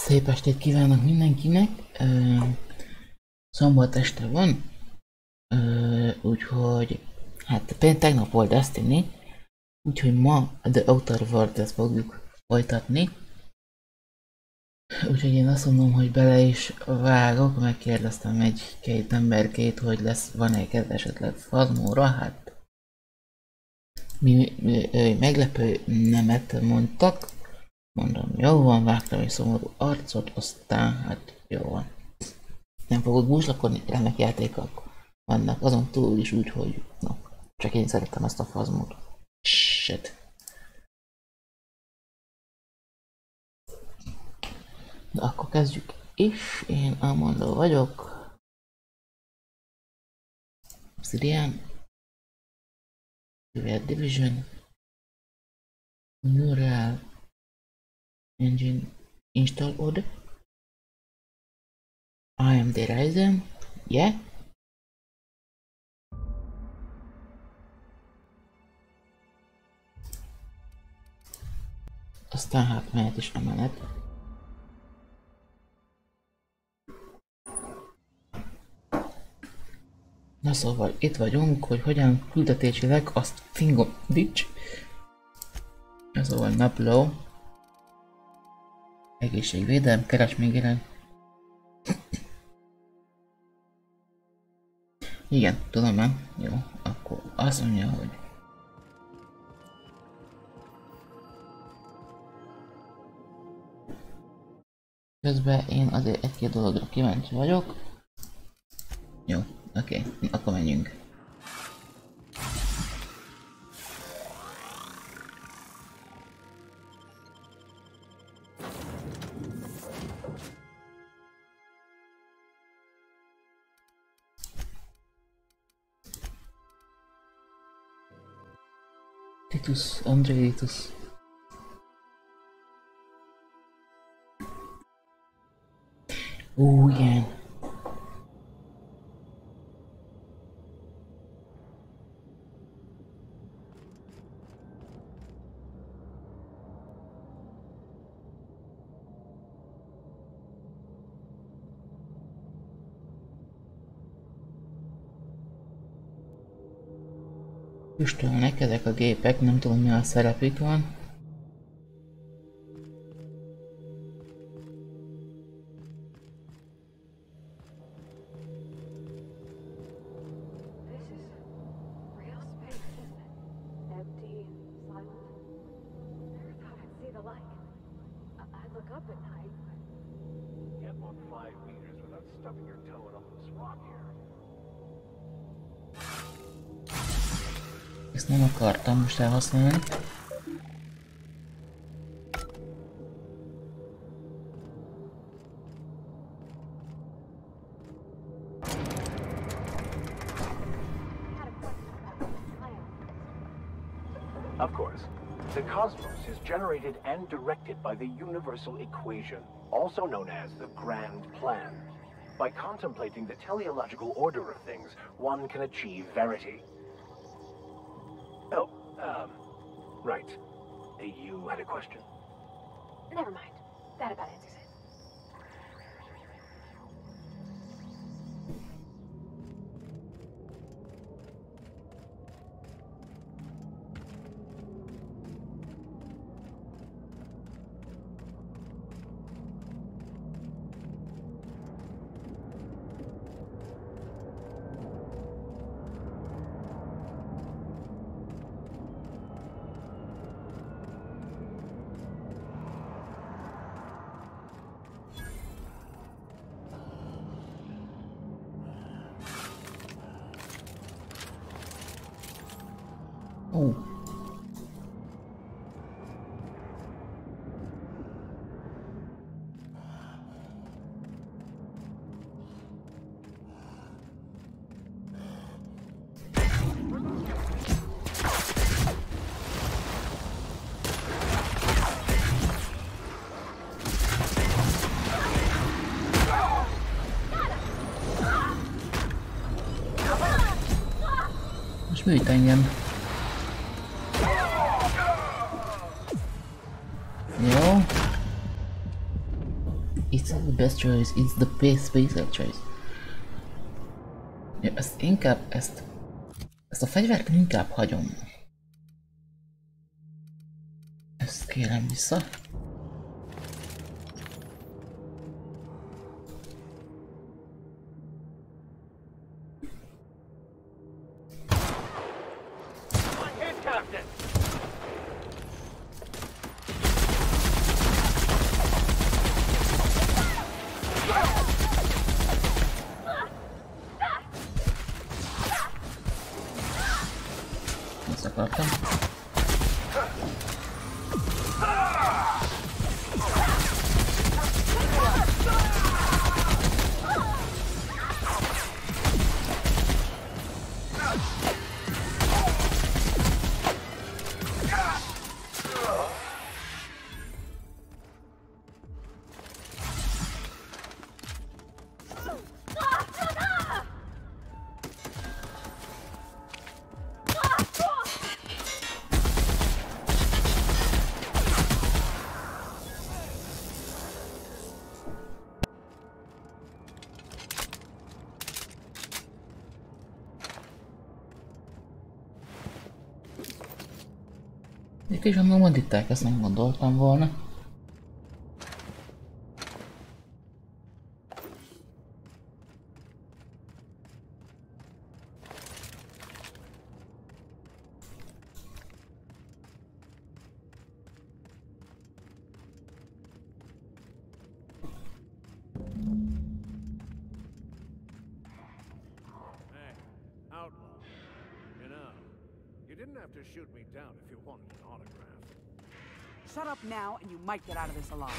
Szép estét kívánok mindenkinek! Szombat este van, úgyhogy hát tegnap volt Destiny, úgyhogy ma a The Outer Worlds-et fogjuk folytatni. Úgyhogy én azt mondom, hogy bele is vágok, megkérdeztem egy-két emberkét, hogy van-e kedve esetleg Fazmóra, hát meglepő nemet mondtak. Mondom, jó van, vágtam egy szomorú arcot, aztán hát jó van. Nem fogok búslakodni, remek játékok vannak, azon túl is úgy, hogy no, csak én szeretem ezt a fazmót. Shit. Na akkor kezdjük is, én Amanda vagyok. Obsidian. Red Division. Neural Engine installed. AMD Ryzen. Yeah. Aztán hát mehet is a menet. Na szóval itt vagyunk, hogy hogyan küldetésileg azt fingom ditch. Na szóval napló. Egészségvédelem, keres még jelen. Igen, tudom már. Jó, akkor azt mondja, hogy közben én azért egy-két dologra kíváncsi vagyok. Jó, oké, akkor menjünk. Titus, Andreitus. Igen. Üstölnek ezek a gépek, nem tudom mi a szerepük van. Ezt nem akartam most elhasználni. Of course. The cosmos is generated and directed by the universal equation, also known as the Grand Plan. By contemplating the teleological order of things, one can achieve verity. Oh, right. You had a question? Never mind. That about answers it. Ó. Most műt engem. Jó. It's the best choice, it's the best basic choice. Ja, ezt inkább, ezt a fegyvert inkább hagyom. Ezt kérem vissza. Ezt akartam. Itt is annak monditták, ezt nem gondoltam volna. Shoot me down if you want an autograph. Shut up now and you might get out of this alive.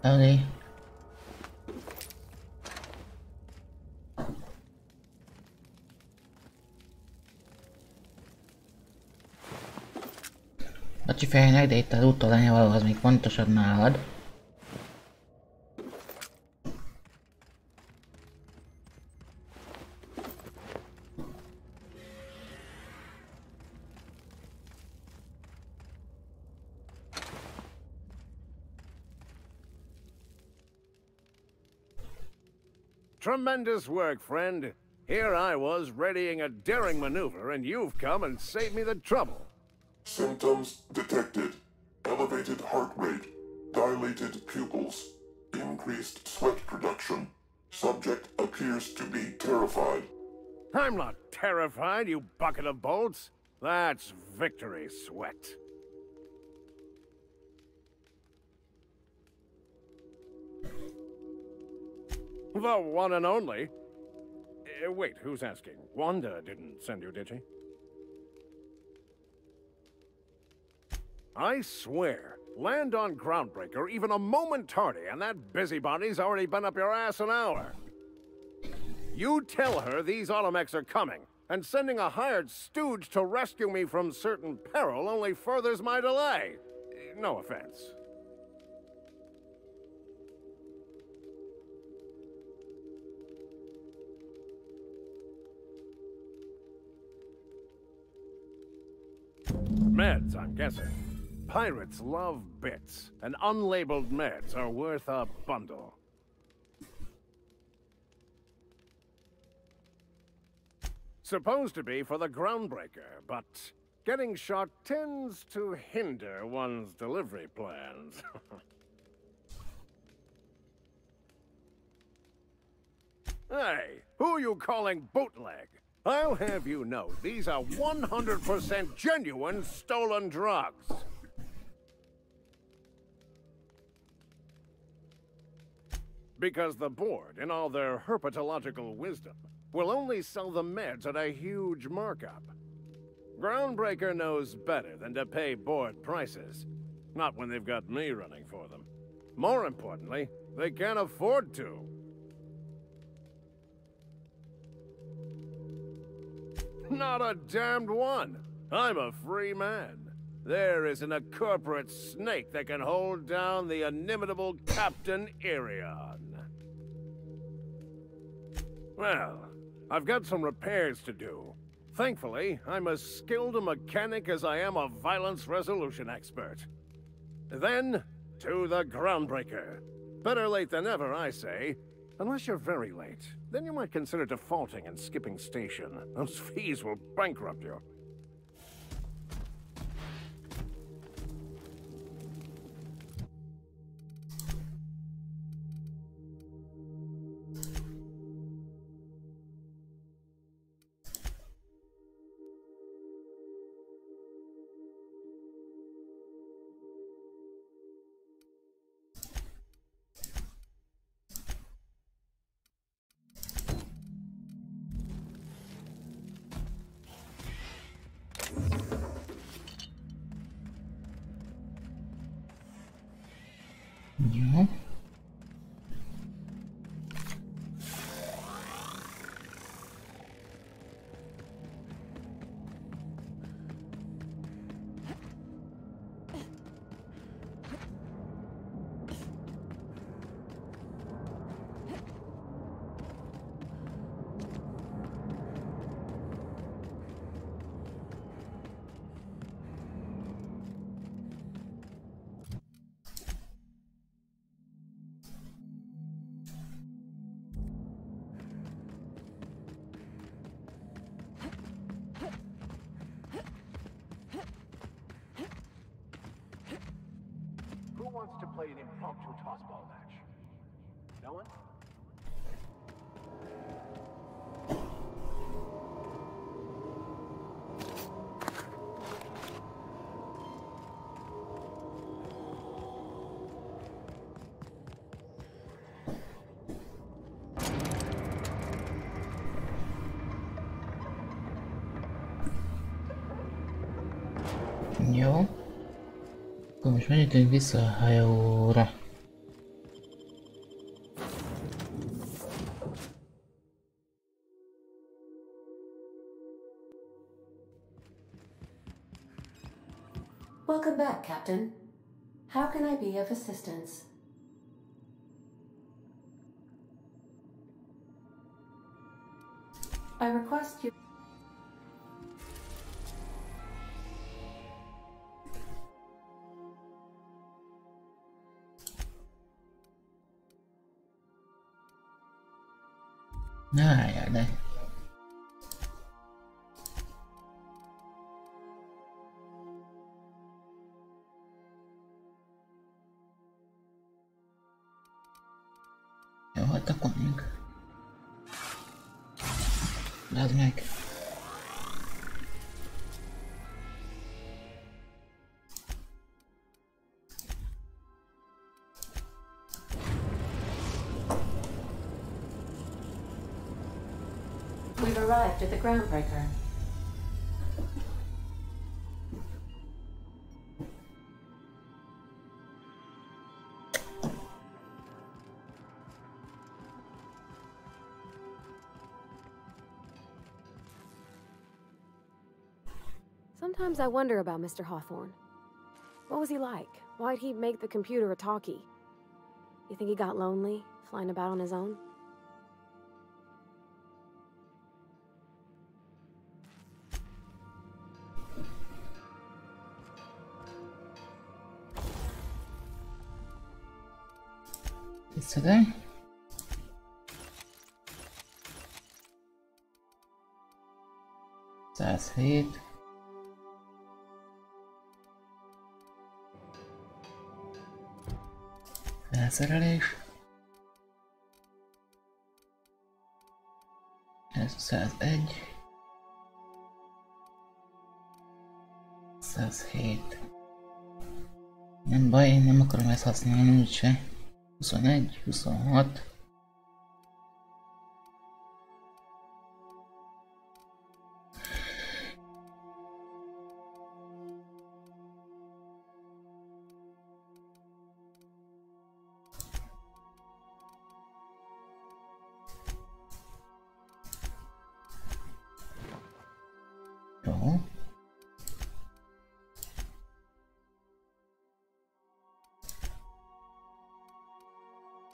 Okay. Bacsi fejnek, de itt az úttól való az még pontosabb nálad. Tremendous work, friend. Here I was readying a daring maneuver, and you've come and saved me the trouble. Symptoms detected. Elevated heart rate, dilated pupils, increased sweat production. Subject appears to be terrified. I'm not terrified, you bucket of bolts. That's victory sweat. The one and only. Wait, who's asking? Wanda didn't send you, did she? I swear, land on Groundbreaker even a moment tardy, and that busybody's already been up your ass an hour. You tell her these automechs are coming, and sending a hired stooge to rescue me from certain peril only furthers my delay. No offense. Meds, I'm guessing. Pirates love bits, and unlabeled meds are worth a bundle. Supposed to be for the Groundbreaker, but getting shot tends to hinder one's delivery plans. Hey, who are you calling bootleg? I'll have you know, these are 100% genuine stolen drugs. Because the board, in all their herpetological wisdom, will only sell the meds at a huge markup. Groundbreaker knows better than to pay board prices. Not when they've got me running for them. More importantly, they can't afford to. Not a damned one. I'm a free man. There isn't a corporate snake that can hold down the inimitable Captain Irion. Well, I've got some repairs to do. Thankfully, I'm as skilled a mechanic as I am a violence resolution expert. Then, to the Groundbreaker. Better late than never, I say. Unless you're very late. Then you might consider defaulting and skipping station. Those fees will bankrupt you. Jó. Who wants to play an impromptu tossball match? No one? Jó. Akkor most menjünk vissza a hajóra. Welcome back, Captain. How can I be of assistance? I request you... Várjál. Jó, hát akkor menjünk. Ládd meg. We've arrived at the Groundbreaker. Sometimes I wonder about Mr. Hawthorne. What was he like? Why'd he make the computer a talkie? You think he got lonely, flying about on his own? Visszadány. Százhét. Felszerelés. Ez 101. 107. Nem baj, én nem akarom ezt használni úgyse. 21, 26.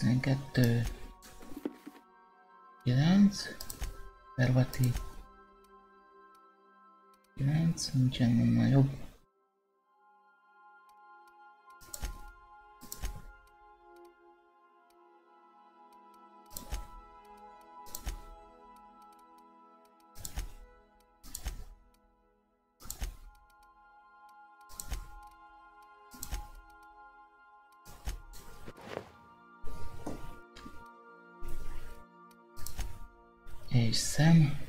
12, 9, Pervati 9, nincsen nagyobb. És szem.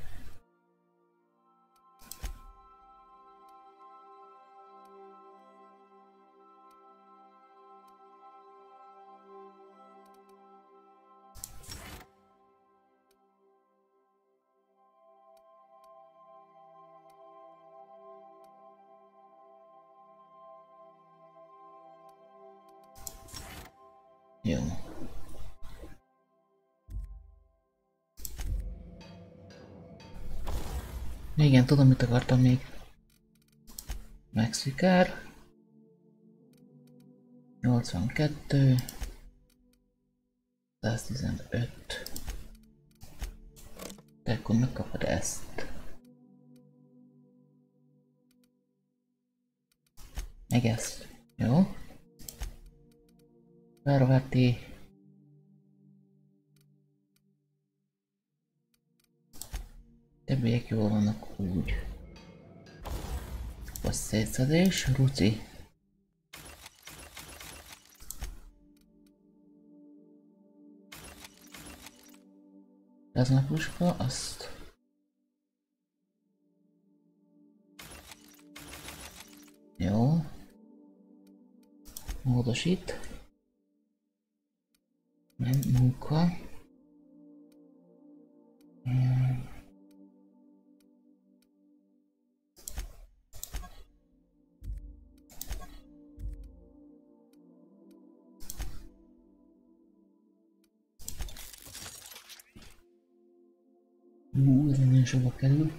Jó. Igen, tudom, mit akartam még. Mexikár. 82. 115. Te akkor megkapod ezt. Meg ezt. Jó. Pervati. Többiek jól vannak úgy. A szétszedés, Ruci. Ez a puska, azt. Jó. Módosít. Munka. Ez nagyon sokba kerül.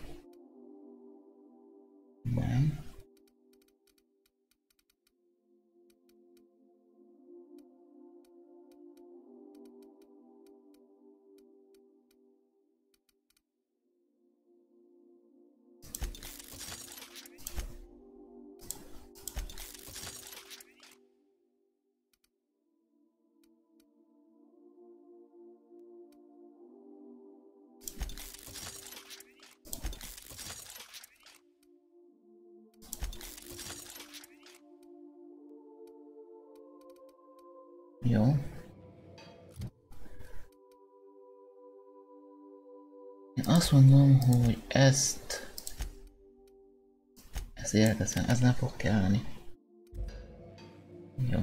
Nem. Jó. Én azt mondom, hogy ezt elteszem, ez nem fog kelleni. Jó.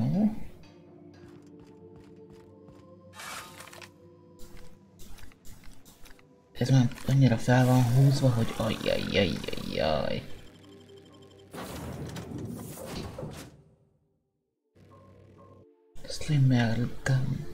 Ez már annyira fel van húzva, hogy ajjajjajjajjaj. Slimmeltem.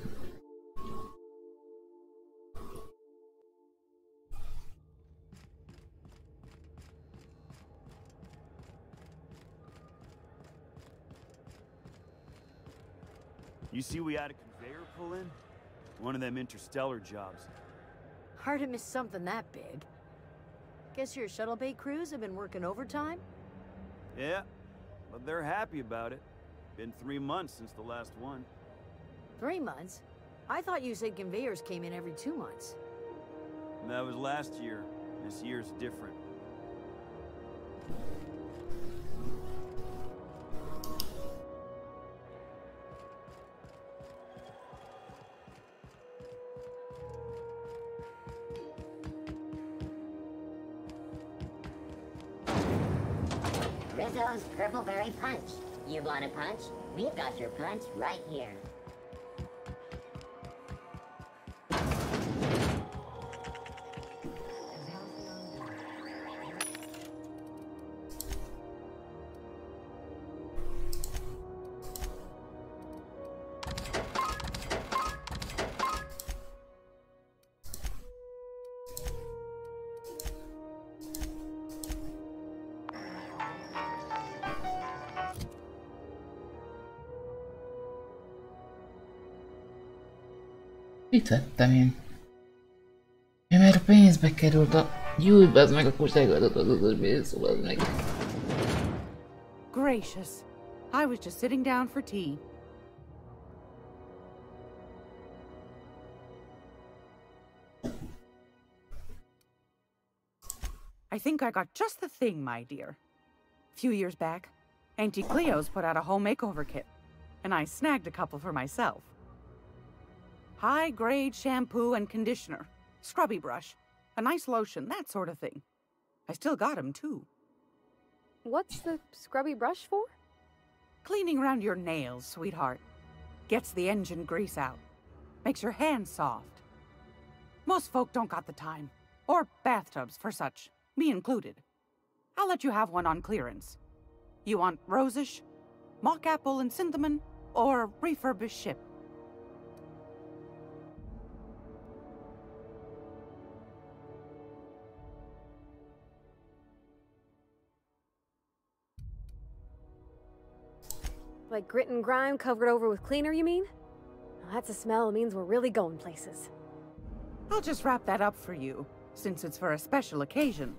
You see we had a conveyor pull in? One of them interstellar jobs. Hard to miss something that big. Guess your shuttle bay crews have been working overtime? Yeah, but they're happy about it. Been 3 months since the last one. 3 months? I thought you said conveyors came in every 2 months. That was last year. This year's different. Rizzo's Purple Berry Punch. You want a punch? We've got your punch right here. Mit vettem én? Ja, mert a pénzbe került a... Júj, bazd meg, akkor segített az pénz, bazd meg. Gracious. I was just sitting down for tea. I think I got just the thing, my dear. A few years back, Auntie Cleo's put out a home makeover kit, and I snagged a couple for myself. High-grade shampoo and conditioner, scrubby brush, a nice lotion, that sort of thing. I still got 'em, too. What's the scrubby brush for? Cleaning around your nails, sweetheart. Gets the engine grease out. Makes your hands soft. Most folk don't got the time. Or bathtubs for such. Me included. I'll let you have one on clearance. You want rosish, mock apple and cinnamon, or refurbished ship? Like grit and grime covered over with cleaner, you mean? Well, that's a smell that means we're really going places. I'll just wrap that up for you, since it's for a special occasion.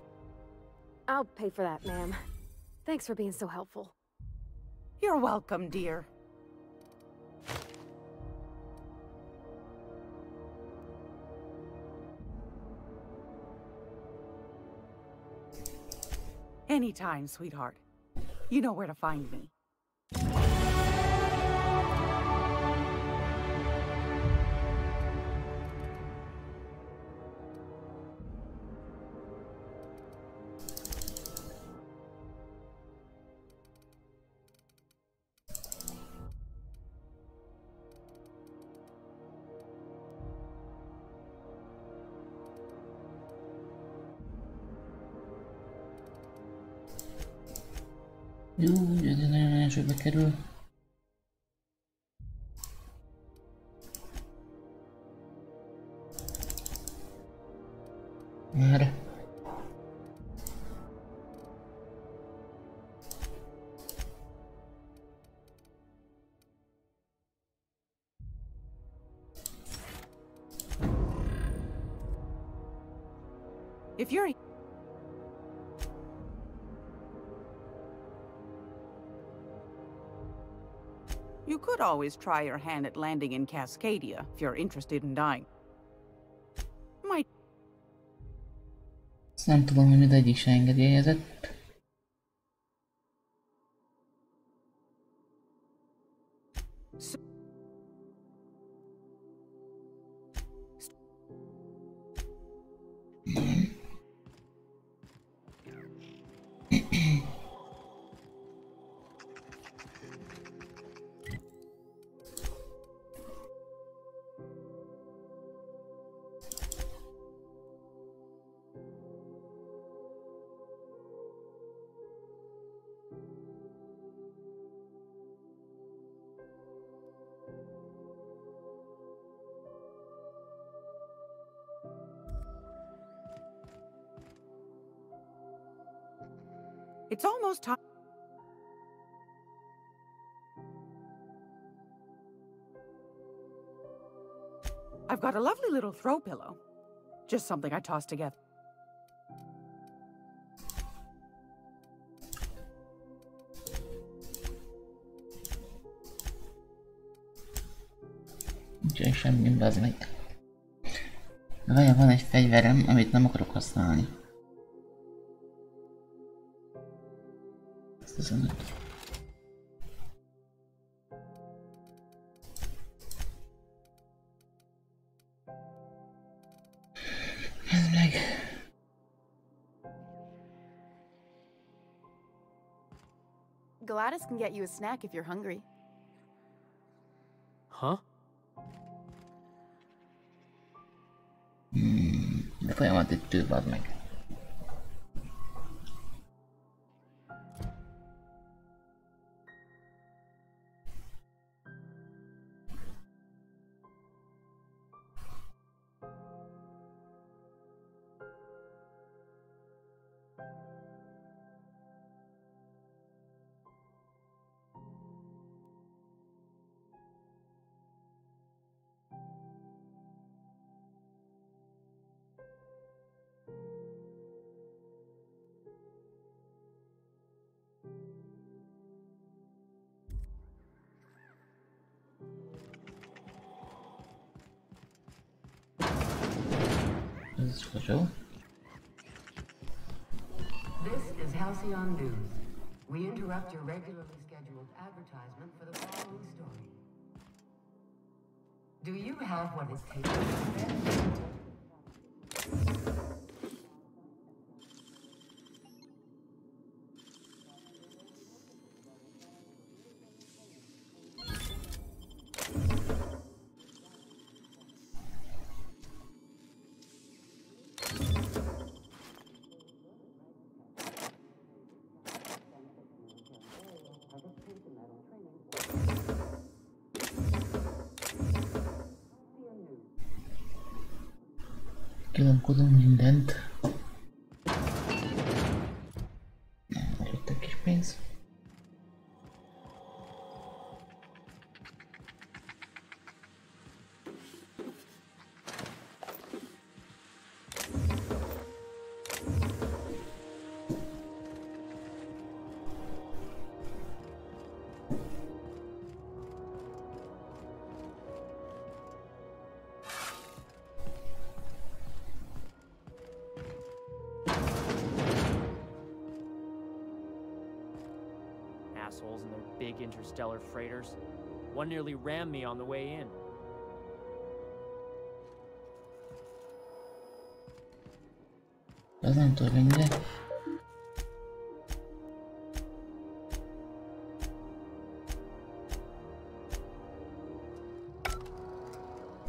I'll pay for that, ma'am. Thanks for being so helpful. You're welcome, dear. Anytime, sweetheart. You know where to find me. Jó, ez nagyon elsőbe kerül. Erre. If you're... You could always try your hand at landing in Cascadia, if you're interested in dying. Might... Ezt nem tudom, hogy mindegyik se engedélyezett. It's almost time. I've got a lovely little throw pillow. Just something I tossed together. Nincsen semmi, bazd meg. De vajon van egy fegyverem, amit nem akarok használni. Ezt hiszem, hogy... Ez meg... Gladys can get you a snack if you're hungry. Huh? De folyamat itt tűz, bazd meg. Szkocsó. This is Halcyon News. We interrupt your regularly scheduled advertisement for the following story. Do you have what it takes to spend? Kilomkodom mindent. Nem, jött egy kis pénz. Assholes and their big interstellar freighters. One nearly rammed me on the way in. Ez nem tudom mennyire.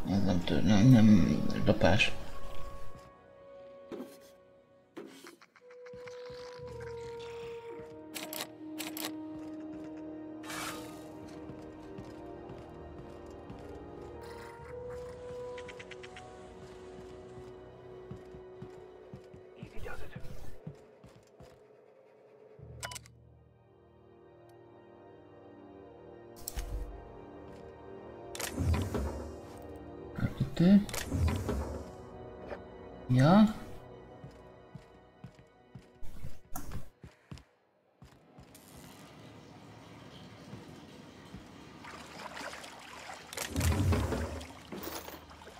Ez nem tudom, nem lopás. Ja.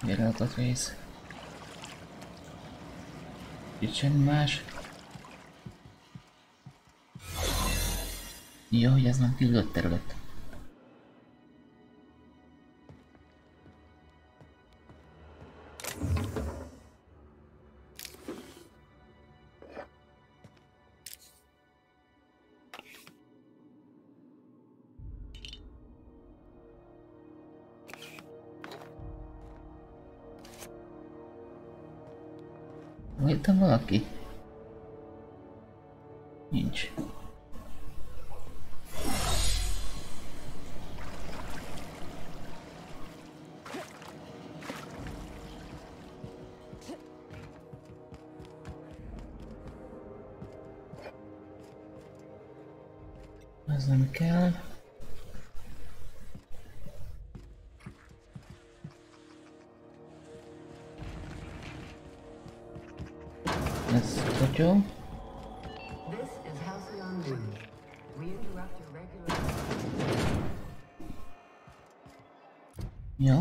Gyere a rész. Itt semmi más. Jó, hogy ez nem küldött terület. Itt valaki? Nincs. Ez nem kell. Ez jó. This is Halcyon News. We interrupt your regular. Jó.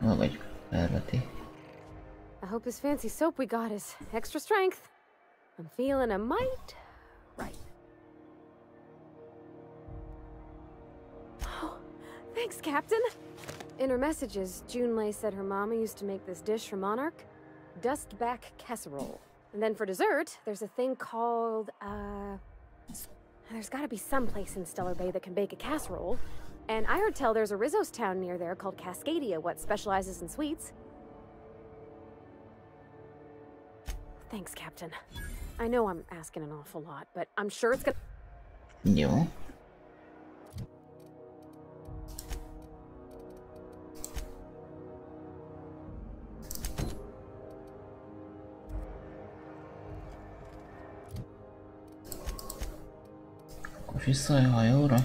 Hol vagy, Elveti? I hope this fancy soap we got is extra strength. I'm feeling a mite right. Oh, thanks, Captain. In her messages, Junlei said her mama used to make this dish for Monarch, dustback casserole. And then for dessert, there's a thing called, there's gotta be some place in Stellar Bay that can bake a casserole. And I heard tell there's a Rizzo's town near there called Cascadia, what specializes in sweets. Thanks, Captain. I know I'm asking an awful lot, but I'm sure it's gonna... Jó. Akkor vissza a hajóra.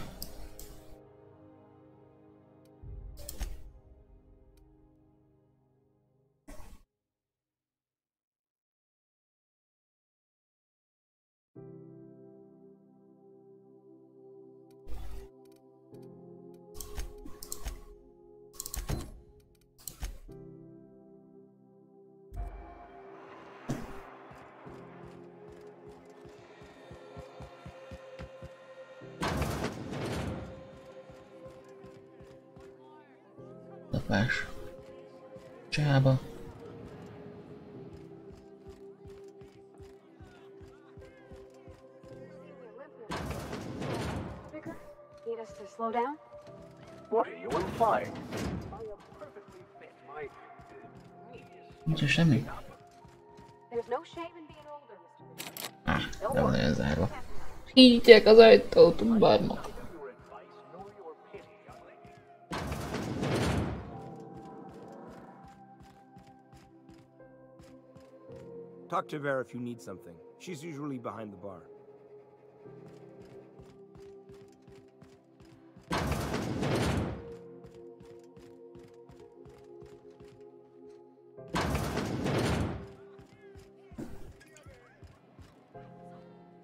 Lopás. Csába. Need us to slow down? What are you implying? I am perfectly fit. My knees. Nincs semmi? There's no shame in being older, Mr. Le van olyan zárva. Hítják az ajtót, barmok. Talk to Vera if you need something. She's usually behind the bar.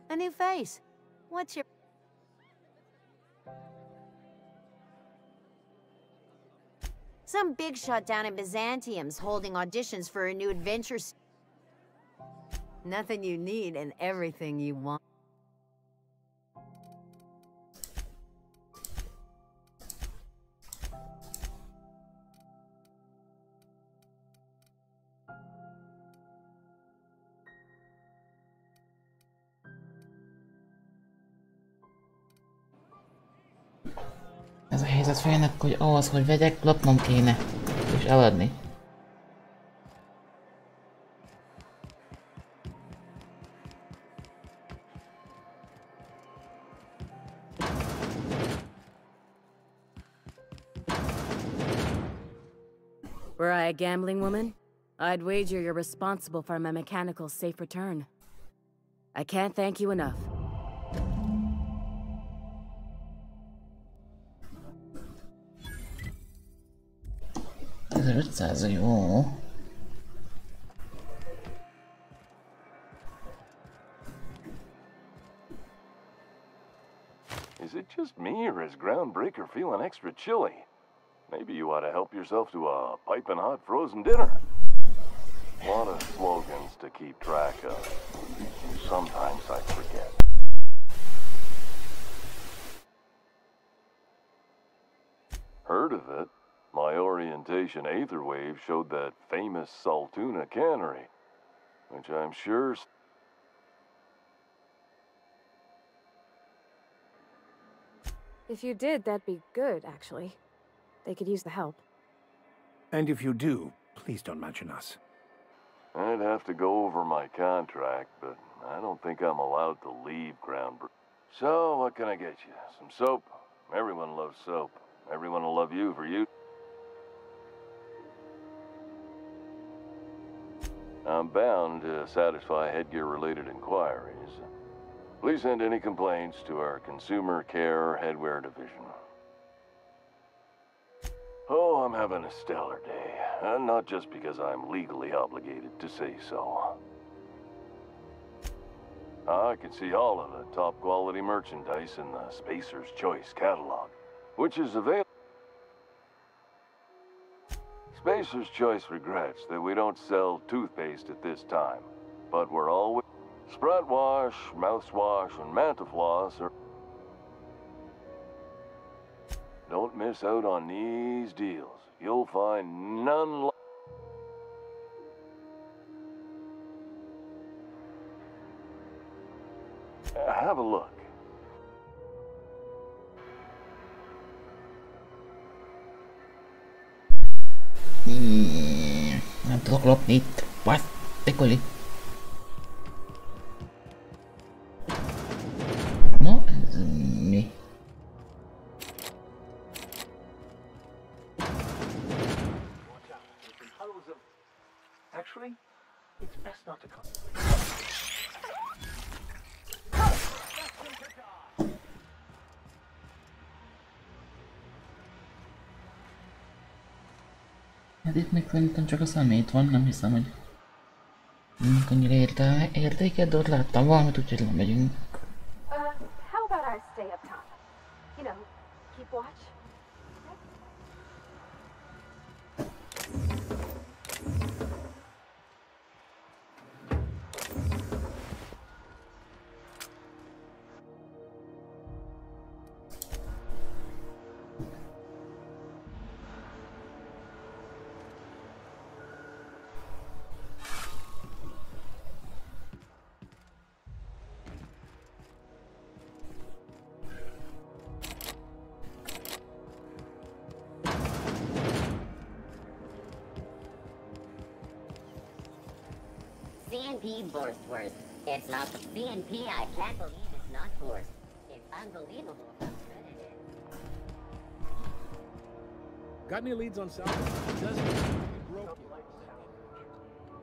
A new face. What's your... Some big shot down in Byzantium's holding auditions for a new adventure. Nothing you need and everything you want. Ez a helyzet félnek, hogy ahhoz, hogy vegyek, lopnom kéne. És eladni. Were I a gambling woman, I'd wager you're responsible for my mechanical safe return. I can't thank you enough. 1500, jó. Is it just me, or is Groundbreaker feeling extra chilly? Maybe you ought to help yourself to a piping hot frozen dinner. A lot of slogans to keep track of. Sometimes I forget. Heard of it? My orientation Aetherwave showed that famous Saltuna cannery, which I'm sure... If you did, that'd be good, actually. They could use the help. And if you do, please don't mention us. I'd have to go over my contract, but I don't think I'm allowed to leave Groundbreaker. So, what can I get you? Some soap? Everyone loves soap. Everyone will love you for you. I'm bound to satisfy headgear-related inquiries. Please send any complaints to our Consumer Care Headwear Division. Oh, I'm having a stellar day. And not just because I'm legally obligated to say so. I can see all of the top-quality merchandise in the Spacer's Choice catalog, which is available. Spacer's Choice regrets that we don't sell toothpaste at this time, but we're always... Sprout Wash, Mouthwash, and Mantafloss are... Don't miss out on these deals. You'll find none like... Have a look. Nem tudok lopni itt. What? Tekoli. No, ez mi? Actually, it's best not to come. Hát itt még szerintem csak a szemét van, nem hiszem, hogy annyira értéket, de ott láttam valamit, úgyhogy lemegyünk. How about I stay up top? You know, keep watch. CNP Borstworth. It's not the CNP. I can't believe it's not forced. It's unbelievable how good it is. Got any leads on South? It doesn't broke yet.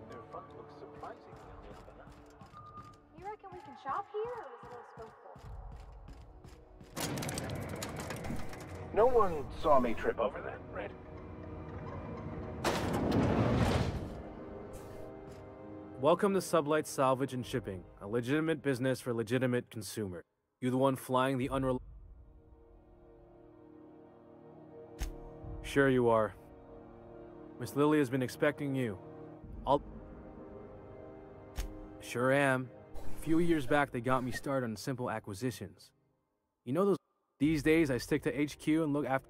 Their front looks surprisingly on the up. You reckon we can shop here, or is it all scopeful? No one saw me trip over that, right? Welcome to Sublight Salvage and Shipping, a legitimate business for legitimate consumers. You the one flying the unreliable? Sure you are. Miss Lily has been expecting you. Sure am. A few years back, they got me started on simple acquisitions. You know those... These days, I stick to HQ and look after...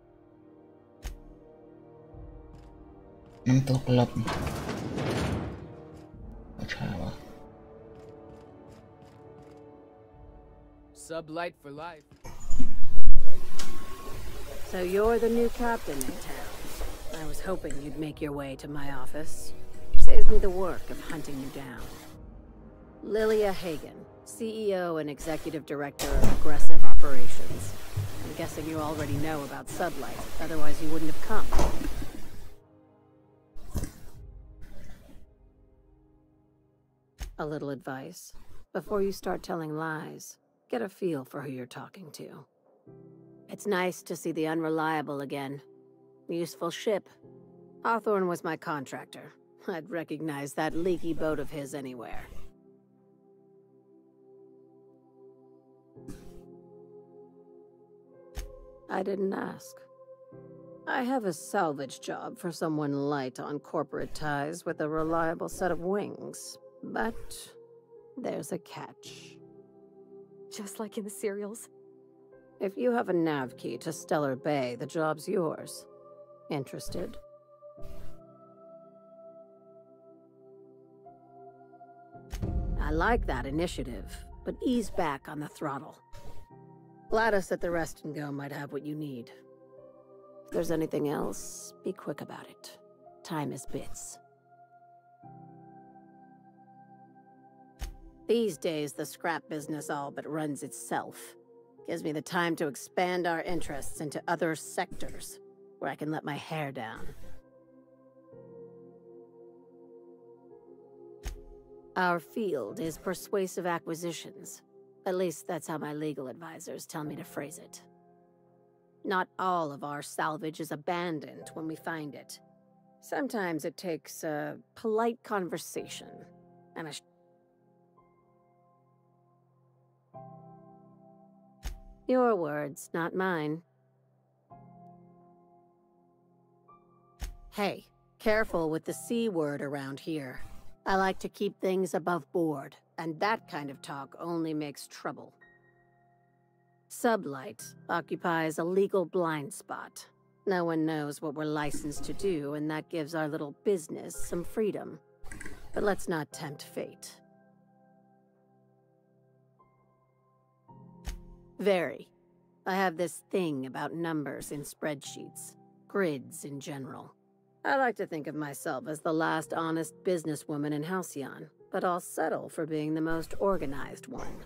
Nem tudok lapni. Bocsánat. Sublight for life. So you're the new captain in town. I was hoping you'd make your way to my office. Saves me the work of hunting you down. Lilia Hagen, CEO and Executive Director of Aggressive Operations. I'm guessing you already know about Sublight, otherwise you wouldn't have come. A little advice. Before you start telling lies, get a feel for who you're talking to. It's nice to see the Unreliable again. Useful ship. Hawthorne was my contractor. I'd recognize that leaky boat of his anywhere. I didn't ask. I have a salvage job for someone light on corporate ties with a reliable set of wings. But there's a catch. Just like in the serials. If you have a nav key to Stellar Bay, the job's yours. Interested? I like that initiative, but ease back on the throttle. Gladys at the Rest and Go might have what you need. If there's anything else, be quick about it. Time is bits. These days, the scrap business all but runs itself. Gives me the time to expand our interests into other sectors, where I can let my hair down. Our field is persuasive acquisitions. At least that's how my legal advisors tell me to phrase it. Not all of our salvage is abandoned when we find it. Sometimes it takes a polite conversation and a Your words, not mine. Hey, careful with the C word around here. I like to keep things above board, and that kind of talk only makes trouble. Sublight occupies a legal blind spot. No one knows what we're licensed to do, and that gives our little business some freedom. But let's not tempt fate. Very. I have this thing about numbers in spreadsheets, grids in general. I like to think of myself as the last honest businesswoman in Halcyon, but I'll settle for being the most organized one.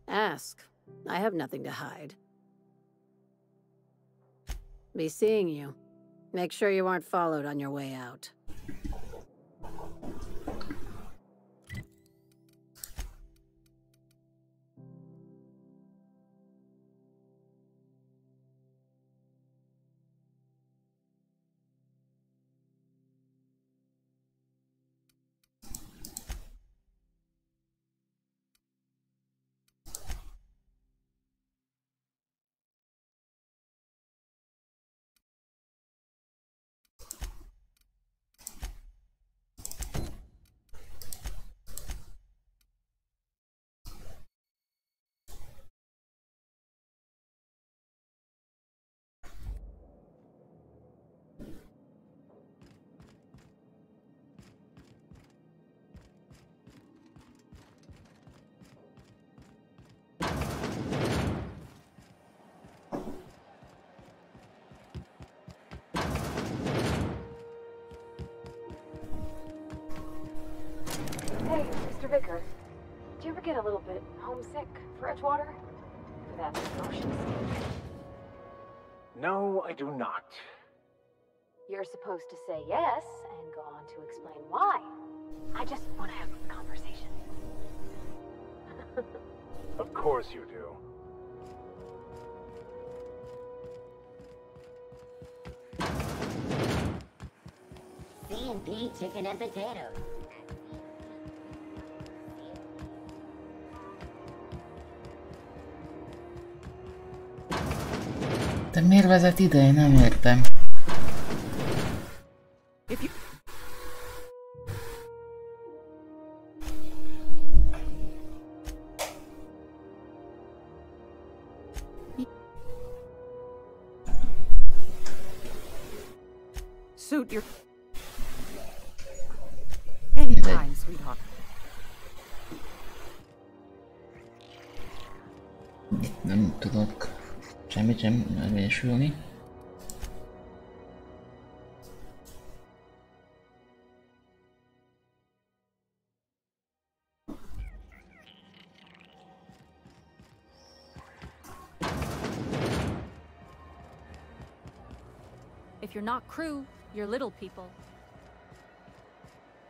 Ask. I have nothing to hide. Be seeing you. Make sure you aren't followed on your way out. Dr. Vicker, do you ever get a little bit homesick for Edgewater? For that ocean stage? No, I do not. You're supposed to say yes and go on to explain why. I just want to have a conversation. Of course you do. C&P chicken and potatoes. De miért vezet ide? Én nem értem. Suit your... Anytime, sweetheart. Itt nem tudok semmit sem elvésülni. If you're not crew, you're little people.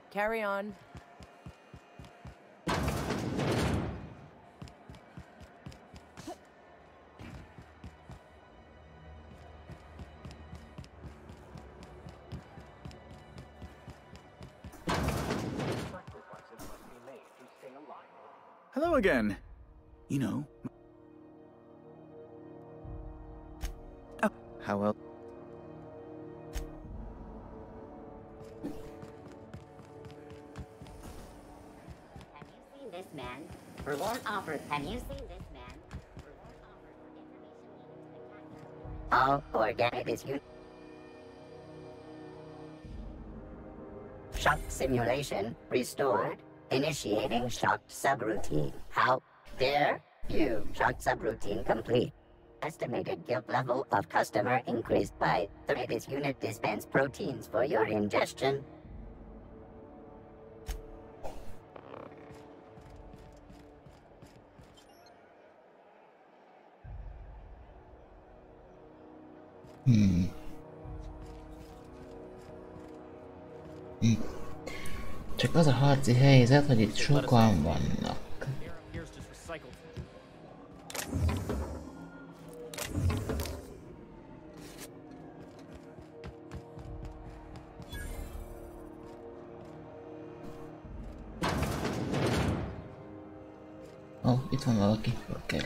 Carry on. Hello again. You know. Oh, how well? This man, reward offered. Have you seen this man? All organic is you. Shock simulation restored. Initiating shock subroutine. How dare you? Shock subroutine complete. Estimated guilt level of customer increased by 30. This unit dispense proteins for your ingestion. Csak az a harci helyzet, hogy itt sokan vannak. Oh, itt van valaki. Okay.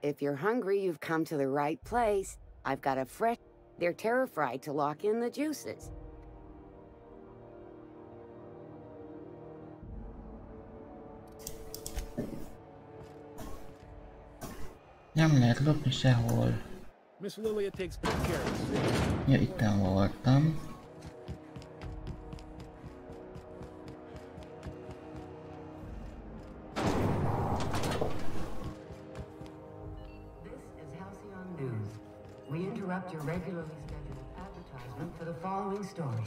If you're hungry, you've come to the right place. I've got a fresh... They're terra-fried to lock in the juices. Nem lehet lopni sehol. Miss Lilia takes good care of us. Ja, itten voltam. We interrupt your regularly scheduled advertisement for the following story.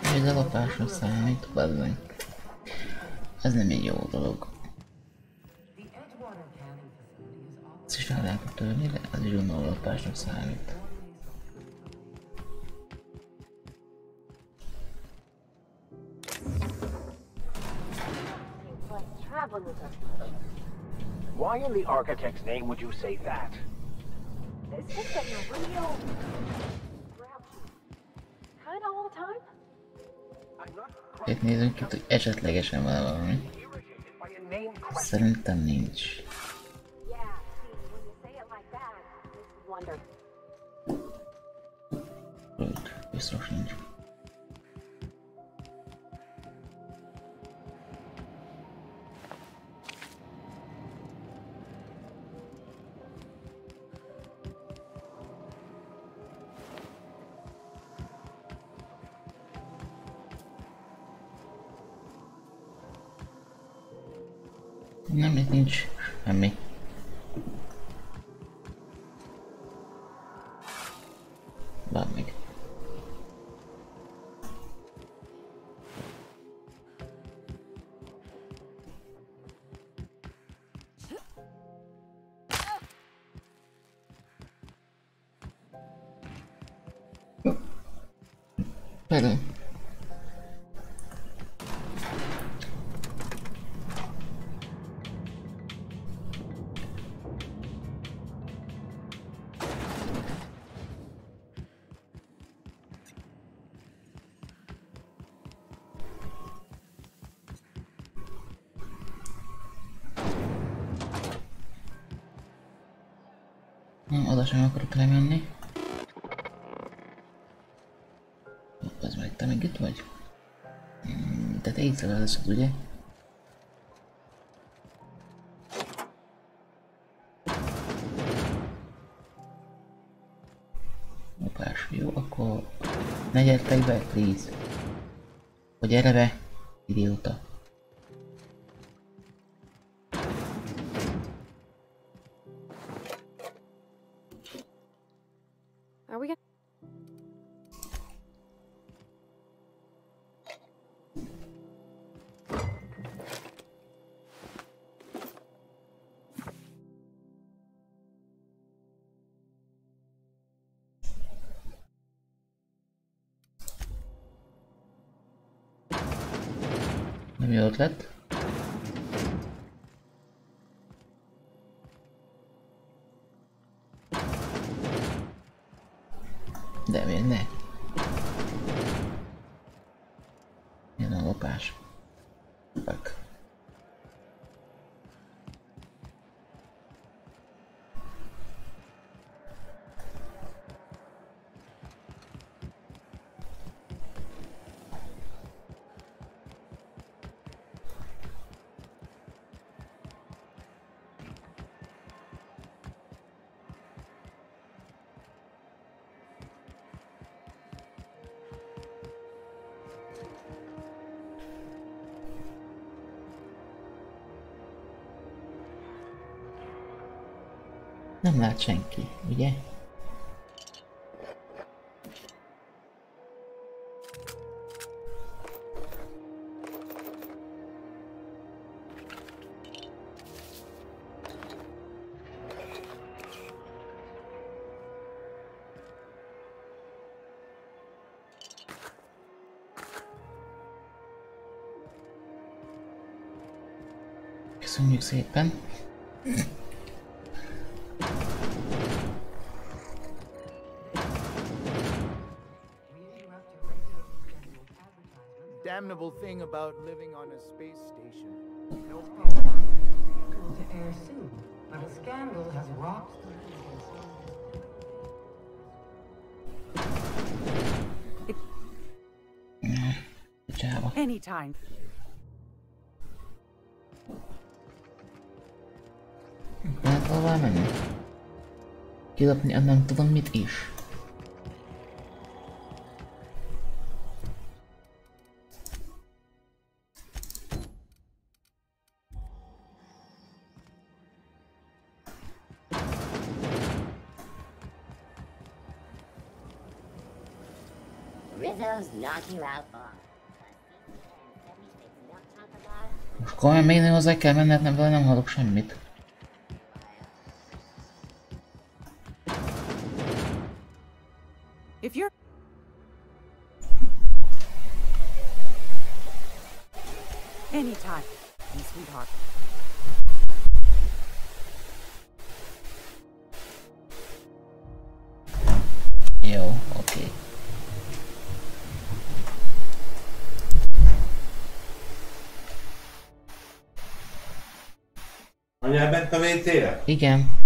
Ez a lopásra számít, bazzony. Ez nem egy jó dolog. Ezt is el lehet törni, de ez is a lopásra számít. Why in the architect's name would you say that? Is this a real grouchy kind all the time? Itt nézzünk itt, hogy esetlegesen van valami. Szerintem nincs. Úgy, biztos nincs. Nem, itt nincs semmi. Várj még. belül. Oda sem akarok lemenni. Az meg, te még itt vagy? Te észre leszed, ugye? Opás, jó, akkor ne gyertek be, please. Hogy gyere be, idióta. Nem jó ötlet. De miért ne? Jön a lopás. Fuck. Nem lát senki, ugye? Köszönjük szépen! Damnable thing about living on a space station. No problem. To air soon, but a scandal has rocked the Anytime. Lehet hová menni? Kilapni a nem tudom mit is. Most komolyan még nem hozzá kell menned, nem vele nem hallok semmit. If you're anytime, sweetheart. Jó, oké. Anyád bent a WC-re? Igen.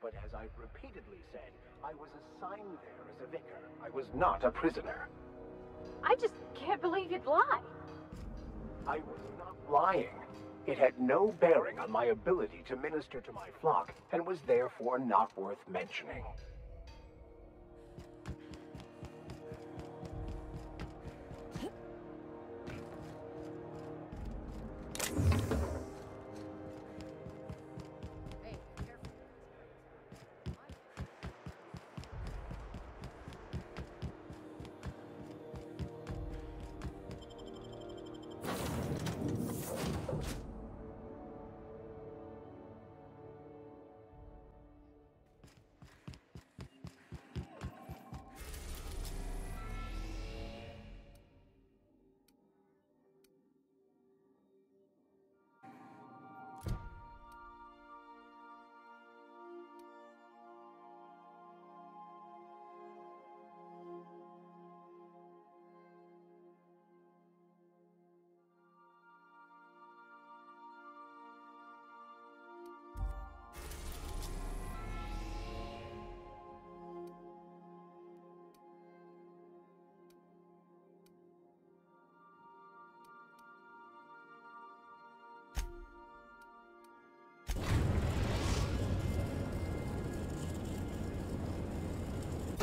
But as I've repeatedly said, I was assigned there as a vicar. I was not a prisoner. I just can't believe you'd lie. I was not lying. It had no bearing on my ability to minister to my flock, and was therefore not worth mentioning.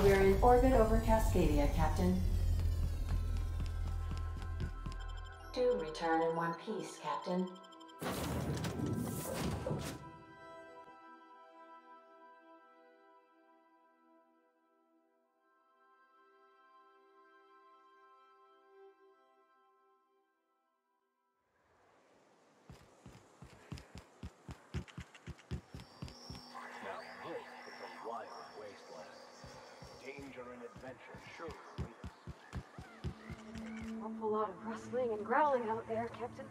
We're in orbit over Cascadia, Captain. Do return in one piece, Captain. Awful lot of rustling and growling out there, Captain.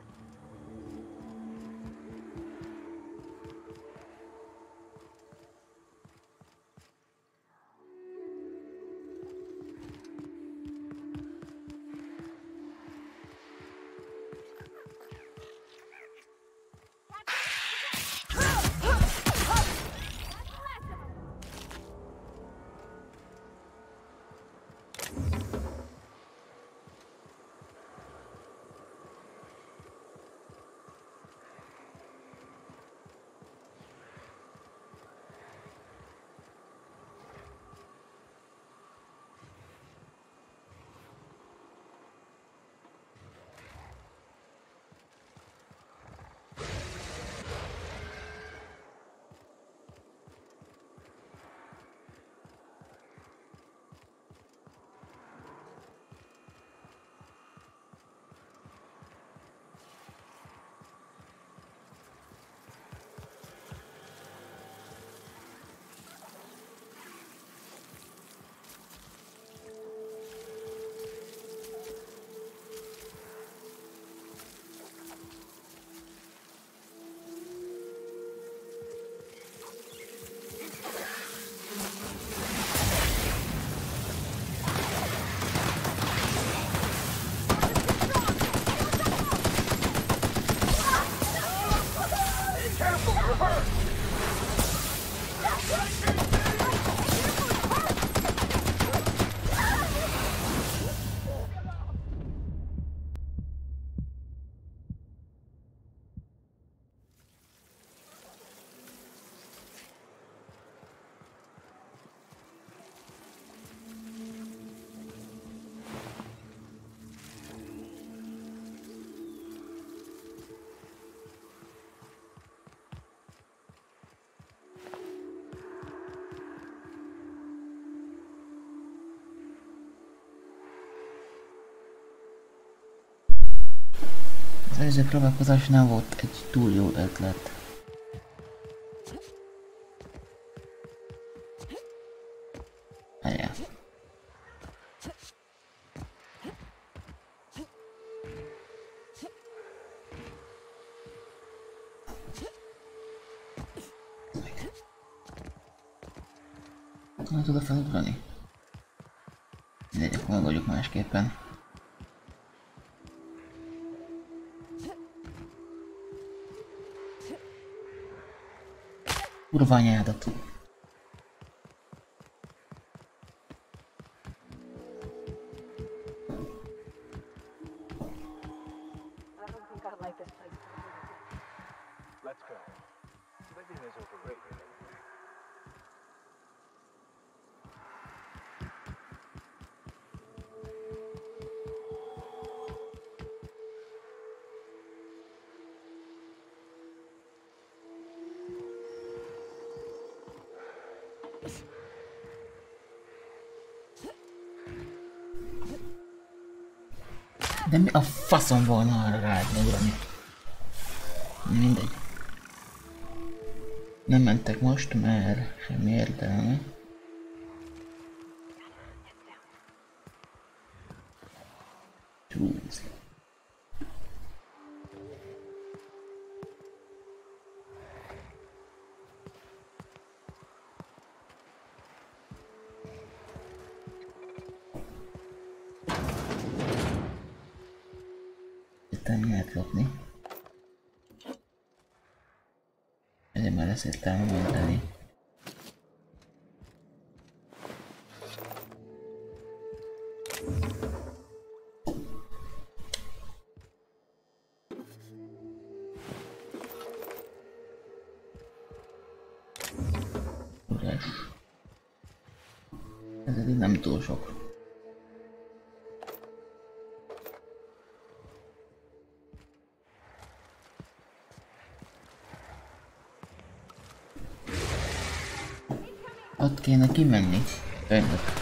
Az előző próbálkozás nem volt egy túl jó ötlet. Helyen. Nem tudok felugrani? Mindegy, akkor megoldjuk másképpen. Kurva anyádat. Let's go. Living is overrated. De mi a faszom volna arra rád ugrani? Mindegy. Nem mentek most, mert semmi értelme. Csúsz. Itt nem lehet lopni. Ezért már lesz értelme menteni. Üres. Ez túl sok. Ott kéne kimenni. Önök.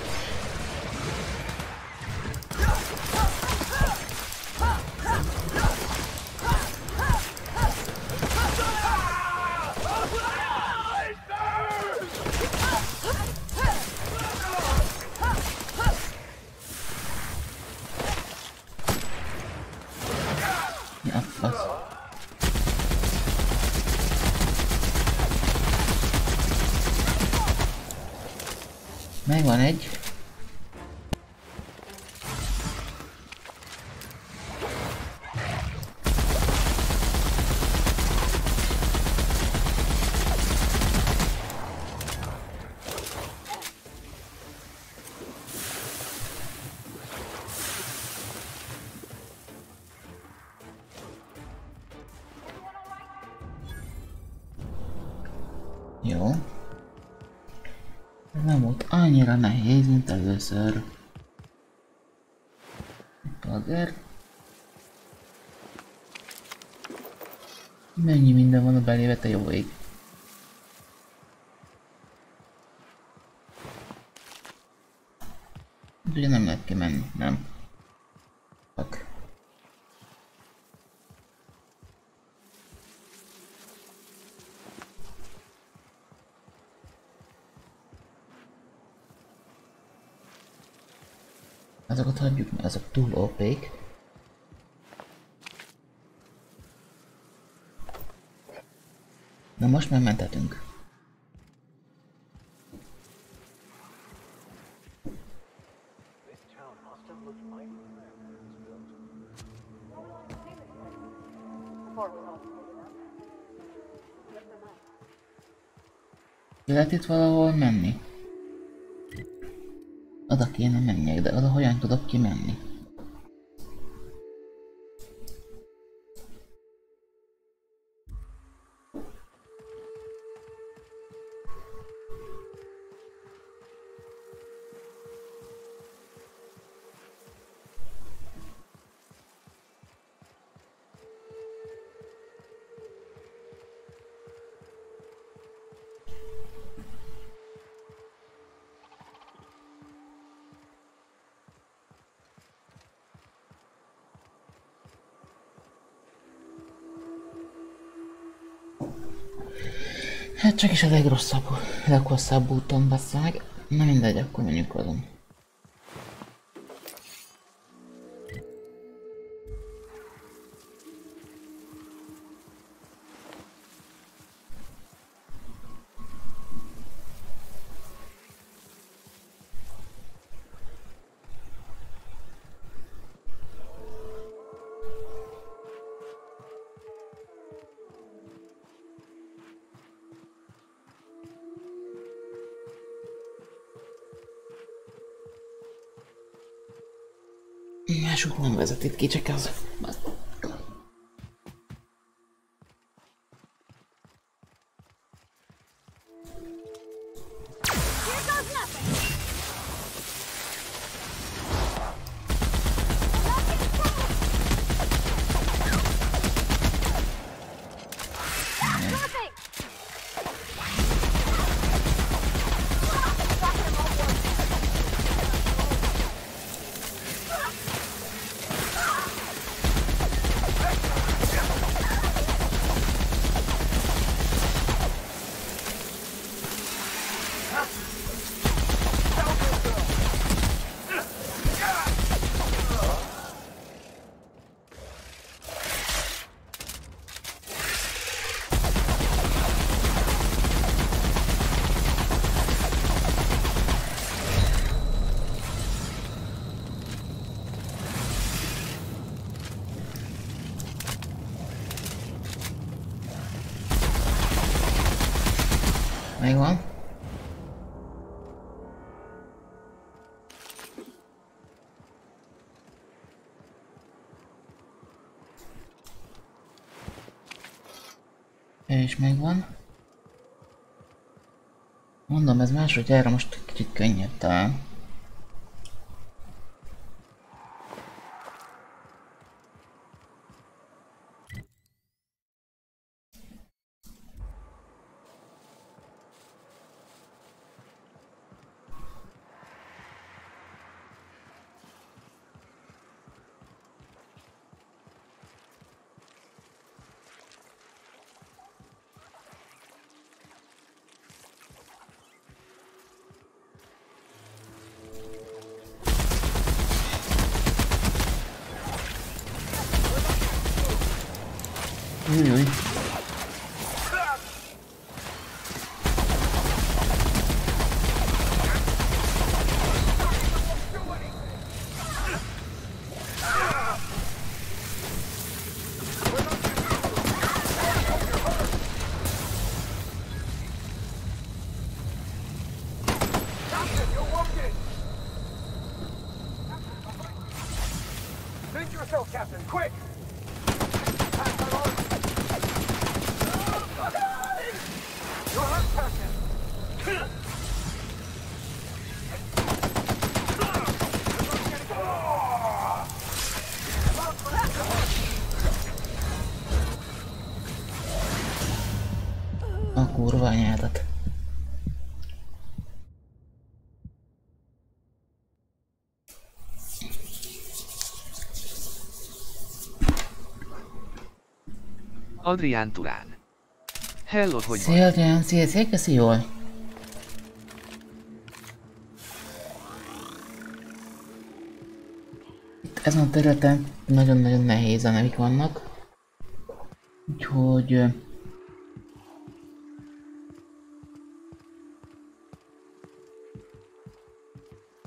Ja, fasz. Megvan egy. Jó. Nem volt annyira nehéz, mint először. Pager. Mennyi minden van a belébe, te jó ég. Ugye nem lehet kimenni, nem? Fuck. Azokat hagyjuk, mert azok túl OP-k. Na most már mentetünk. Lehet itt valahol menni? Oda kéne menjek, de oda hogyan tudok kimenni? Hát csak is a leghosszabb úton, bassza meg. Na mindegy, akkor menjünk azon. Másút nem vezet itt ki, csak az... Megvan. És megvan. Mondom, ez másodjára most kicsit könnyebb talán. Új. Think yourself, Captain, quick! You're hurt, Captain! A kurva anyádat. Adrián Turán. Hello, hogy Szia Adrián, szia, köszi jól. Itt ezen a területen nagyon-nagyon nehéz a nevik vannak. Úgyhogy...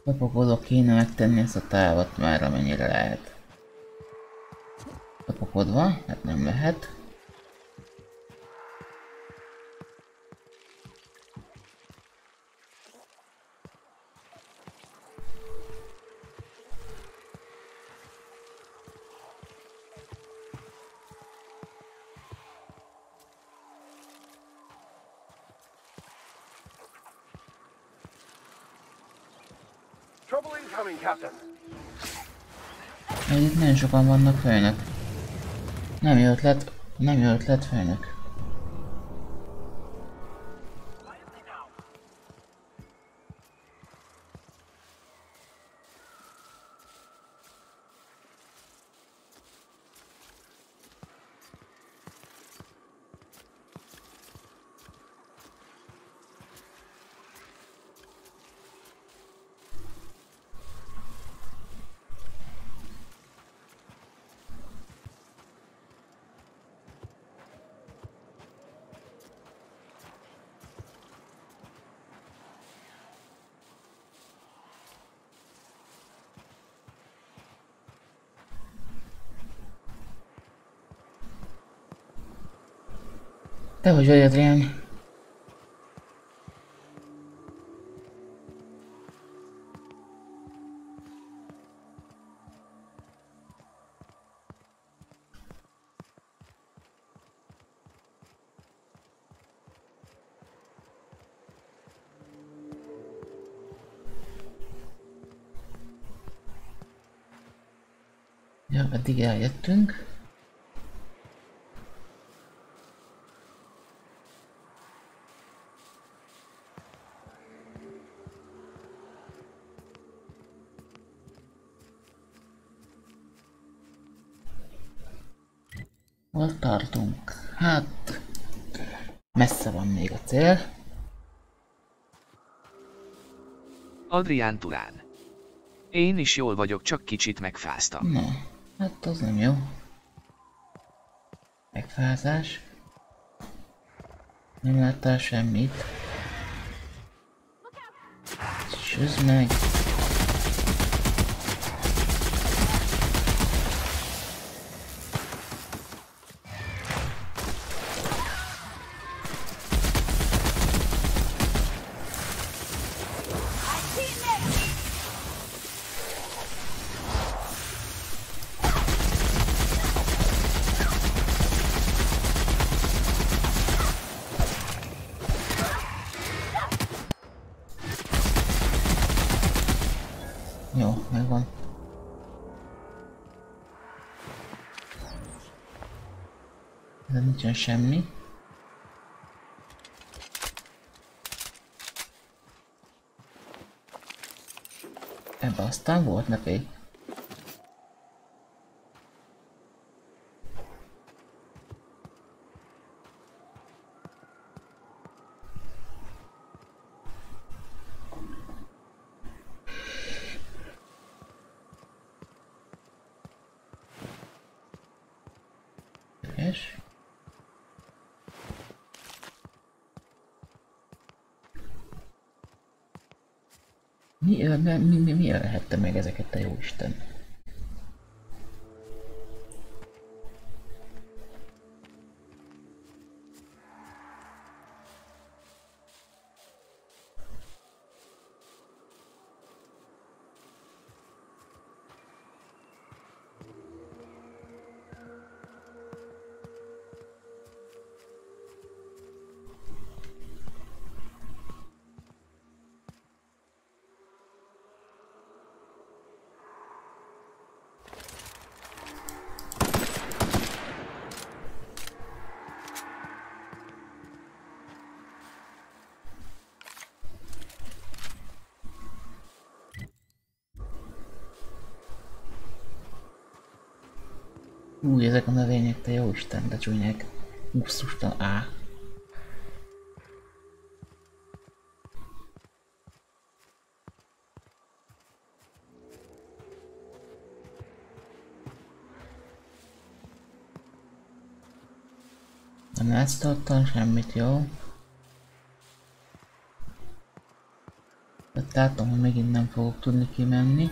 Bepakodok, kéne megtenni ezt a távot már amennyire lehet. Bepakodva, hát nem lehet. Trouble incoming, Captain. Itt nagyon sokan vannak, főnök. Nem jó ötlet, főnök. Te hogy vagy, Adrián? Ja, eddig eljöttünk. Hol tartunk? Hát... messze van még a cél. Adrián Turán. Én is jól vagyok, csak kicsit megfáztam. Na, hát az nem jó. Megfázás. Nem láttál semmit. Süzd meg. Jó, megvan. De nincsen semmi. Ebben aztán volt neki. És Mi ölhette meg ezeket a jóisten? Ezek a növények, te jóisten, de csúnyák. Gusztustalan. Á. Nem látszottam semmit, jó? De látom, hogy megint nem fogok tudni kimenni.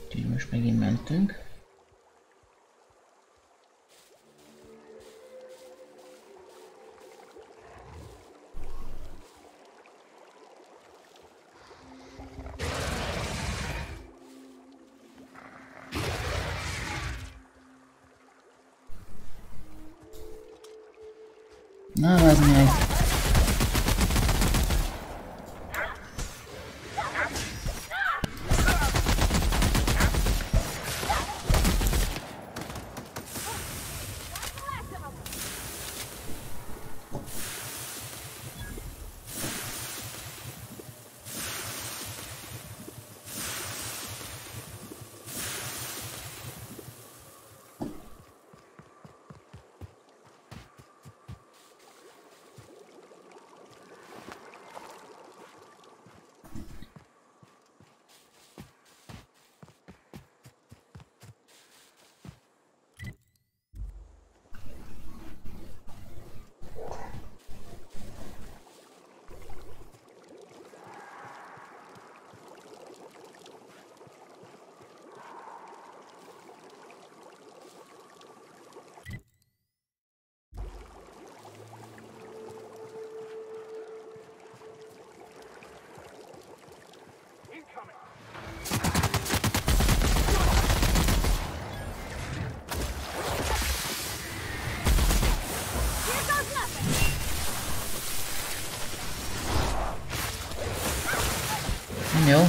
Úgyhogy most megint mentünk. Na, az meg. Jó.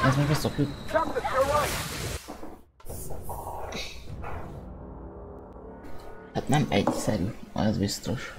Ez meg beszopjuk. Hát nem egyszerű, az biztos.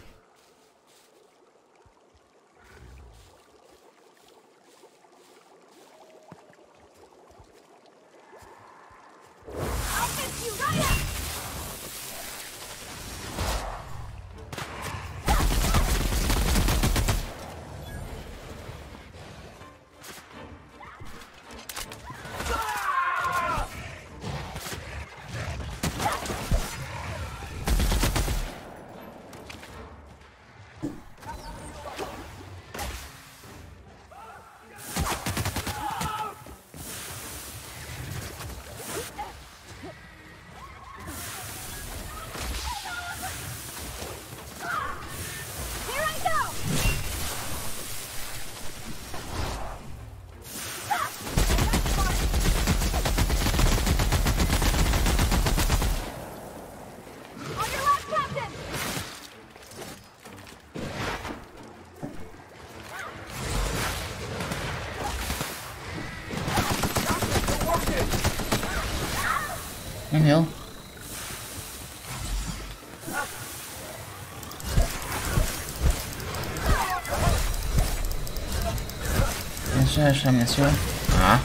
Nem jó. Ez sem lesz jó. Á.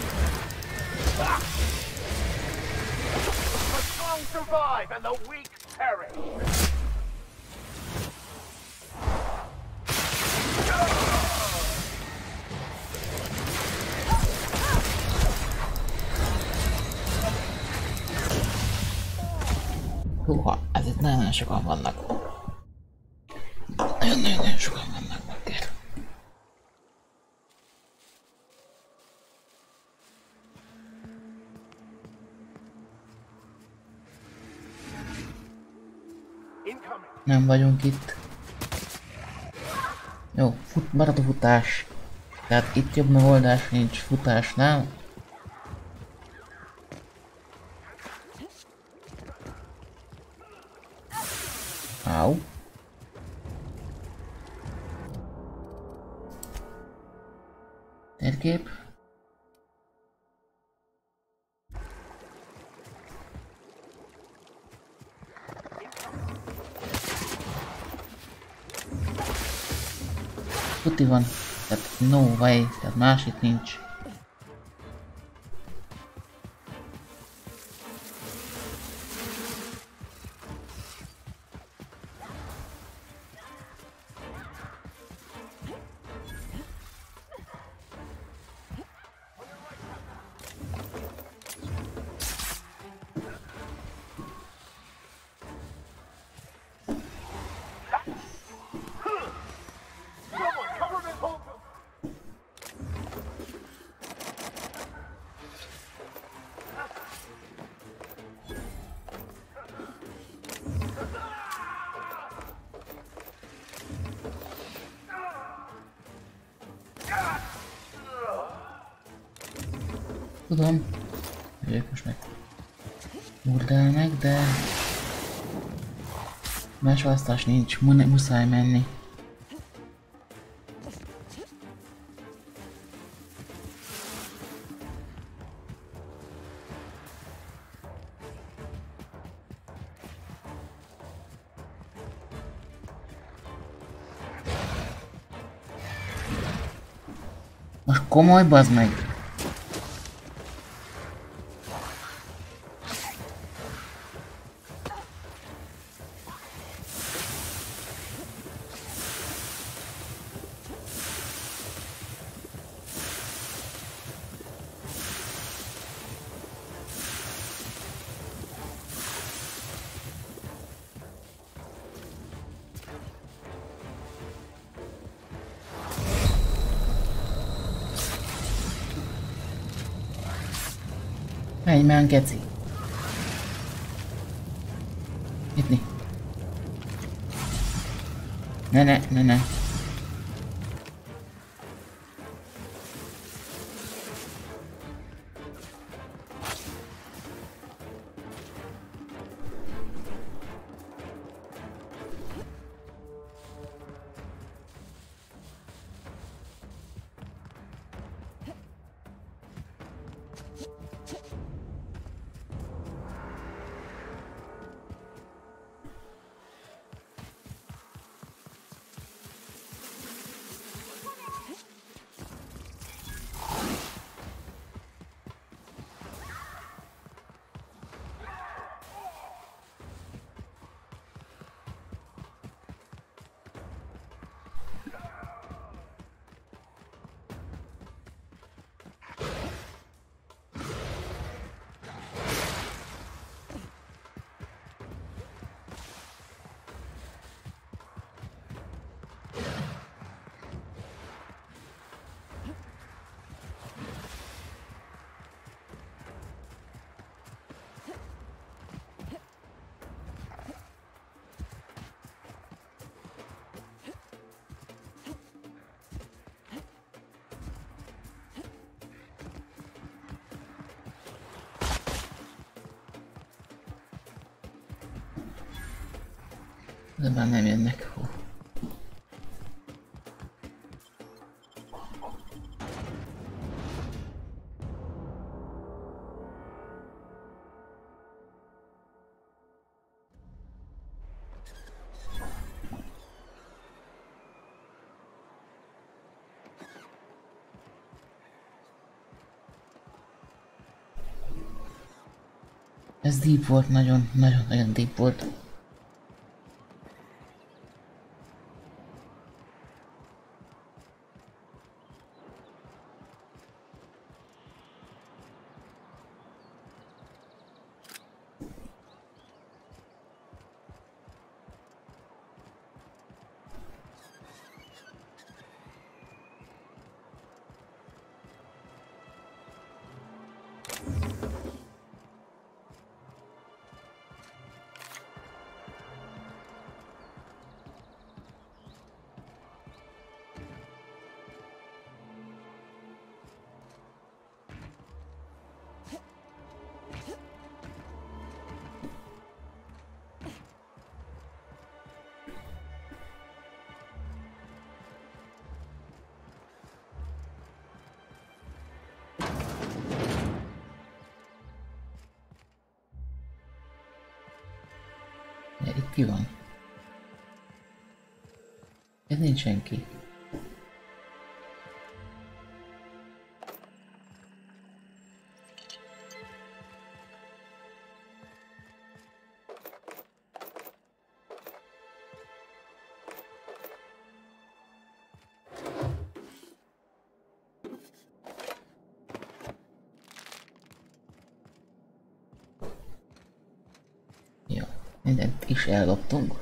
Húha, ez itt nagyon sokan vannak. Nagyon sokan vannak meg. Nem vagyunk itt. Jó, marad a futás. Tehát itt jobb megoldás nincs futásnál. Áú. Térkép. Tuti van, tehát no way, tehát másik nincs. Tudom, ők most meg murdelnek, de más választás nincs, muszáj menni. Most komoly, bazd meg! Menj már, geci! Nyitni! Ne! De már nem jönnek. Hú. Ez deep volt, nagyon deep volt. ki van? Ez nincs senki. Mindent is elloptunk.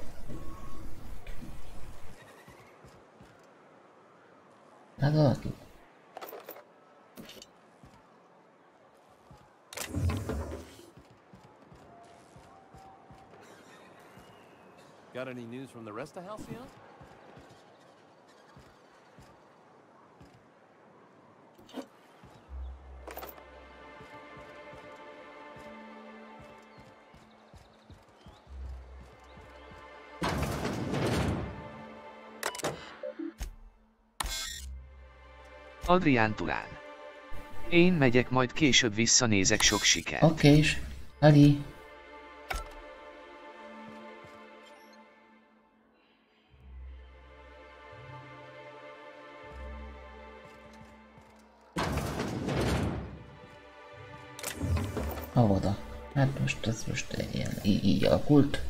Hát valaki. Got any news from the rest of Halcyon? Adrián Turán. Én megyek, majd később visszanézek, sok sikert. Oké, és Ali. Havoda. Hát most ez most ilyen így alakult.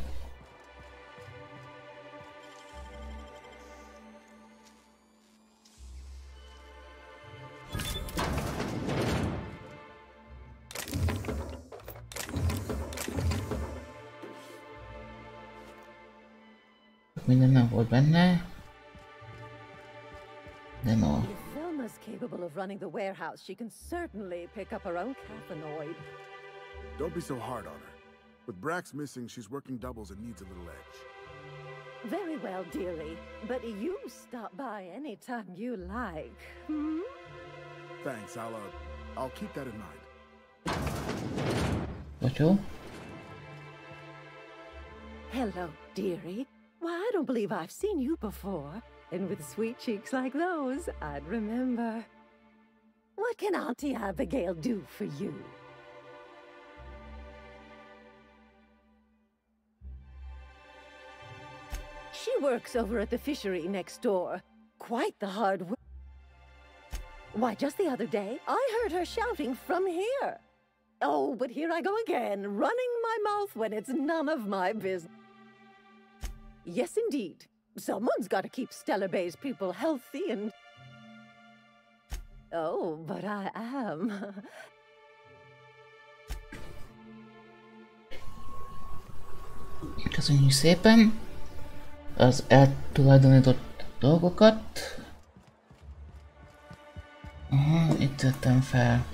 Minden nem volt benne. De no. If Velma's capable of running the warehouse, she can certainly pick up her own cathanoid. Don't be so hard on her. With Brax missing, she's working doubles and needs a little edge. Very well, dearie. But you stop by anytime you like. Hmm? Thanks, I'll keep that in mind. What you? Hello, dearie. Why, I don't believe I've seen you before. And with sweet cheeks like those, I'd remember. What can Auntie Abigail do for you? She works over at the fishery next door. Quite the hard work. Why, just the other day, I heard her shouting from here. Oh, but here I go again, running my mouth when it's none of my business. Yes, indeed. Someone's got to keep Stellar Bay's people healthy and... Oh, but I am. Köszönjük szépen az eltulajdonított dolgokat. Aha, itt vettem fel.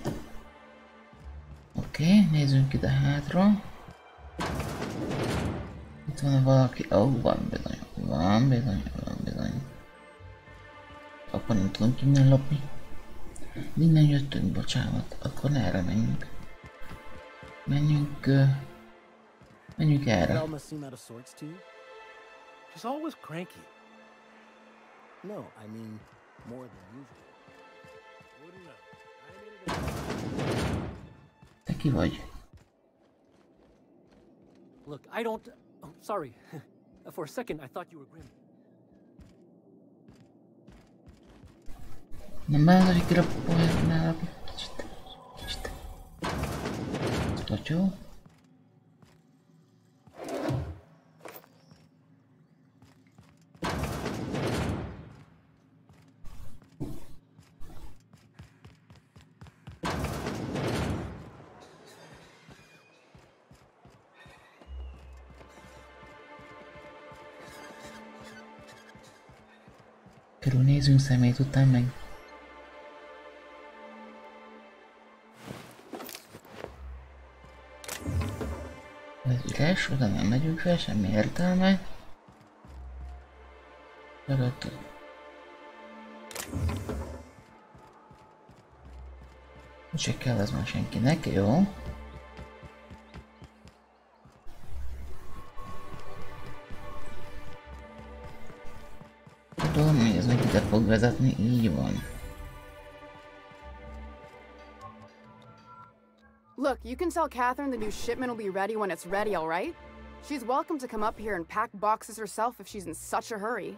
Oké, nézzünk ide hátra. Itt van valaki, van bizony, van bizony. Akkor nem tudunk innen lopni. Innen jöttünk, bocsánat, akkor erre menjünk. Menjünk erre. Velma seem out of sorts to you? She's always cranky. No, I mean more than usual. Wouldn't know. Te ki vagy? Look, I don't... Oh, sorry. For a second, I thought you were Grim. Nem bánod, hogy kirapolnál. Skocsó. Körülnézünk szemét után meg. Ez üres, oda nem megyünk fel, semmi értelme. Előtt. Se kell ez már senkinek, jó? Tudom, hogy ez meg ide fog vezetni, így van. Look, you can tell Catherine the new shipment will be ready when it's ready, alright? She's welcome to come up here and pack boxes herself if she's in such a hurry.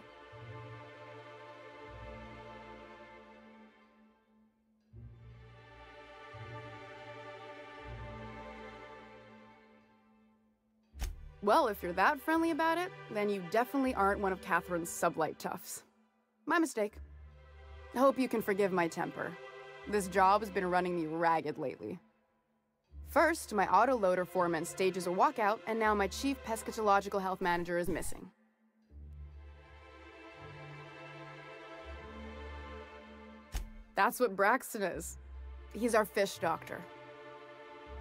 Well, if you're that friendly about it, then you definitely aren't one of Catherine's sublight toughs. My mistake. I hope you can forgive my temper. This job has been running me ragged lately. First, my autoloader foreman stages a walkout, and now my chief pescatological health manager is missing. That's what Braxton is. He's our fish doctor.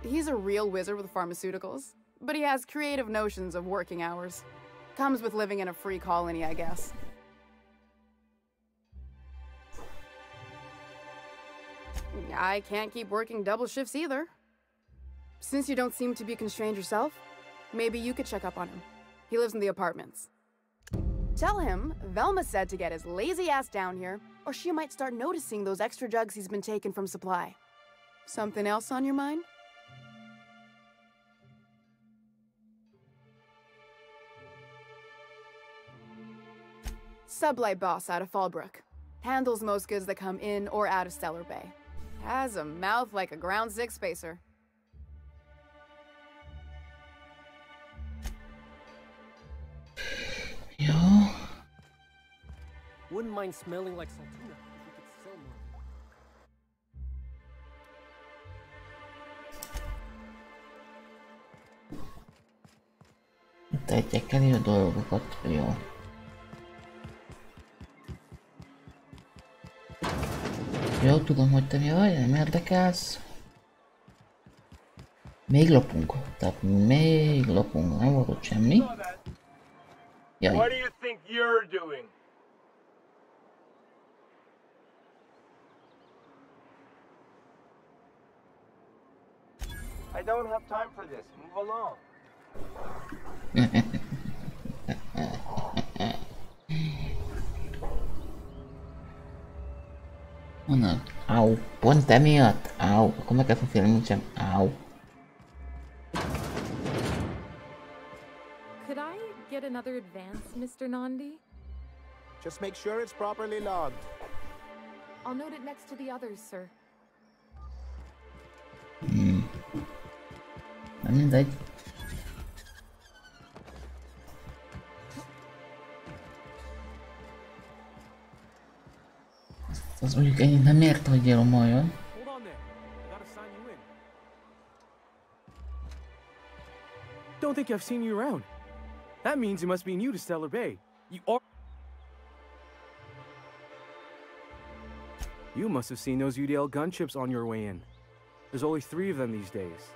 He's a real wizard with pharmaceuticals, but he has creative notions of working hours. Comes with living in a free colony, I guess. I can't keep working double shifts either. Since you don't seem to be constrained yourself, maybe you could check up on him. He lives in the apartments. Tell him Velma said to get his lazy ass down here, or she might start noticing those extra drugs he's been taking from supply. Something else on your mind? Sublight boss out of Fallbrook. Handles most goods that come in or out of Stellar Bay. Has a mouth like a Ground 6 spacer. Ja. Wouldn't mind smelling like Saltuna if we could sell more. Tegyek elé a dolgokat, jó. Jó, tudom, hogy te mi vagy, nem érdekelsz. Még lopunk, tehát még lopunk, nem volt ott semmi. Jaj. What do you think you're doing? I don't have time for this. Move along. Honnan? Au, pont emiatt? Au, akkor meg kell félni, nincsen. Au. Could I get another advance, Mr. Nandi? Just make sure it's properly logged. I'll note it next to the others, sir. Nem mindegy. Az mondjuk ennyit nem ért, hogy jelomoljon. Don't think I've seen you around. That means you must be new to Stellar Bay. You must have seen those UDL gunships on your way in. There's only 3 of them these days.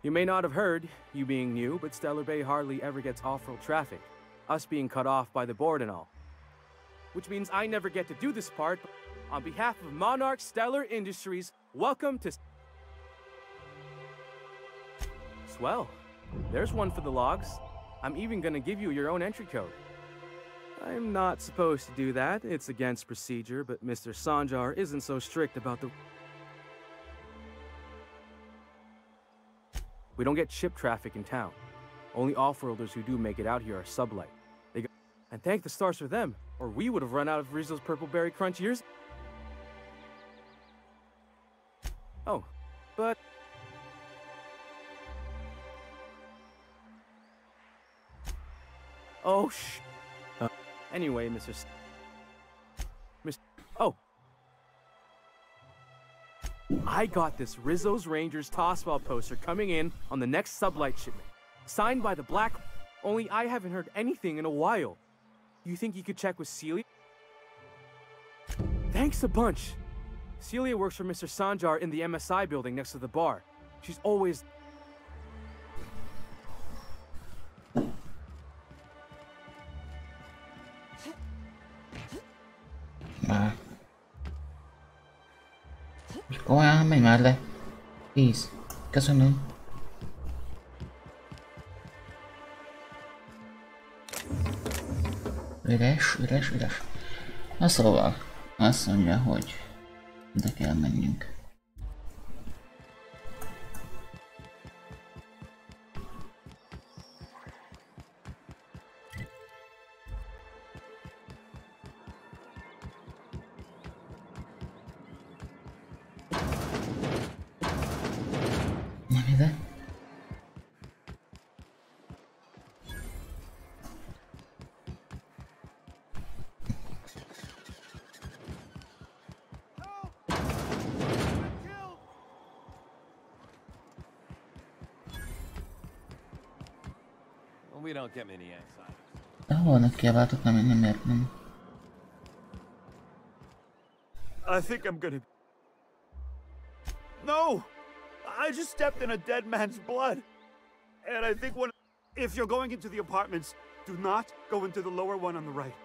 You may not have heard, you being new, but Stellar Bay hardly ever gets off-road traffic. Us being cut off by the board and all. Which means I never get to do this part. On behalf of Monarch Stellar Industries, welcome to... Swell. There's one for the logs. I'm even gonna give you your own entry code. I'm not supposed to do that. It's against procedure, but Mr. Sanjar isn't so strict about the... We don't get ship traffic in town. Only off-worlders who do make it out here are sublight. And thank the stars for them, or we would have run out of Rizzo's Purple Berry Crunch years. Oh, but... Oh, anyway, Oh. I got this Rizzo's Rangers Tossball poster coming in on the next sublight shipment. Signed by the Black... Only I haven't heard anything in a while. You think you could check with Celia? Thanks a bunch. Celia works for Mr. Sanjar in the MSI building next to the bar. She's always... Komolyan, menj már le. 10. Köszönöm. Üres, üres, üres. Na szóval, azt mondja, hogy ide kell menjünk. We don't get many outsiders. De hol vannak kiabáltok, nem értem. I think I'm gonna... No! I just stepped in a dead man's blood. And I think if you're going into the apartments, do not go into the lower one on the right.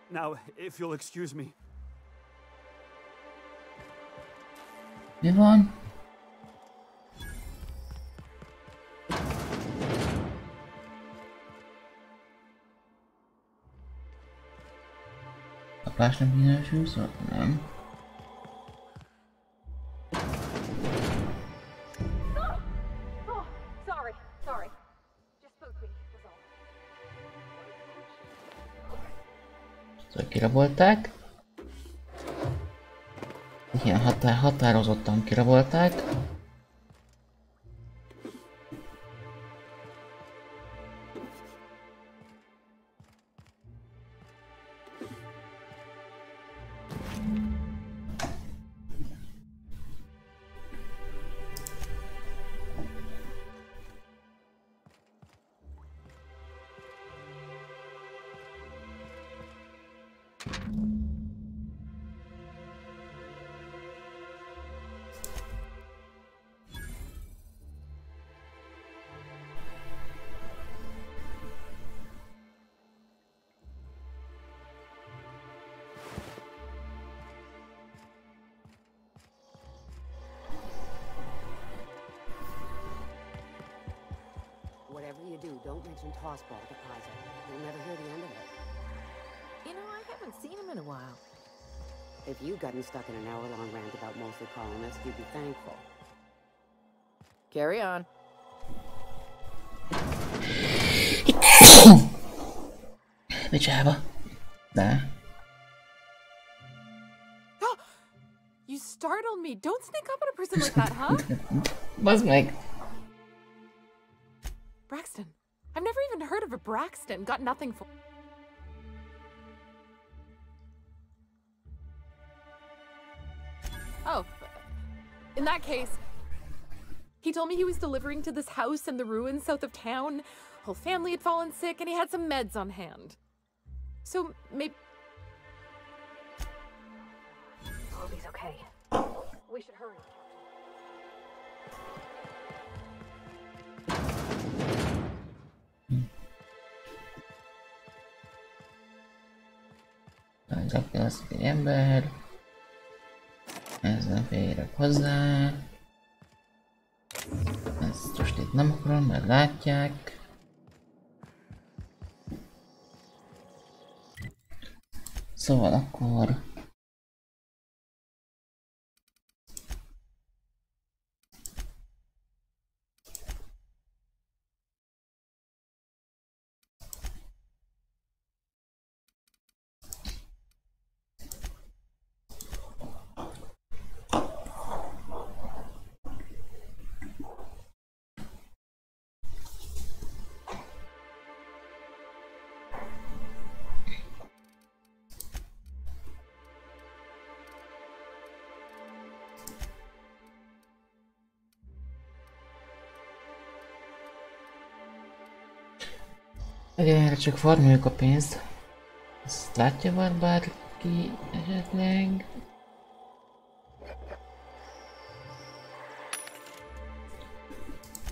Now, if you'll excuse me. Mi van? A plásnak minősül, szóval nem. Szóval kirabolták. Igen, határozottan kirabolták. Don't mention Tossball to Kaiser. You'll never hear the end of it. You know, I haven't seen him in a while. If you'd gotten stuck in an hour-long rant about mostly colonists, you'd be thankful. Carry on. Micsába? De. You startled me. Don't sneak up on a person like that, huh? Bazd meg. Braxton. I've never even heard of a Braxton. Got nothing for... Oh. In that case, he told me he was delivering to this house in the ruins south of town. Whole family had fallen sick and he had some meds on hand. So, maybe... Oh, he's okay. We should hurry. Zakja az egy ember. Ezzel férek hozzá. Ezt most itt nem akarom, mert látják. Szóval akkor... Erre csak farmoljuk a pénzt. Ezt látja már bárki esetleg?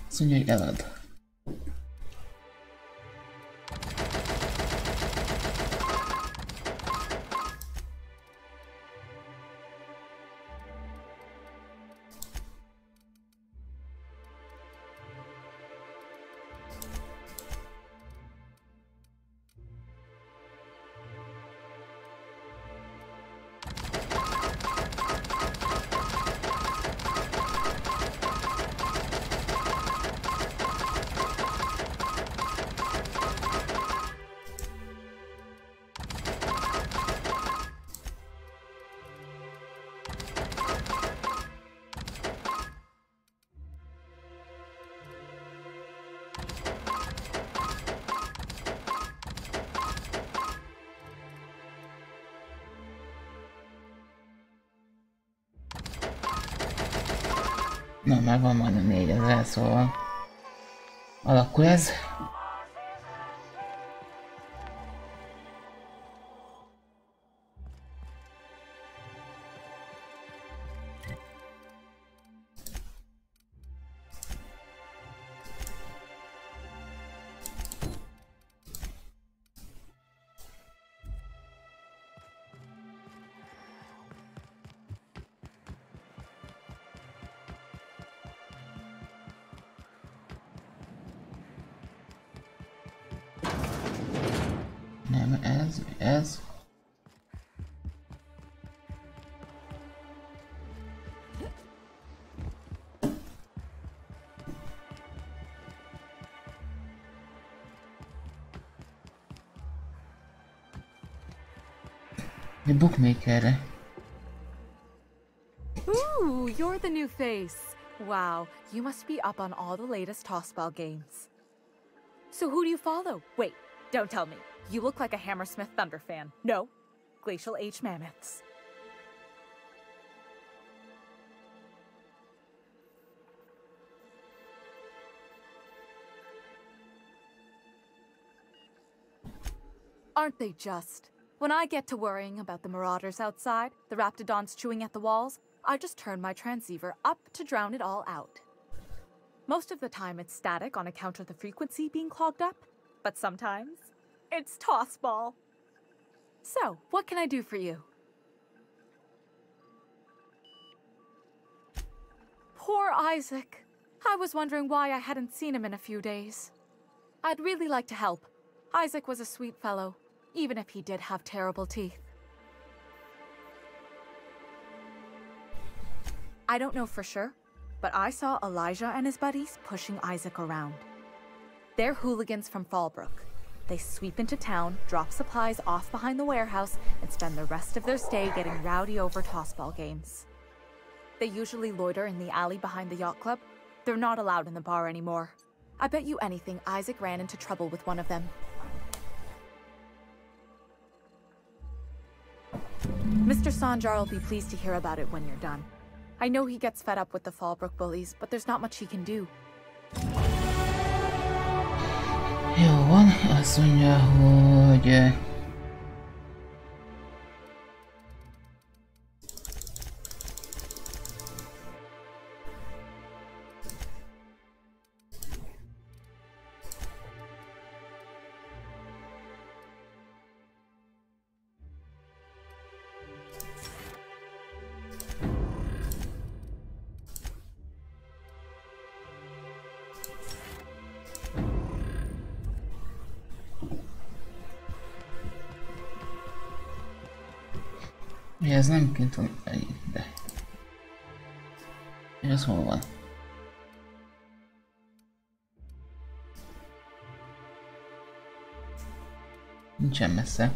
Azt mondja, hogy elad. Na, már van majdnem 4000, szóval alakul ez. ez. A bookmakerre. Ooh, you're the new face. Wow, you must be up on all the latest tossball games. So who do you follow? Wait, don't tell me. You look like a Hammersmith Thunder fan. No, Glacial H Mammoths. Aren't they just? When I get to worrying about the marauders outside, the raptidons chewing at the walls, I just turn my transceiver up to drown it all out. Most of the time it's static on account of the frequency being clogged up, but sometimes it's tossball. So, what can I do for you? Poor Isaac. I was wondering why I hadn't seen him in a few days. I'd really like to help. Isaac was a sweet fellow, even if he did have terrible teeth. I don't know for sure, but I saw Elijah and his buddies pushing Isaac around. They're hooligans from Fallbrook. They sweep into town, drop supplies off behind the warehouse, and spend the rest of their stay getting rowdy over tossball games. They usually loiter in the alley behind the yacht club. They're not allowed in the bar anymore. I bet you anything Isaac ran into trouble with one of them. Mr. Sanjar will be pleased to hear about it when you're done. I know he gets fed up with the Fallbrook bullies, but there's not much he can do. Jó van, azt mondja, hogy... Ez nem kint van de. És ez hol van? Nincsen messze.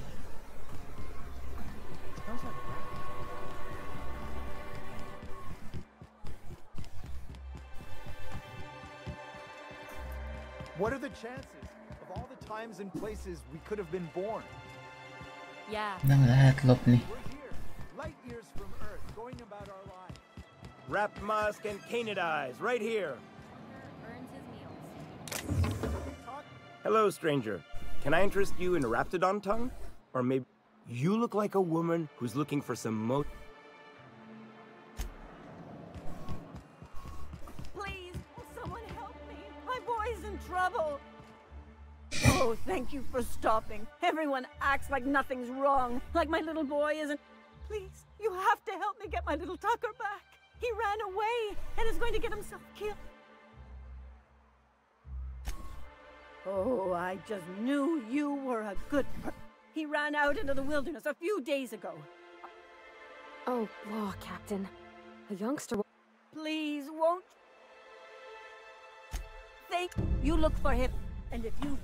What are the chances of all the times and places we could have been born? Yeah. Nem lehet lopni. Light years from Earth, going about our lives. Rapmusk and Canadize, right here. Hello, stranger. Can I interest you in Raptidon tongue? Or maybe you look like a woman who's looking for some Please, someone help me. My boy's in trouble. Oh, thank you for stopping. Everyone acts like nothing's wrong, like my little boy isn't... Please, you have to help me get my little Tucker back. He ran away and is going to get himself killed. Oh, I just knew you were a good person. He ran out into the wilderness a few days ago. Oh, law, Captain. A youngster... Please, won't... You look for him, and if you...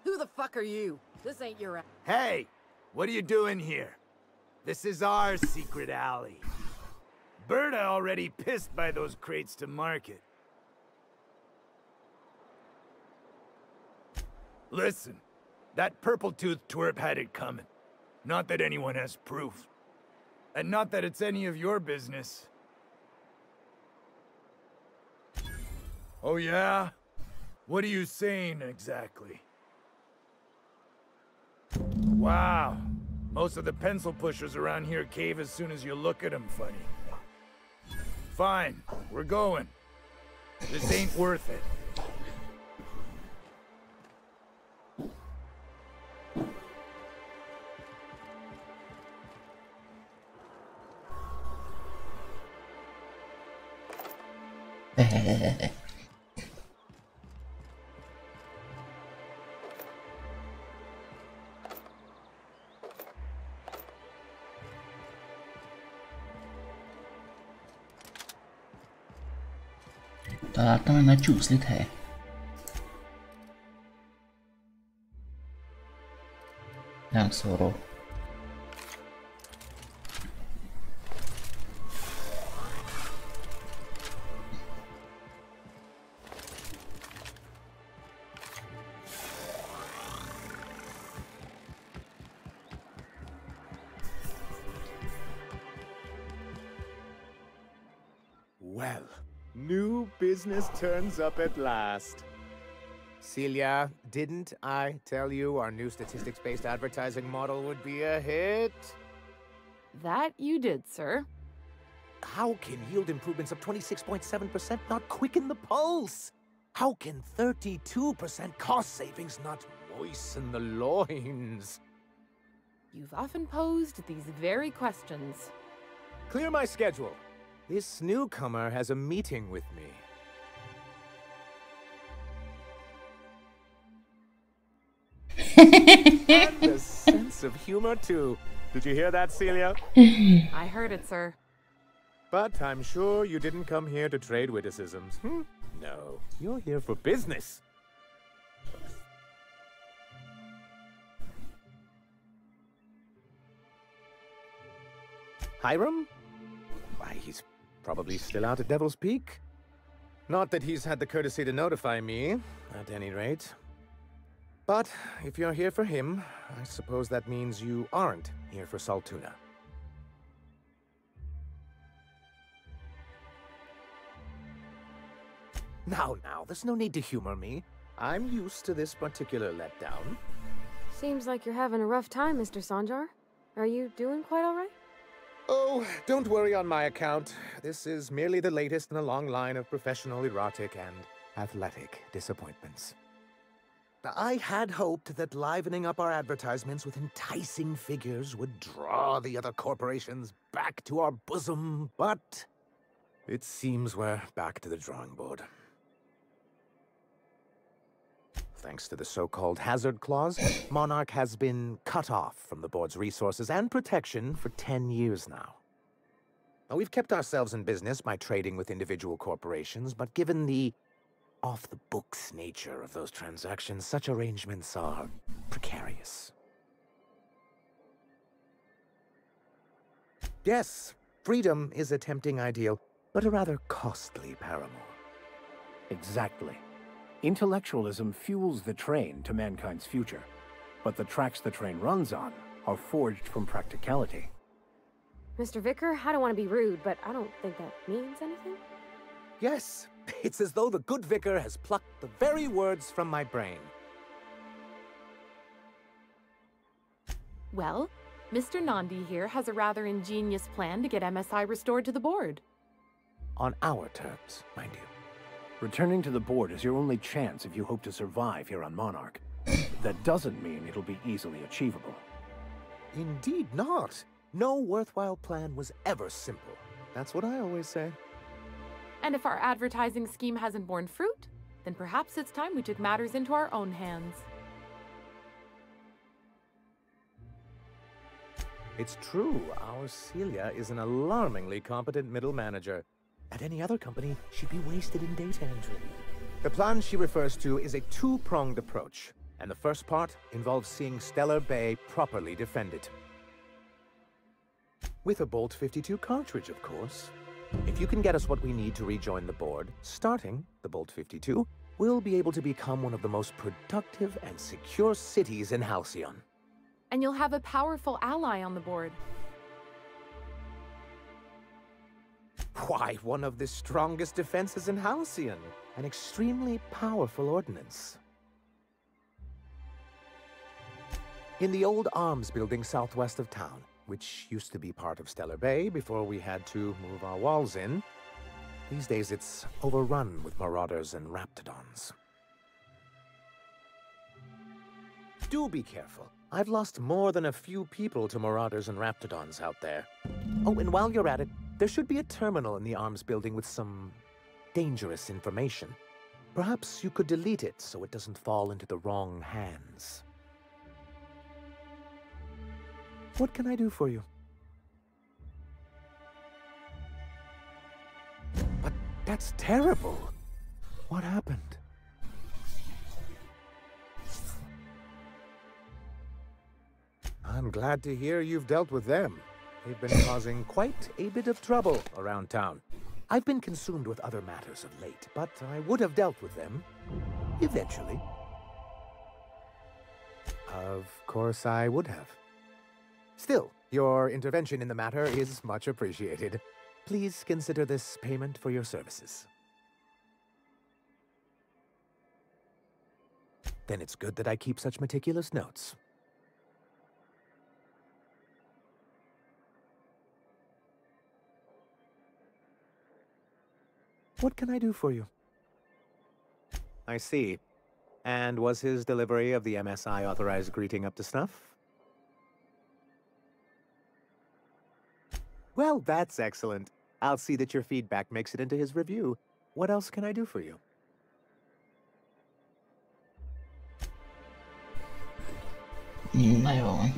Who the fuck are you? This ain't your... Hey! What are you doing here? This is our secret alley. Berta already pissed by those crates to market. Listen, that purple-toothed twerp had it coming. Not that anyone has proof. And not that it's any of your business. Oh yeah? What are you saying exactly? Wow. Most of the pencil pushers around here cave as soon as you look at them funny. Fine, we're going. This ain't worth it. Találtam egy nagy csúszlit hely. Lángszóró. Well, new business turns up at last. Celia, didn't I tell you our new statistics-based advertising model would be a hit? That you did, sir. How can yield improvements of 26.7% not quicken the pulse? How can 32% cost savings not moisten the loins? You've often posed these very questions. Clear my schedule. This newcomer has a meeting with me. And a sense of humor, too. Did you hear that, Celia? I heard it, sir. But I'm sure you didn't come here to trade witticisms. No, you're here for business. Hiram? Why, he's probably still out at Devil's Peak. Not that he's had the courtesy to notify me, at any rate. But if you're here for him, I suppose that means you aren't here for Saltuna. Now, there's no need to humor me. I'm used to this particular letdown. Seems like you're having a rough time, Mr. Sanjar. Are you doing quite all right? Oh, don't worry on my account. This is merely the latest in a long line of professional, erotic, and athletic disappointments. I had hoped that livening up our advertisements with enticing figures would draw the other corporations back to our bosom, but it seems we're back to the drawing board. Thanks to the so-called hazard clause, Monarch has been cut off from the board's resources and protection for 10 years now. Now, we've kept ourselves in business by trading with individual corporations, but given the off-the-books nature of those transactions, such arrangements are precarious. Yes, freedom is a tempting ideal, but a rather costly paramour. Exactly. Intellectualism fuels the train to mankind's future, but the tracks the train runs on are forged from practicality. Mr. Vicar, I don't want to be rude, but I don't think that means anything. Yes, it's as though the good vicar has plucked the very words from my brain. Well, Mr. Nandi here has a rather ingenious plan to get MSI restored to the board. On our terms, mind you. Returning to the board is your only chance if you hope to survive here on Monarch. That doesn't mean it'll be easily achievable. Indeed not. No worthwhile plan was ever simple. That's what I always say. And if our advertising scheme hasn't borne fruit, then perhaps it's time we took matters into our own hands. It's true, our Celia is an alarmingly competent middle manager. At any other company, she'd be wasted in data entry. The plan she refers to is a two-pronged approach, and the first part involves seeing Stellar Bay properly defended. With a Bolt 52 cartridge, of course. If you can get us what we need to rejoin the board, starting the Bolt 52, we'll be able to become one of the most productive and secure cities in Halcyon. And you'll have a powerful ally on the board. Why, one of the strongest defenses in Halcyon. An extremely powerful ordnance. In the old arms building southwest of town, which used to be part of Stellar Bay before we had to move our walls in, these days it's overrun with marauders and raptidons. Do be careful. I've lost more than a few people to marauders and raptidons out there. Oh, and while you're at it, there should be a terminal in the arms building with some dangerous information. Perhaps you could delete it so it doesn't fall into the wrong hands. What can I do for you? But that's terrible. What happened? I'm glad to hear you've dealt with them. They've been causing quite a bit of trouble around town. I've been consumed with other matters of late, but I would have dealt with them eventually. Of course I would have. Still, your intervention in the matter is much appreciated. Please consider this payment for your services. Then it's good that I keep such meticulous notes. What can I do for you? I see. And was his delivery of the MSI authorized greeting up to snuff? Well, that's excellent. I'll see that your feedback makes it into his review. What else can I do for you? Na jó van.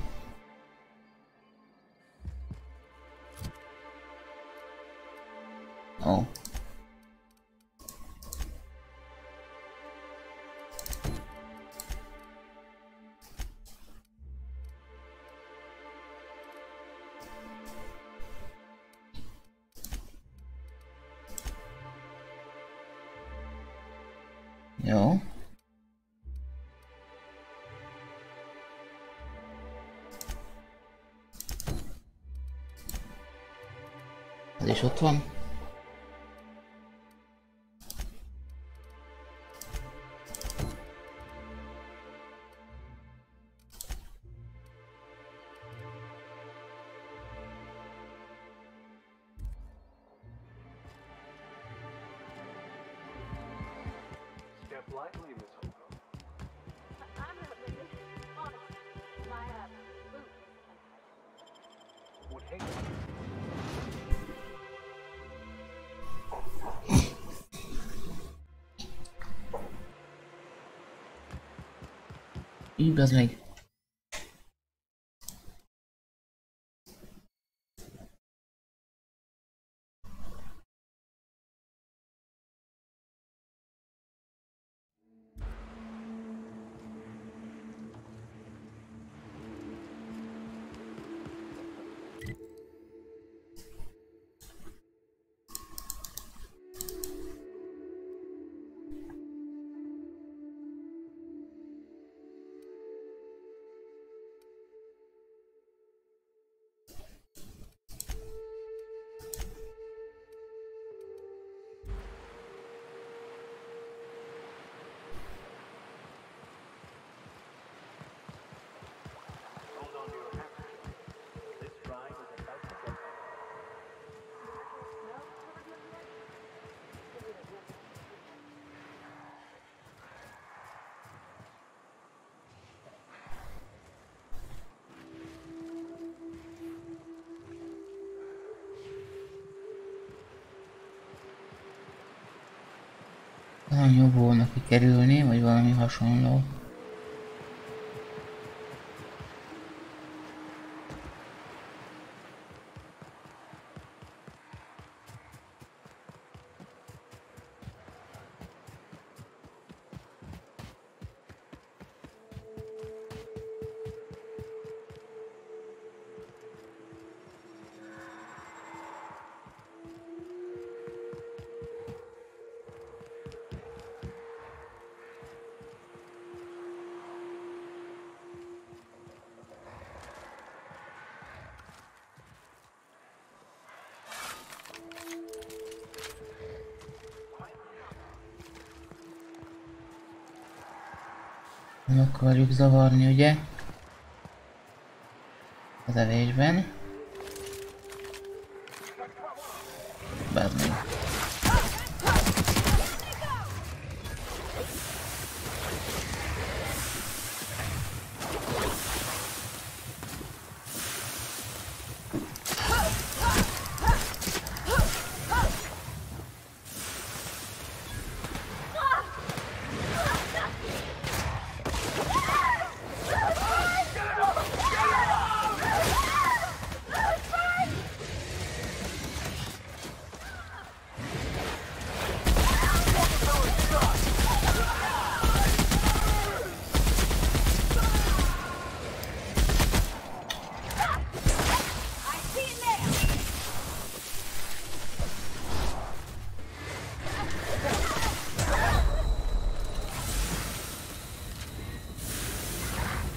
Ó. Jó. Ez is ott van. Így az meg. Talán jobb volna kikerülni, vagy valami hasonló. Nem akarjuk zavarni, ugye? Az evésben. Bármi.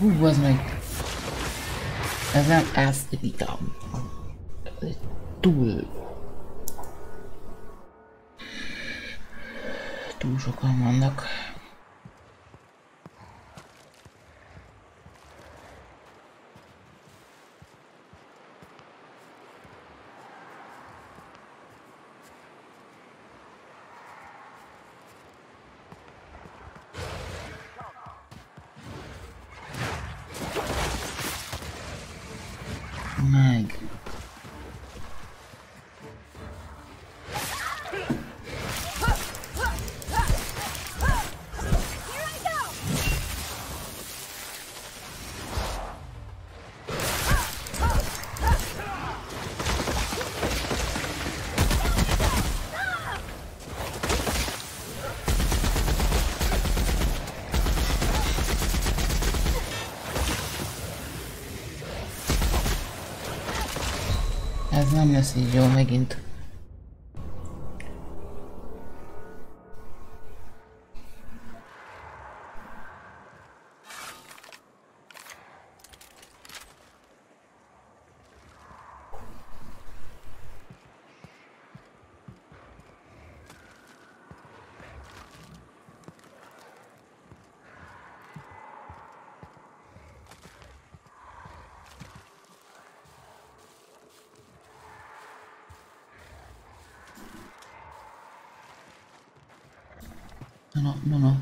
Hú, az meg... Ez nem esztétikám. Túl sokan vannak. Meg. Ez nem lesz így jó megint. No.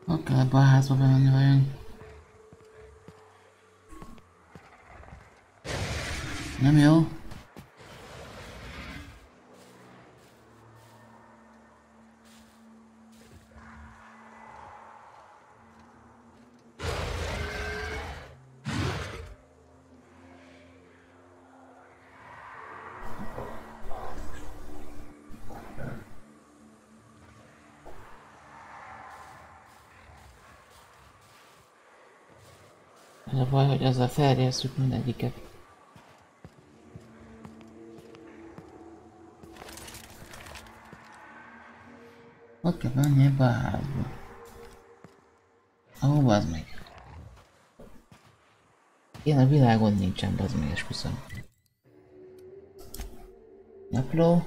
Hogy kell ebbe a házba bemenni vajon? Nem jó? Az a baj, hogy ezzel felrjesszük mindegyiket. Ott kell menni ebbe a házba. Ahol bazd meg. Én a világon nincsen, bazd meg, esküszöm. Napló.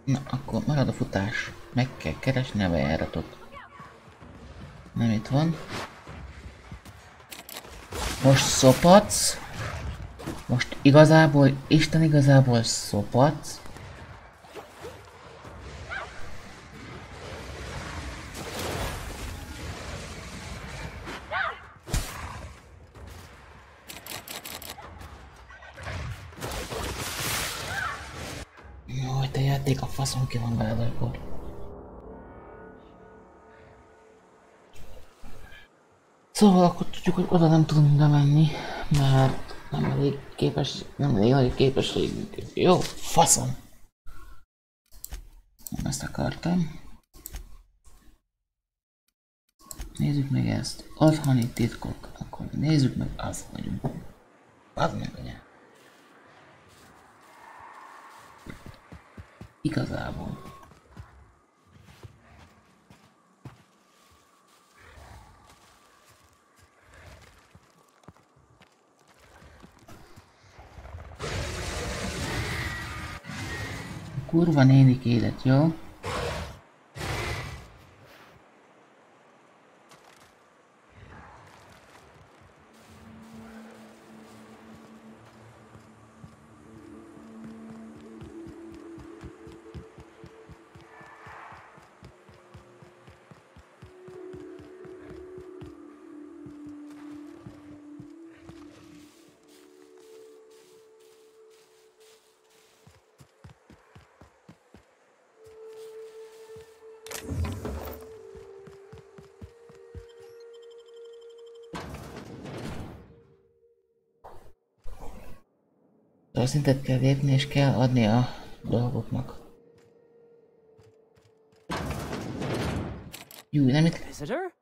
Na, akkor marad a futás. Meg kell keresni a bejáratot. Nem itt van. Most szopatsz. Most igazából, Isten igazából szopatsz. Jaj, te játék, a faszom ki van veled akkor. Szóval akkor tudjuk, hogy oda nem tudunk bemenni, mert nem elég nagy képességünk. Jó, faszom! Nem ezt akartam. Nézzük meg ezt. Otthoni titkok. Akkor nézzük meg, az vagyunk. Az meg ugye. Igazából. Kurva nénikédet, jó? A szintet kell lépni és kell adni a dolgoknak. Jó, nem itt... Visitor?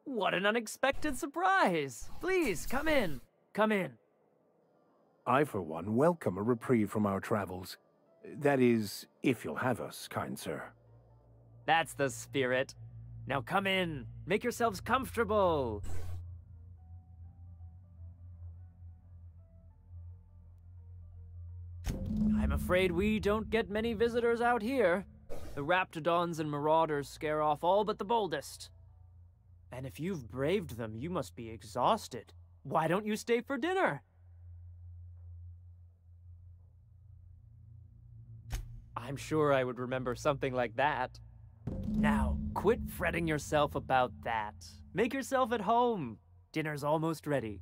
What an unexpected surprise! Please, come in. Come in. I, for one, welcome a reprieve from our travels. That is, if you'll have us, kind sir. That's the spirit. Now come in. Make yourselves comfortable. I'm afraid we don't get many visitors out here. The Raptidons and Marauders scare off all but the boldest. And if you've braved them, you must be exhausted. Why don't you stay for dinner? I'm sure I would remember something like that. Now, quit fretting yourself about that. Make yourself at home. Dinner's almost ready.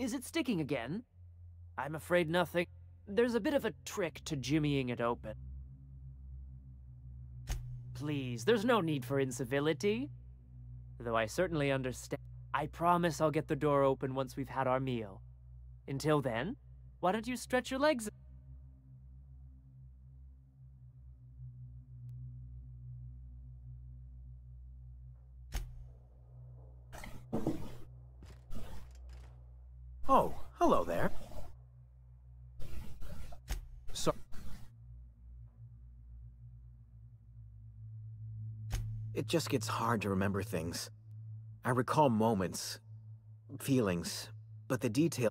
Is it sticking again? I'm afraid nothing. There's a bit of a trick to jimmying it open. Please, there's no need for incivility. Though I certainly understand. I promise I'll get the door open once we've had our meal. Until then, why don't you stretch your legs? Oh, hello there. So... It just gets hard to remember things. I recall moments, feelings, but the detail...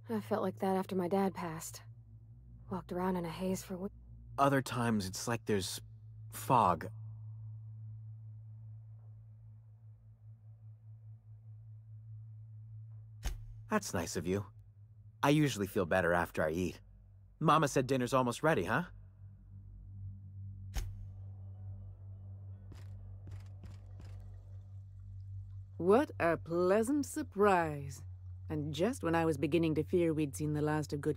I felt like that after my dad passed. Walked around in a haze for weeks. Other times, it's like there's fog. That's nice of you. I usually feel better after I eat. Mama said dinner's almost ready, huh? What a pleasant surprise. And just when I was beginning to fear we'd seen the last of good...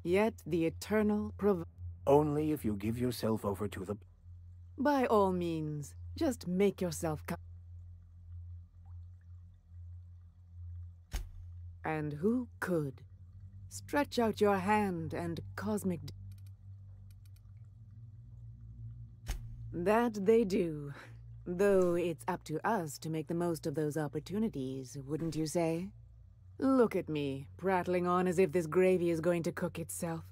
Yet the eternal Only if you give yourself over to the... By all means, just make yourself And who could? Stretch out your hand and cosmic... That they do. Though it's up to us to make the most of those opportunities, wouldn't you say? Look at me, prattling on as if this gravy is going to cook itself.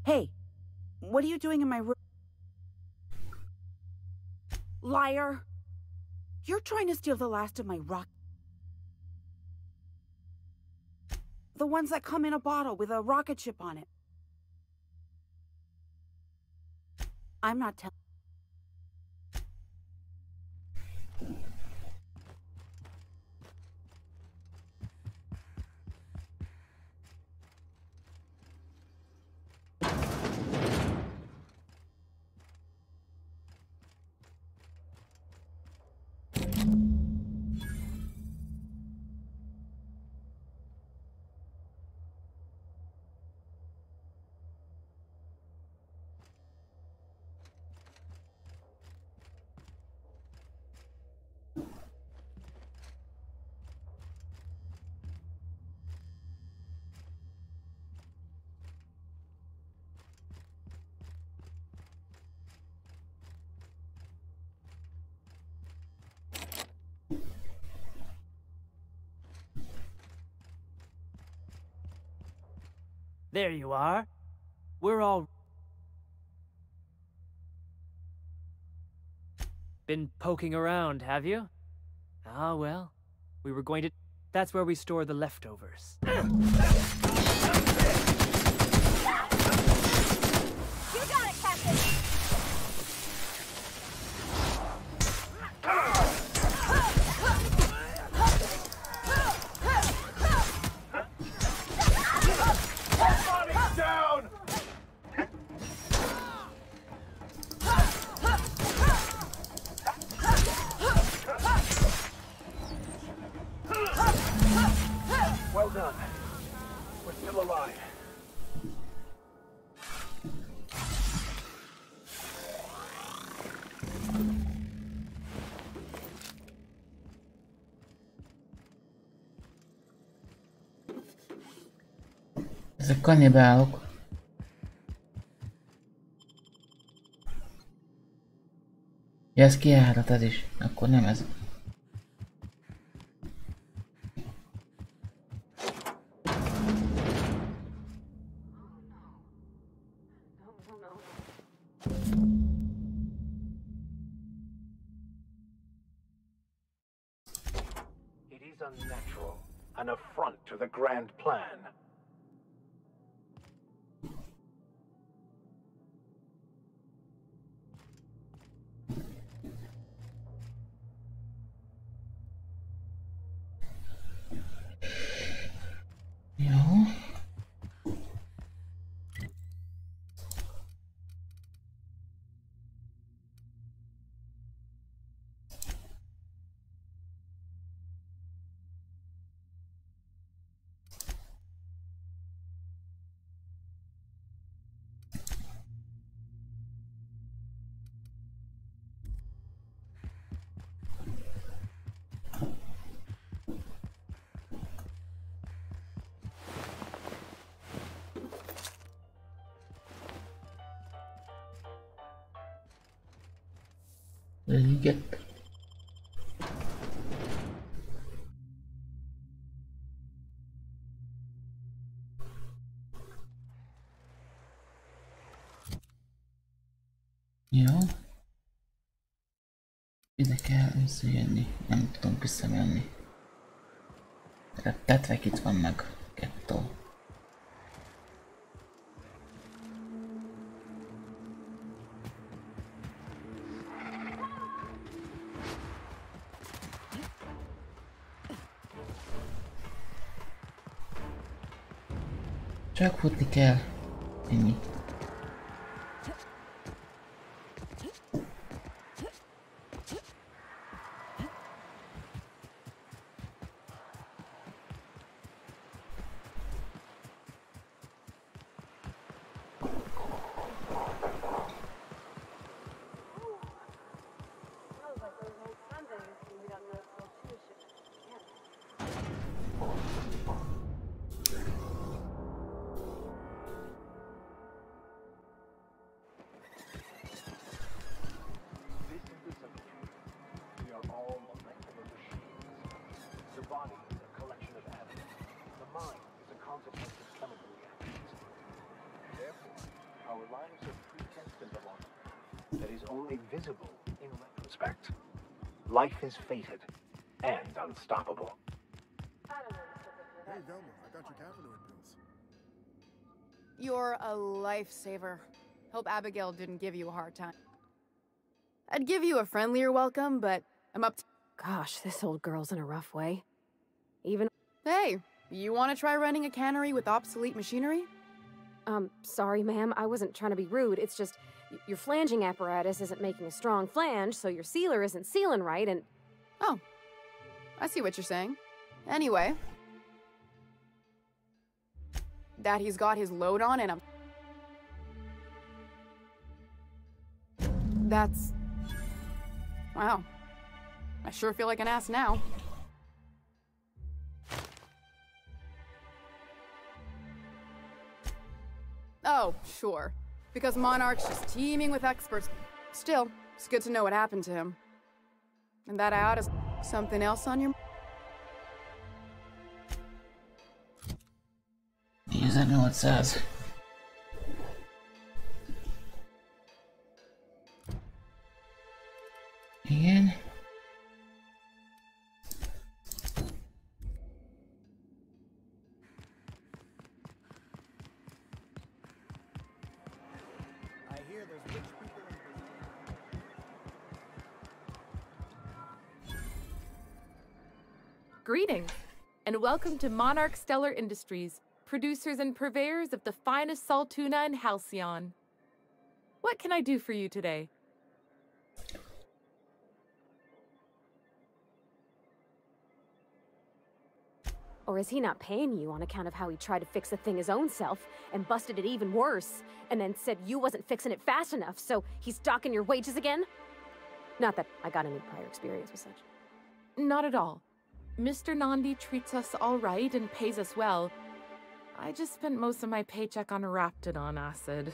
Hey, what are you doing in my room? Liar! You're trying to steal the last of my rock. The ones that come in a bottle with a rocket ship on it. I'm not telling. There you are. We're all... Been poking around, have you? Ah, well. We were going to... That's where we store the leftovers. You got it, Captain! Down! Well done. We're still alive. Ezek kannibálok. Ja, ez kiállhat ez is. Akkor nem ez. It is unnatural, an affront to the grand plan. Jó. Liget. Jó. Ide kell összejönni. Nem tudom visszamenni. A tetvek itt vannak. Kettő. Csak futni kell. Ennyi. That is only visible in retrospect. circumspect. Life is fated and unstoppable. Hey, Velma, I got your Cavalier pills. You're a lifesaver. Hope Abigail didn't give you a hard time. I'd give you a friendlier welcome, but I'm up to— Gosh, this old girl's in a rough way. Even— Hey, you want to try running a cannery with obsolete machinery? Sorry, ma'am. I wasn't trying to be rude. It's just your flanging apparatus isn't making a strong flange, so your sealer isn't sealing right, and— Oh, I see what you're saying. Anyway, that he's got his load on and that's— Wow. I sure feel like an ass now. Oh, sure. Because Monarch's just teeming with experts. Still, it's good to know what happened to him. And that I ought to— Something else on your— Yes, I know what it says. Again. I hear there's rich people in Greetings, and welcome to Monarch Stellar Industries, producers and purveyors of the finest salt tuna in Halcyon. What can I do for you today? Or is he not paying you on account of how he tried to fix the thing his own self and busted it even worse, and then said you wasn't fixing it fast enough, so he's docking your wages again? Not that I got any prior experience with such. Not at all. Mr. Nandi treats us all right and pays us well. I just spent most of my paycheck on Raptidon acid.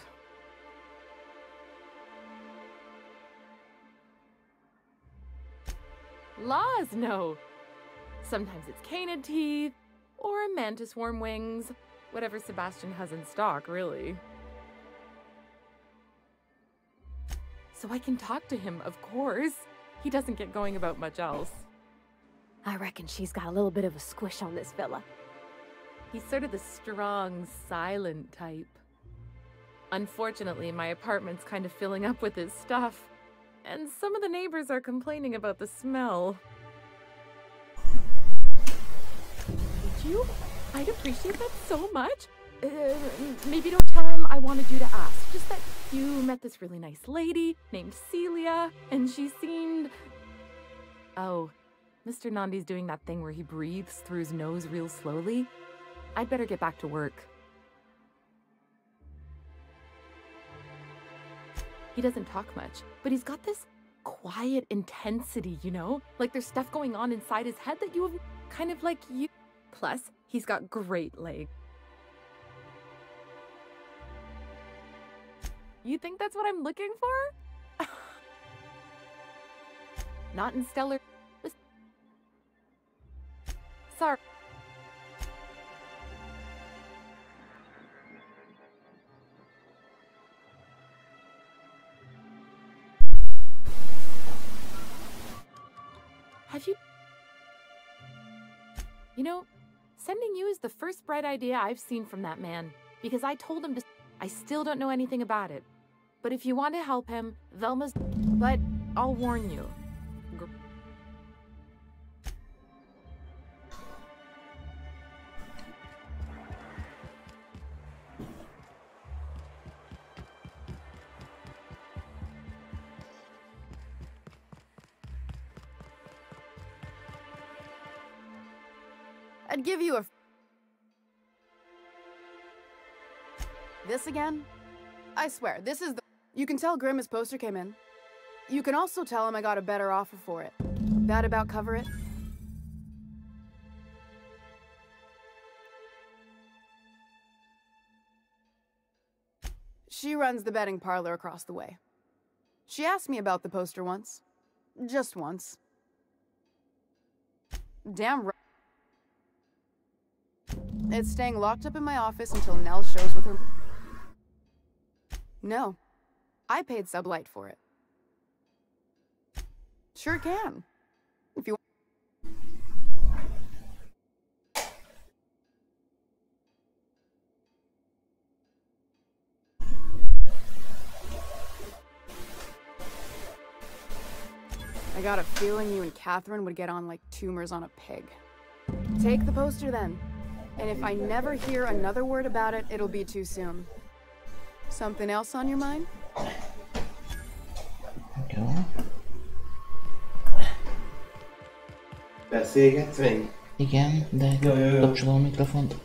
Laws, no. Sometimes it's canid teeth, or a mantis worm wings. Whatever Sebastian has in stock, really. So I can talk to him, of course. He doesn't get going about much else. I reckon she's got a little bit of a squish on this fella. He's sort of the strong, silent type. Unfortunately, my apartment's kind of filling up with his stuff, and some of the neighbors are complaining about the smell. Would you? I'd appreciate that so much. Maybe don't tell him I wanted you to ask. Just that you met this really nice lady named Celia, and she seemed— Oh, Mr. Nandi's doing that thing where he breathes through his nose real slowly. I'd better get back to work. He doesn't talk much, but he's got this quiet intensity, you know? Like there's stuff going on inside his head that you have— kind of like you. Plus, he's got great legs. You think that's what I'm looking for? Not in Stellar. Sorry. Have you— You know, sending you is the first bright idea I've seen from that man, because I told him to— I still don't know anything about it. But if you want to help him, Velma's— But I'll warn you. I'd give you a— This again? I swear, this is the— You can tell Grim his poster came in. You can also tell him I got a better offer for it. That about cover it? She runs the betting parlor across the way. She asked me about the poster once. Just once. Damn right. It's staying locked up in my office until Nell shows with her— No. I paid Sublight for it. Sure can. If you... I got a feeling you and Catherine would get on like tumors on a pig. Take the poster then. And if I never hear another word about it, it'll be too soon. Something else on your mind? Jó. Beszélgetsz még? Igen, de kapcsolom a mikrofont.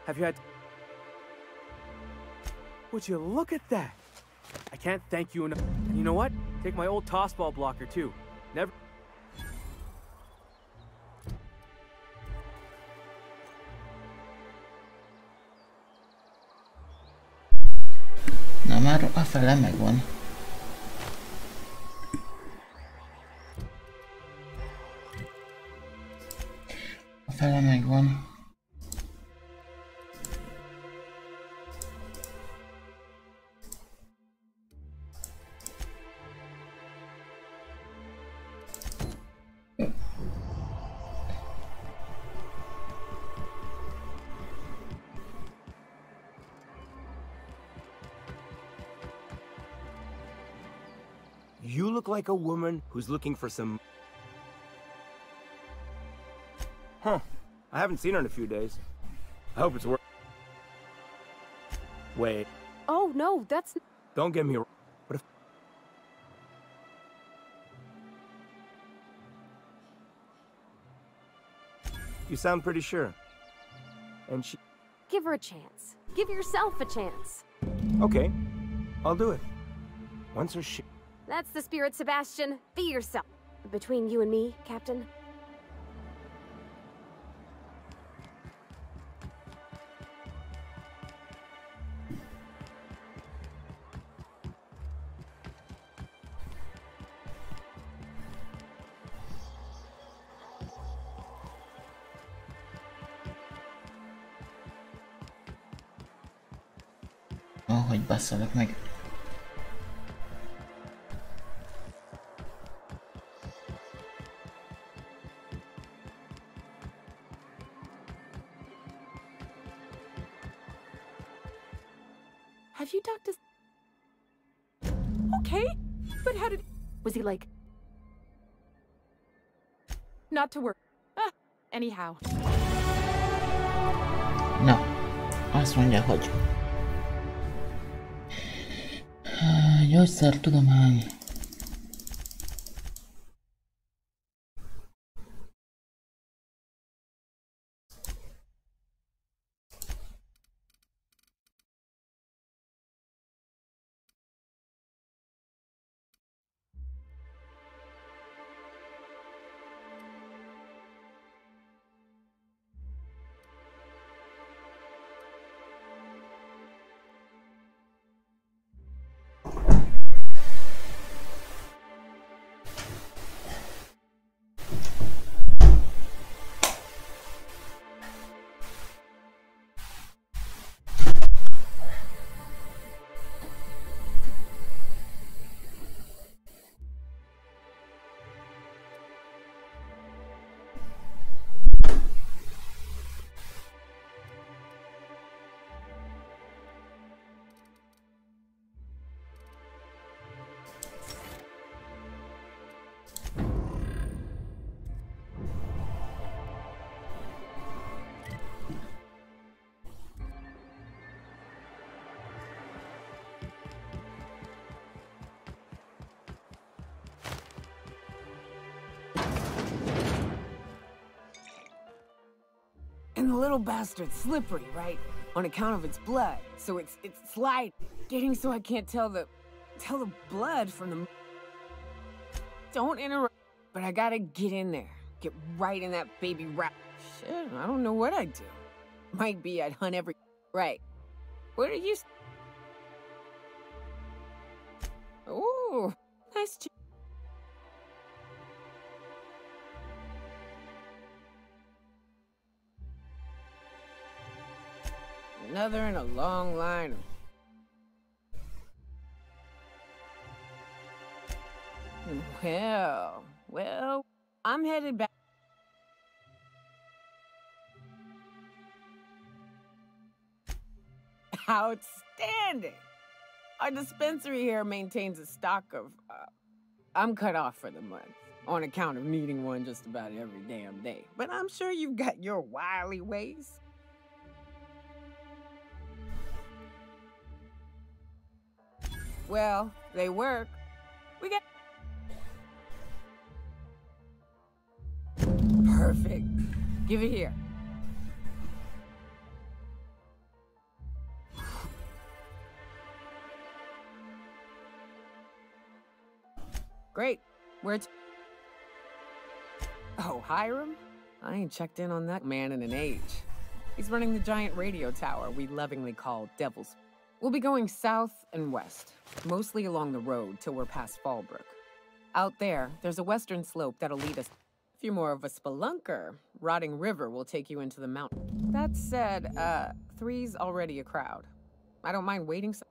Have you had... Would you look at that? I can't thank you enough. And you know what? Take my old tossball blocker too. Never... Na már afele megvan. Afele megvan. You look like a woman who's looking for some... Huh. I haven't seen her in a few days. I hope it's worth... Wait. Oh, no, that's... Don't get me wrong. What if... You sound pretty sure. And she... Give her a chance. Give yourself a chance. Okay. I'll do it. Once her shit... That's the spirit, Sebastian. Be yourself. Between you and me, Captain. Oh, hogy basszolok meg. Have you talked to... Okay, but how did... Was he like... Not to work. Anyhow. Na, azt mondja, hogy... Gyógyszertudomány. And the little bastard's slippery, right? On account of its blood. So it's slide getting so I can't tell the blood from the... Don't interrupt, but I gotta get in there. Get right in that baby rat. Shit, I don't know what I'd do. Might be I'd hunt every... Right. What are you... Ooh, nice. Another in a long line. Well, I'm headed back. Outstanding! Our dispensary here maintains a stock of, I'm cut off for the month, on account of needing one just about every damn day. But I'm sure you've got your wily ways. Well, they work. We get... Perfect. Give it here. Great. Oh, Hiram? I ain't checked in on that man in an age. He's running the giant radio tower we lovingly call Devil's. We'll be going south and west, mostly along the road till we're past Fallbrook. Out there's a western slope that'll lead us. If you're more of a spelunker, Rotting River will take you into the mountain. That said, 3's already a crowd. I don't mind waiting some.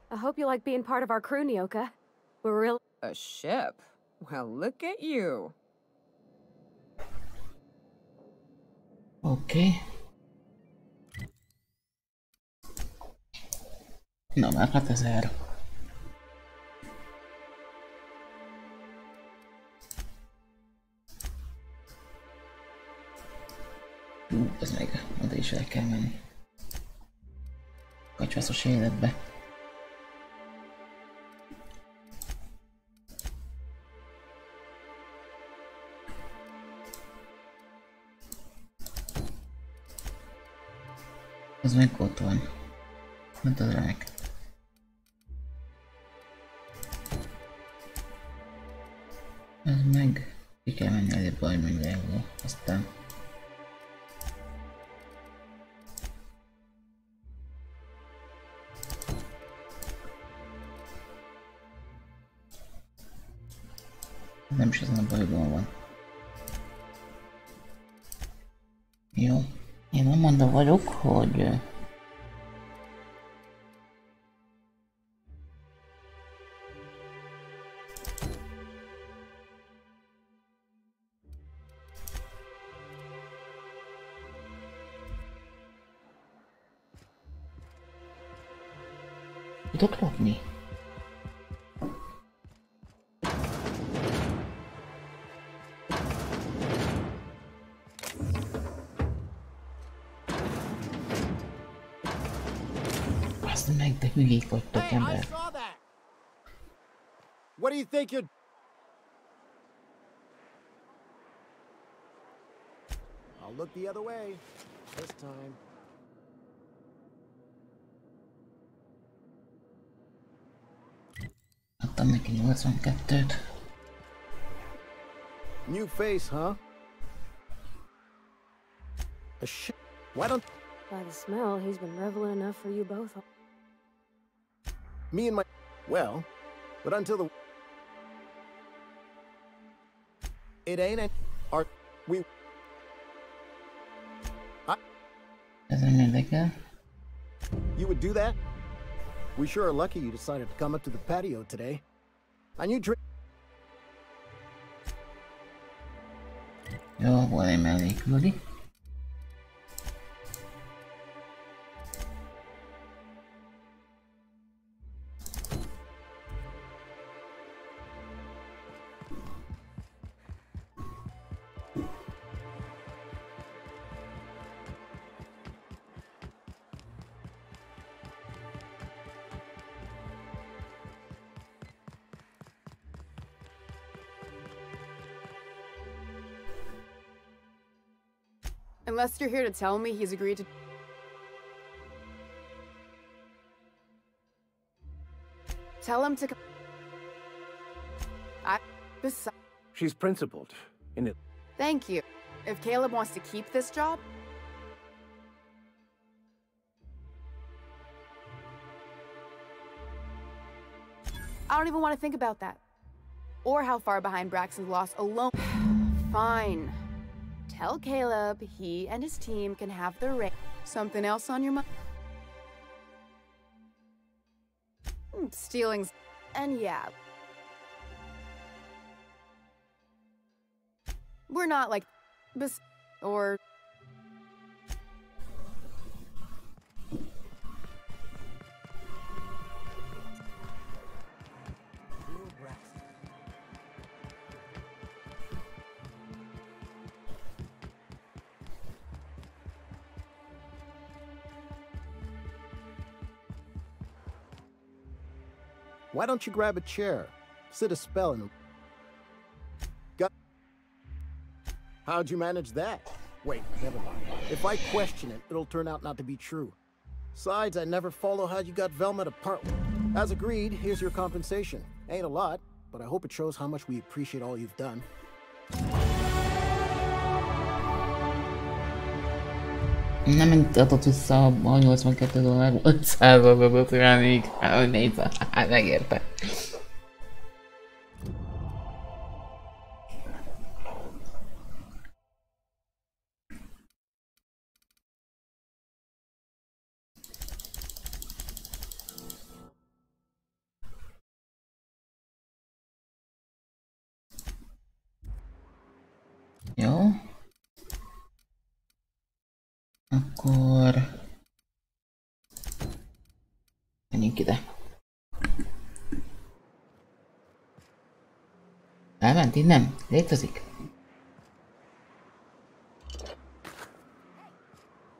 I hope you like being part of our crew, Nyoka. We're real. A ship? Well, look at you. Okay. No, már hát ez erre. Ez meg oda is el kell menni. Kacsvaszos életbe. Ez meg ott van. Mondod remek. Ez meg ki kell menni előbb bajművelő, aztán nem is ezen a bajban van. Jó, én Amanda vagyok, hogy tudok lopni? Azt meg, de hülyék vagytok, ember. What do you think you're... I'll look the other way this time. Adtam neki 82-t. New face, huh? A shit. Why don't... By the smell, he's been reveling enough for you both. Me and my... Well, but until the... It ain't a... Are we... Doesn't mean like that. You would do that? We sure are lucky you decided to come up to the patio today. I knew drink... Jó, volt egy melléküldi. Unless you're here to tell me he's agreed to... Tell him to... She's principled in it. Thank you. If Caleb wants to keep this job, I don't even want to think about that. Or how far behind Braxton's loss alone. Fine. Tell Caleb he and his team can have the race. Something else on your mind? Stealings. And yeah. We're not like or Why don't you grab a chair? Sit a spell and... How'd you manage that? Wait, never mind. If I question it, it'll turn out not to be true. Besides, I never follow how you got Velma to part with. As agreed, here's your compensation. Ain't a lot, but I hope it shows how much we appreciate all you've done. Nem mennyit adott vissza a $82, 500 adott rá még, hogy nézd, hát megérte. Jó. Akkor... menjünk ide. Elment innen? Létezik?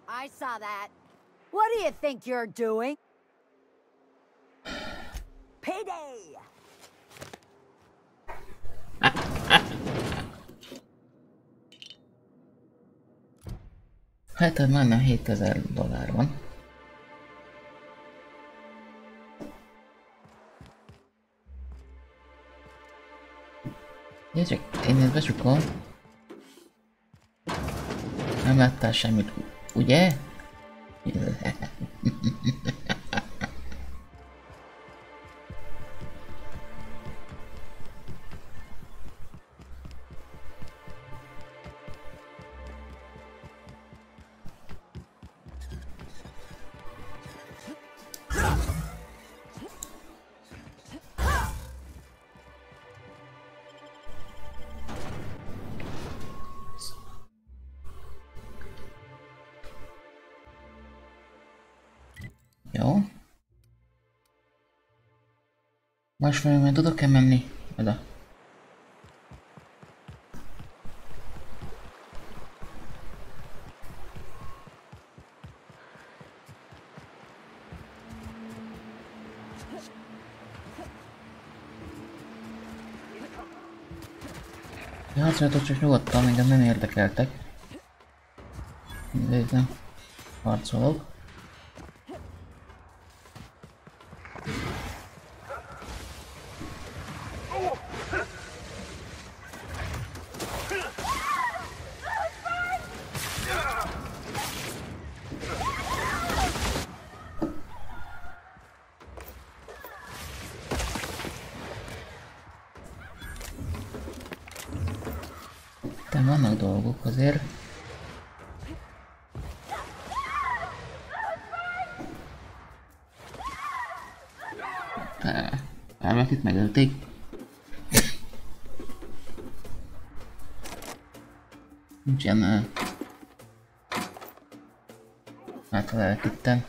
I saw that. What do you think you're doing? Payday! Hát majdnem $7000 van. Nézd csak, én ezt becsukom. Nem láttál semmit, ugye? Jó. Most már tudok-e menni oda? Ja, azt mondjátok, csak nyugodtan, engem nem érdekeltek. Nézzem. Harcolok. De vannak dolgok azért. Elmek itt megölték. Nincsen átvelek itten.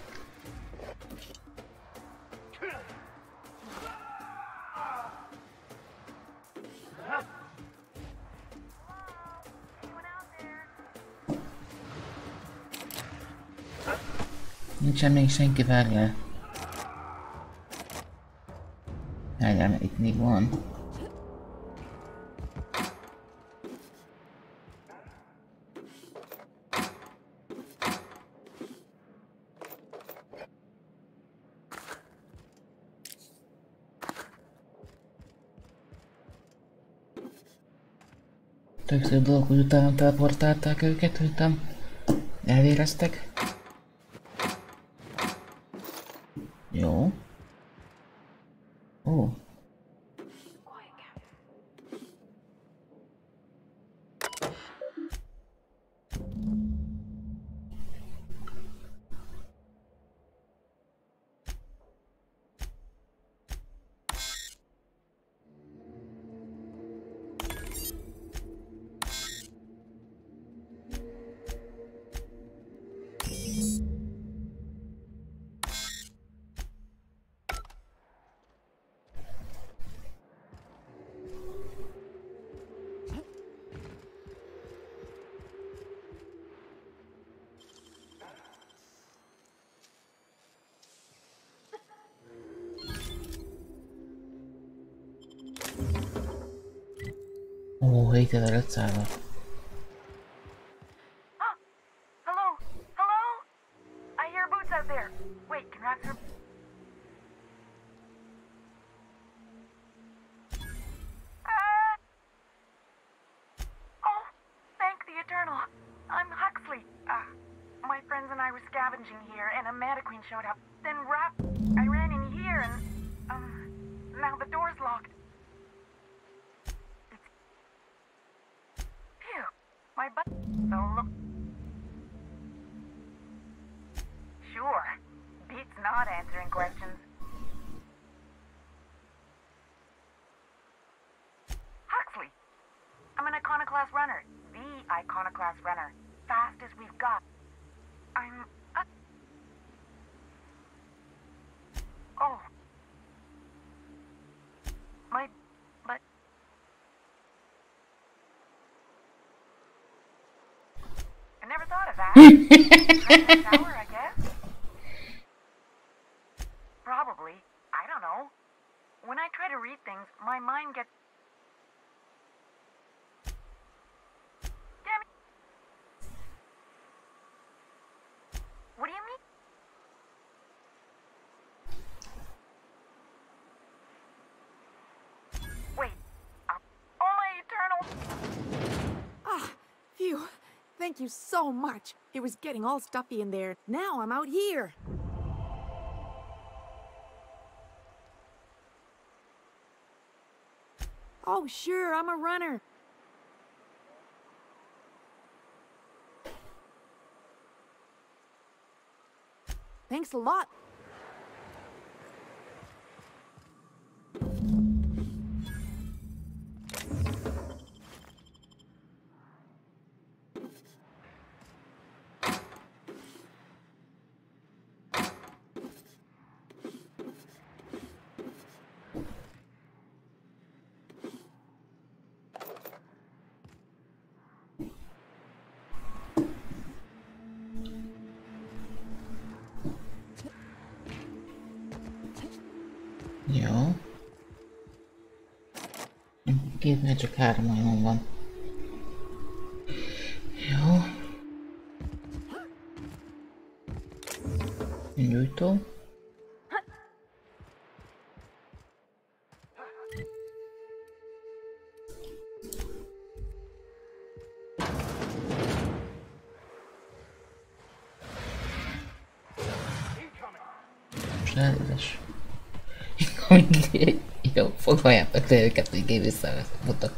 Nincsen még senki, várjál. Várjál, mert itt még van. Tök szép dolog, hogy utána teleportálták őket, hogy nem elvéreztek. Jó. Ó. Ó, 7500. Hello? Hello? I hear boots out there. Wait, can Raptor... Oh, thank the Eternal. I'm Huxley. My friends and I were scavenging here, and a Mana Queen showed up. Then I ran in here, and, now the door's locked. Phew, my butt... So look... Sure, beats not answering questions. Huxley, I'm an Iconoclast runner. The Iconoclast runner. Fastest we've got. I'm... Oh. But... I never thought of that. Tower, I guess? Probably. I don't know. When I try to read things, my mind gets... Damn it! What do you mean? Wait. Oh, my Eternal! Ah, phew. Thank you so much. It was getting all stuffy in there. Now I'm out here. Oh, sure, I'm a runner. Thanks a lot. Jó. Képnél csak 3 majmom van. Jó. Gyújtó. Most elnézést. Jó, foglaljátok le őket, hogy én visszafutok.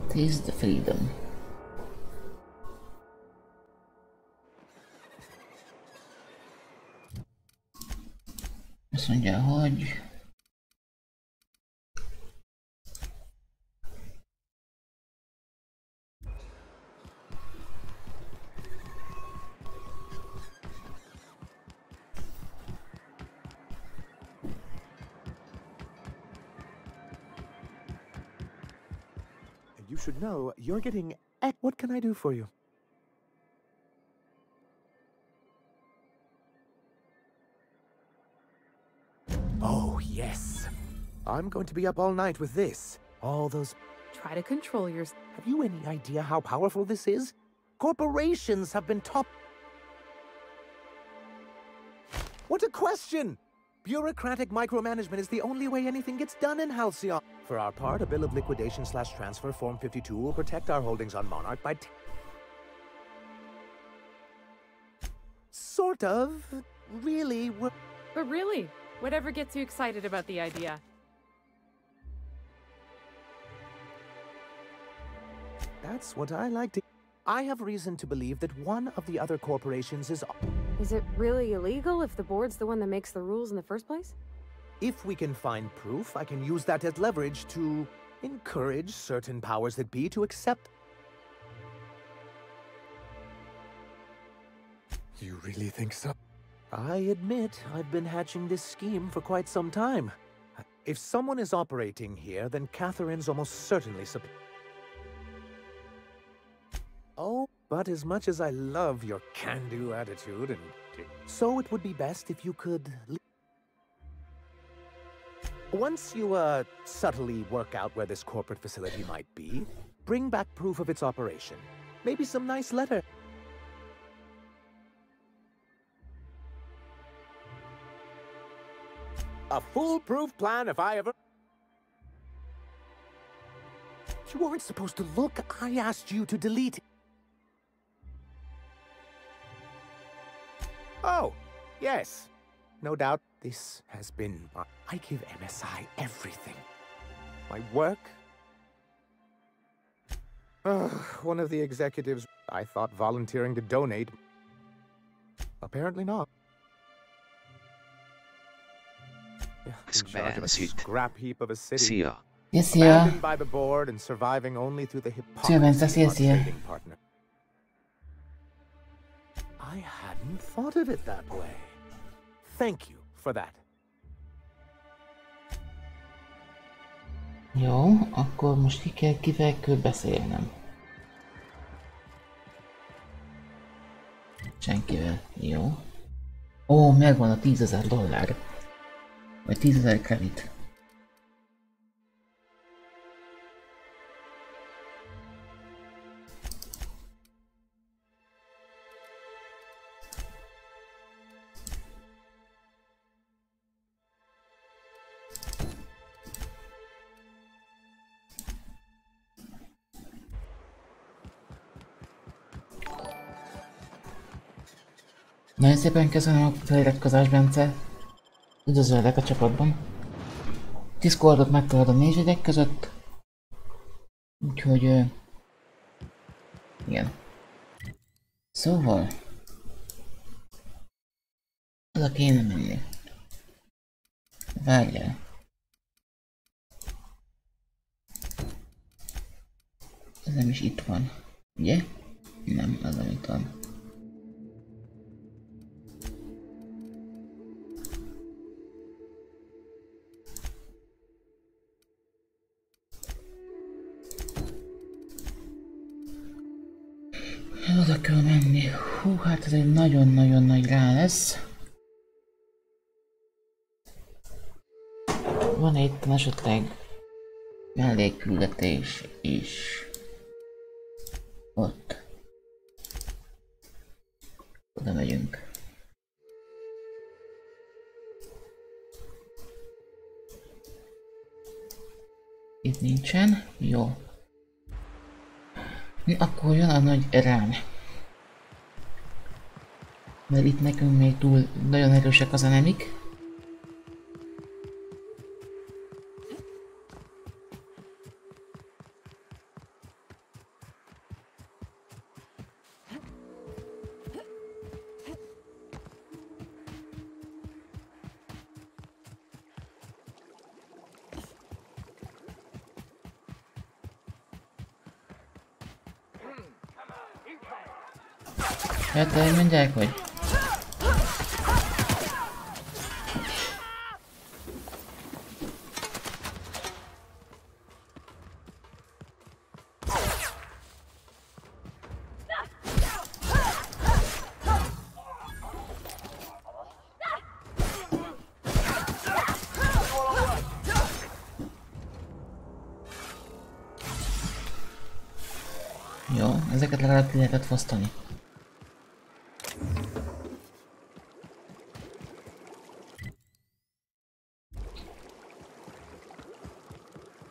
Taste the freedom. Azt mondja, hogy... You should know you're getting... What can I do for you? Oh, yes. I'm going to be up all night with this. All those... Try to control yours. Have you any idea how powerful this is? Corporations have been top... What a question! Bureaucratic micromanagement is the only way anything gets done in Halcyon. For our part, a bill of liquidation/transfer Form 52 will protect our holdings on Monarch by... Sort of. Really, we're... But really, whatever gets you excited about the idea. That's what I like to... I have reason to believe that one of the other corporations is... Is it really illegal if the board's the one that makes the rules in the first place? If we can find proof, I can use that as leverage to encourage certain powers that be to accept... You really think so? I admit, I've been hatching this scheme for quite some time. If someone is operating here, then Catherine's almost certainly... Oh, but as much as I love your can-do attitude, and so it would be best if you could... Once you, subtly work out where this corporate facility might be, bring back proof of its operation. Maybe some nice letter. A foolproof plan if I ever... You weren't supposed to look. I asked you to delete it. Oh, yes. No doubt this has been... I give MSI everything. My work. One of the executives, I thought volunteering to donate. Apparently not. In charge of a scrap heap of a city. Yes, abandoned by the board and surviving only through the hypocrisy of our trading partner. I hadn't thought of it that way. Thank you for that. Jó, akkor most kivel kell beszélnem. Senkivel. Jó. Ó, megvan a $10,000. Vagy 10,000 kredit. Nagyon szépen köszönöm a feliratkozást, Bence. Üdvözöllek a csapatban. Discordot megtalálod a nézőidek között. Úgyhogy... igen. Szóval... oda kéne menni. Várjál. Ez nem is itt van. Ugye? Nem, az nem itt van. Oda kell menni. Hú, hát ez egy nagyon-nagyon nagy rá lesz. Van itt esetleg mellékküldetés is. Ott. Oda megyünk. Itt nincsen. Jó. Akkor jön a nagy rám. Mert itt nekünk még túl nagyon erősek az enemik. Hát elmondják, hogy... ezeket legalább ki lehetett fosztani.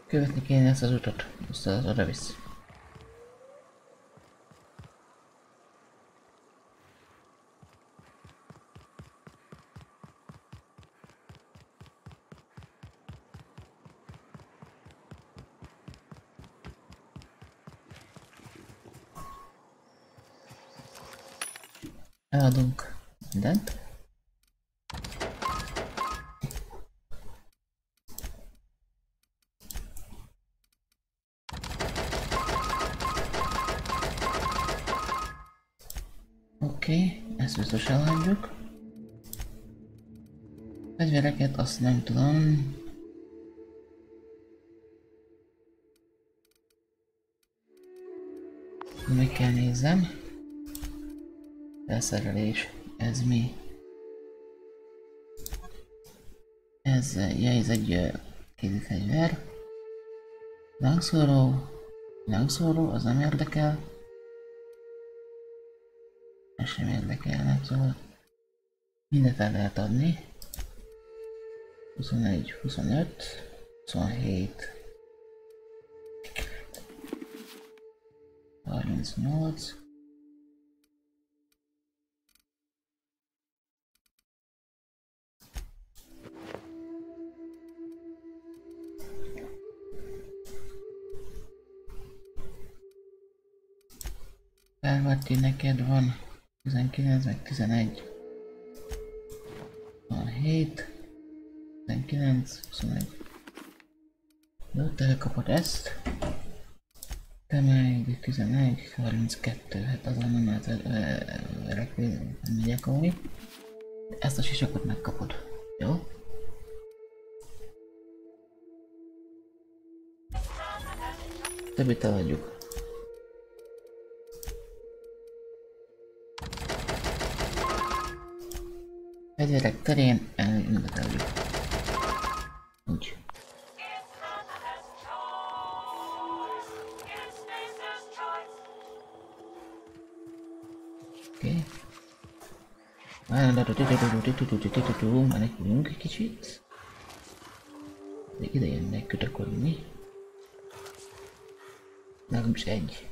Követni kéne ezt az utat, azt oda visz. Eladunk mindent. Oké, ezt biztos elhagyjuk. Fegyvereket azt nem tudom. Meg kell nézzem. Felszerelés. Ez mi? Ez egy kézi fegyver. Langszóró, az nem érdekel. Ez sem érdekelne, szóval mindent el lehet adni. 21, 25, 27, 38. Felvatti, neked van 19 meg 11, 27, 19, 21. Jó, te kapod ezt. Te meg 11, 32, hát azon nem lehet gyakorolni. Ezt a sisakot megkapod. Jó? Többit eladjuk. Fegyverek terén elindítatjuk. Úgy. Oké. Menekülünk egy kicsit. De ide jönnek kötökodni. Legalábbis egy.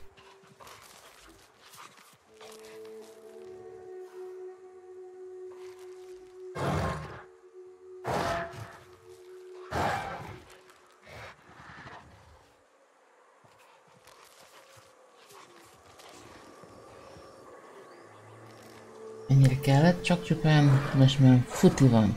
Ennyire kellett, csak csupán most már futi van.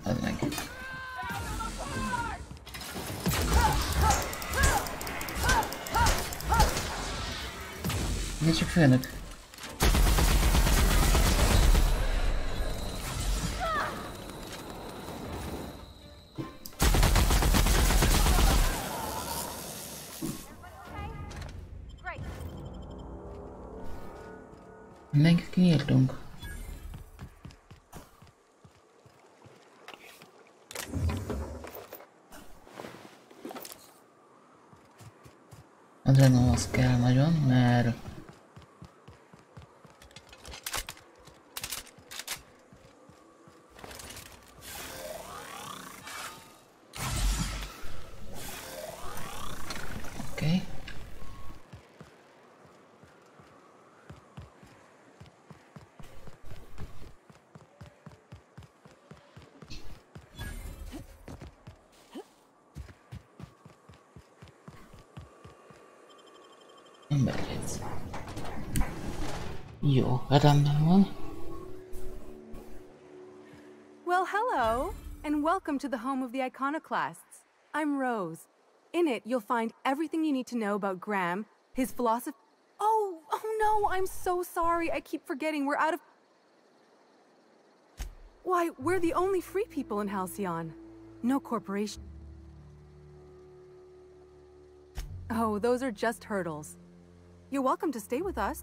Az meg. Ez csak főnök. Meg kiírtunk. Adrenalin kell nagyon, mert jó, rendben van. Well, hello, and welcome to the home of the Iconoclasts. I'm Rose. In it, you'll find everything you need to know about Graham, his philosophy. Oh no, I'm so sorry. I keep forgetting we're out of... Why, we're the only free people in Halcyon. No corporation. Oh, those are just hurdles. You're welcome to stay with us.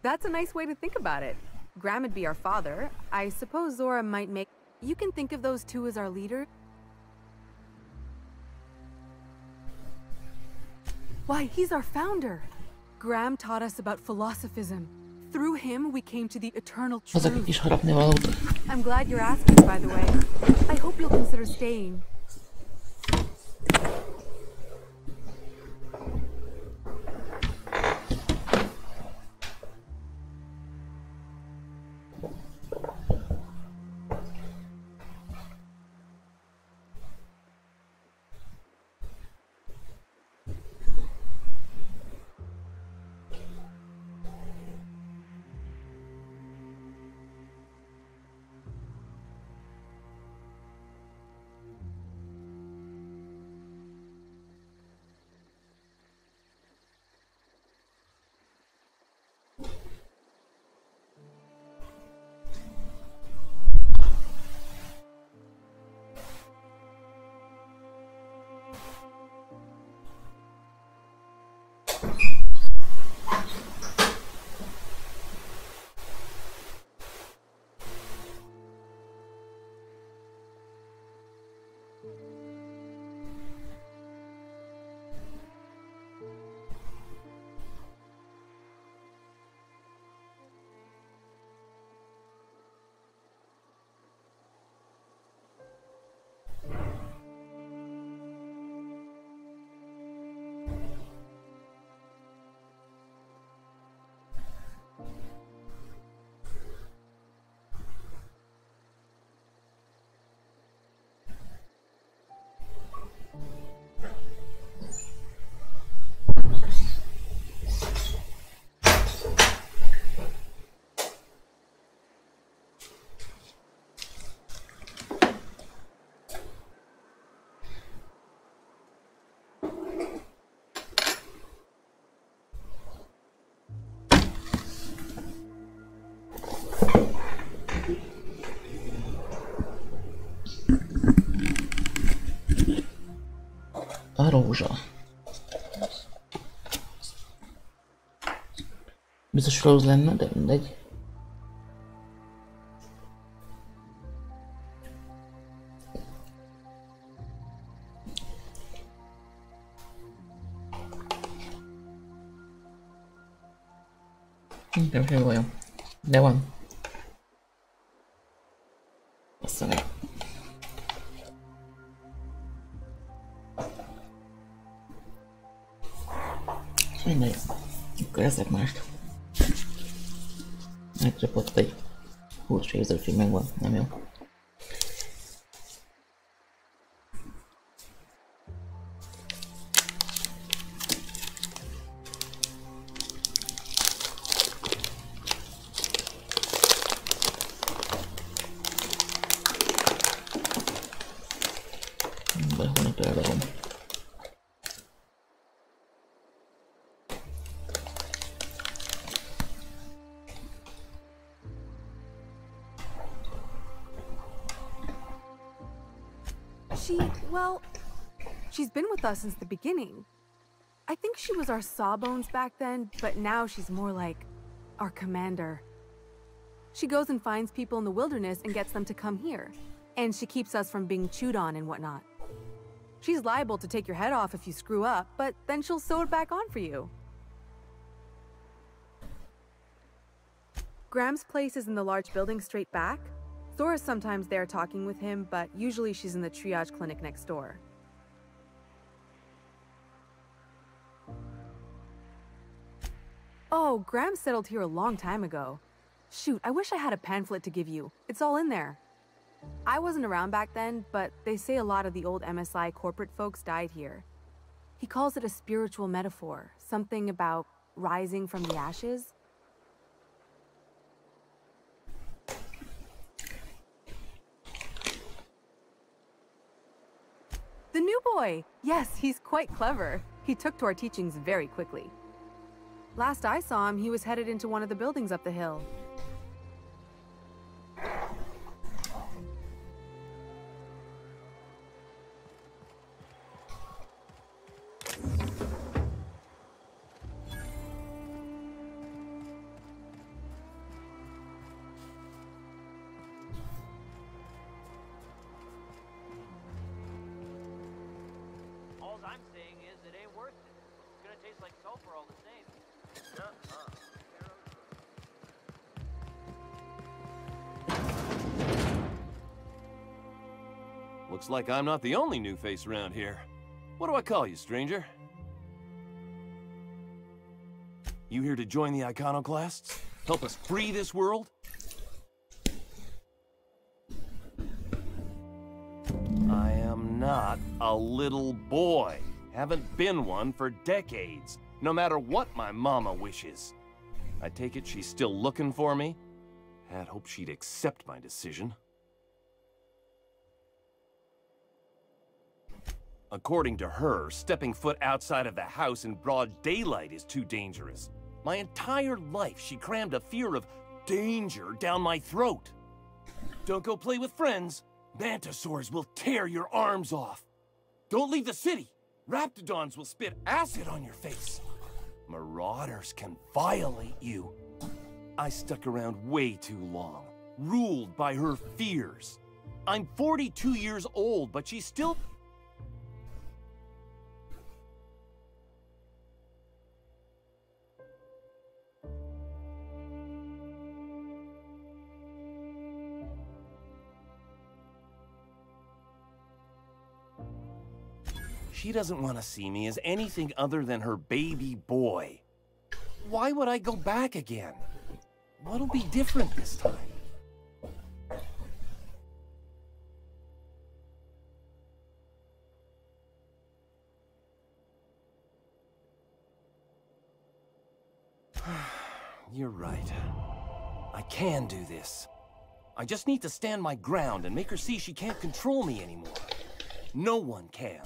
That's a nice way to think about it. Graham would be our father. I suppose Zora might make... You can think of those two as our leader. Why, he's our founder. Graham taught us about philosophism. Through him, we came to the eternal truth. I'm glad you're asking, by the way. I hope you'll consider staying. A rózsa. Biztos Rose lenne, de mindegy. Nem semmi bajom. De van. Aztán meg. Mindegy. Akkor ezek mást. Megcsapott egy 20 érzőség megvan, nem jó. She's been with us since the beginning. I think she was our sawbones back then, but now she's more like our commander. She goes and finds people in the wilderness and gets them to come here. And she keeps us from being chewed on and whatnot. She's liable to take your head off if you screw up, but then she'll sew it back on for you. Graham's place is in the large building straight back. Zora's sometimes there talking with him, but usually she's in the triage clinic next door. Oh, Graham settled here a long time ago. Shoot, I wish I had a pamphlet to give you. It's all in there. I wasn't around back then, but they say a lot of the old MSI corporate folks died here. He calls it a spiritual metaphor, something about rising from the ashes. The new boy! Yes, he's quite clever. He took to our teachings very quickly. Last I saw him, he was headed into one of the buildings up the hill. tastes like sulfur all the same. Looks like I'm not the only new face around here. What do I call you, stranger? You here to join the Iconoclasts? Help us free this world? I am not a little boy. Haven't been one for decades, no matter what my mama wishes. I take it she's still looking for me? Had hoped she'd accept my decision. According to her, stepping foot outside of the house in broad daylight is too dangerous. My entire life, she crammed a fear of danger down my throat. Don't go play with friends. Mantisaurs will tear your arms off. Don't leave the city. Raptidons will spit acid on your face. Marauders can violate you. I stuck around way too long, ruled by her fears. I'm 42 years old, but she's still... She doesn't want to see me as anything other than her baby boy. Why would I go back again? What'll be different this time? You're right. I can do this. I just need to stand my ground and make her see she can't control me anymore. No one can.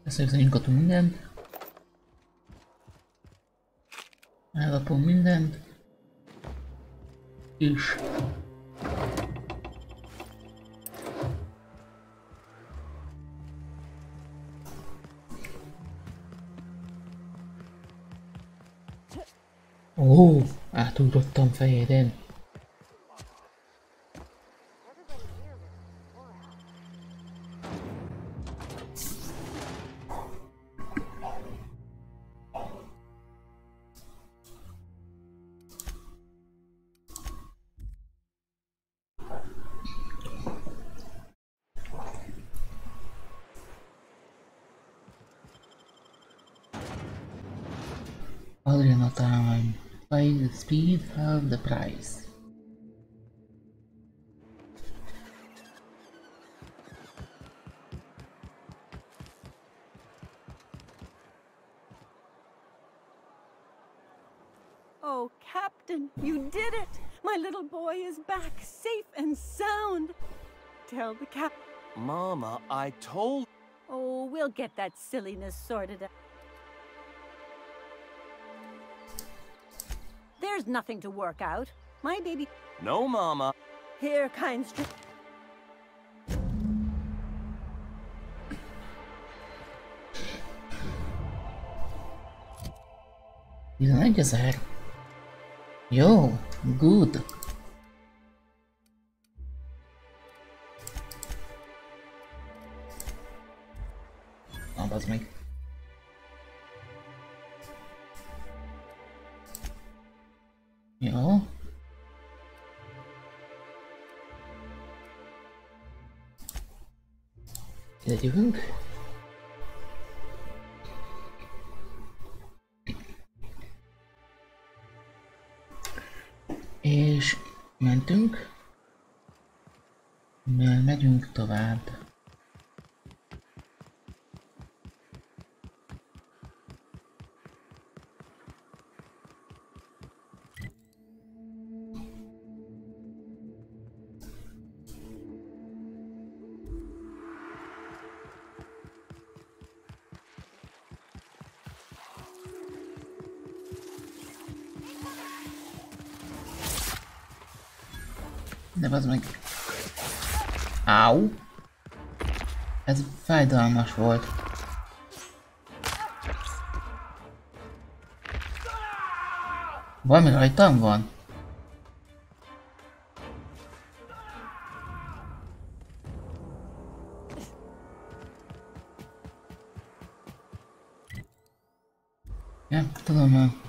Összeüzenjünk mindent. Elrapom mindent. És... Ó, átugrottam fejeden. Adriana time. By the speed, half the price. Oh, Captain, you did it! My little boy is back, safe and sound. Tell the cap... Mama, I told... Oh, we'll get that silliness sorted out. There's nothing to work out. My baby... No, Mama. Here, kind str... $11,000. Jó, good. Na, bazd meg. Jó. Ide jövünk. És mentünk. Megyünk tovább. De bazd meg. Áú! Ez fájdalmas volt. Valami rajtam van? Ja, tudom már.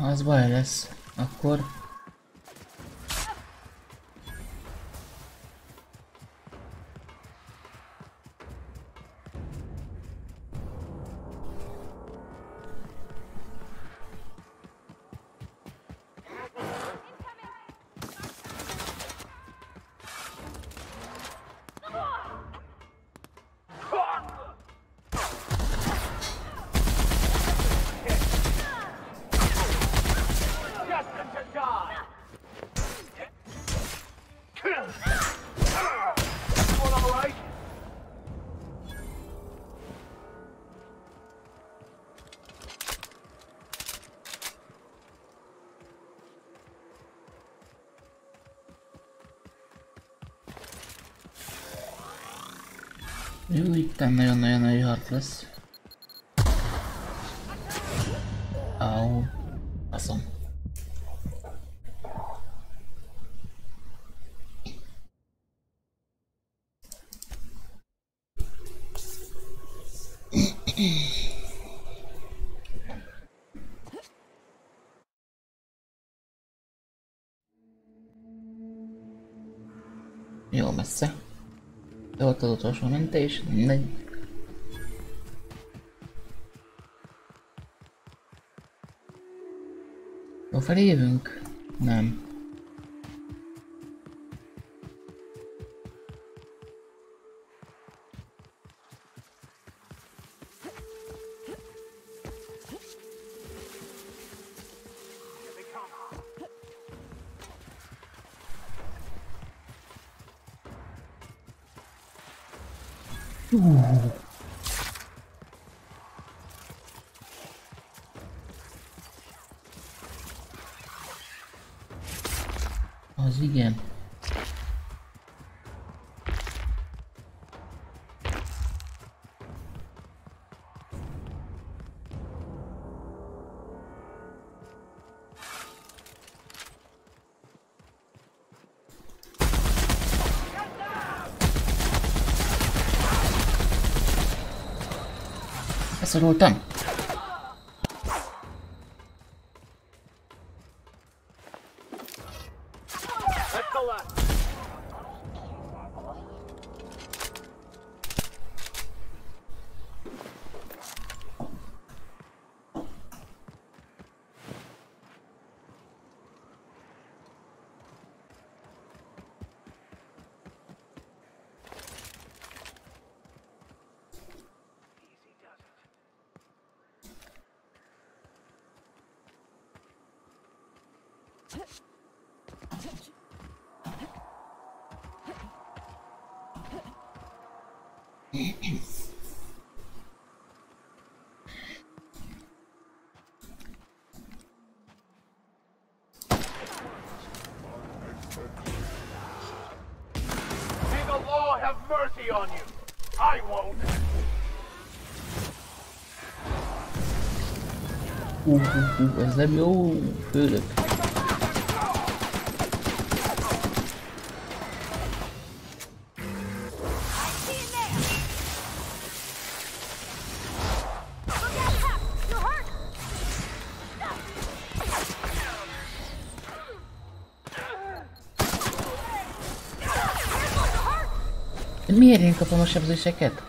Az baj lesz. Akkor... Jó, itt nagyon-nagyon nagy harc lesz. Au, faszom. Jó messze. De ott az utolsó mentés, mindegy. Jó felé jövünk? Nem. Az igen. Beszorultam. May the law have mercy on you. I won't. Ez nem jó, főnök. Miért én kapom a sebzéseket?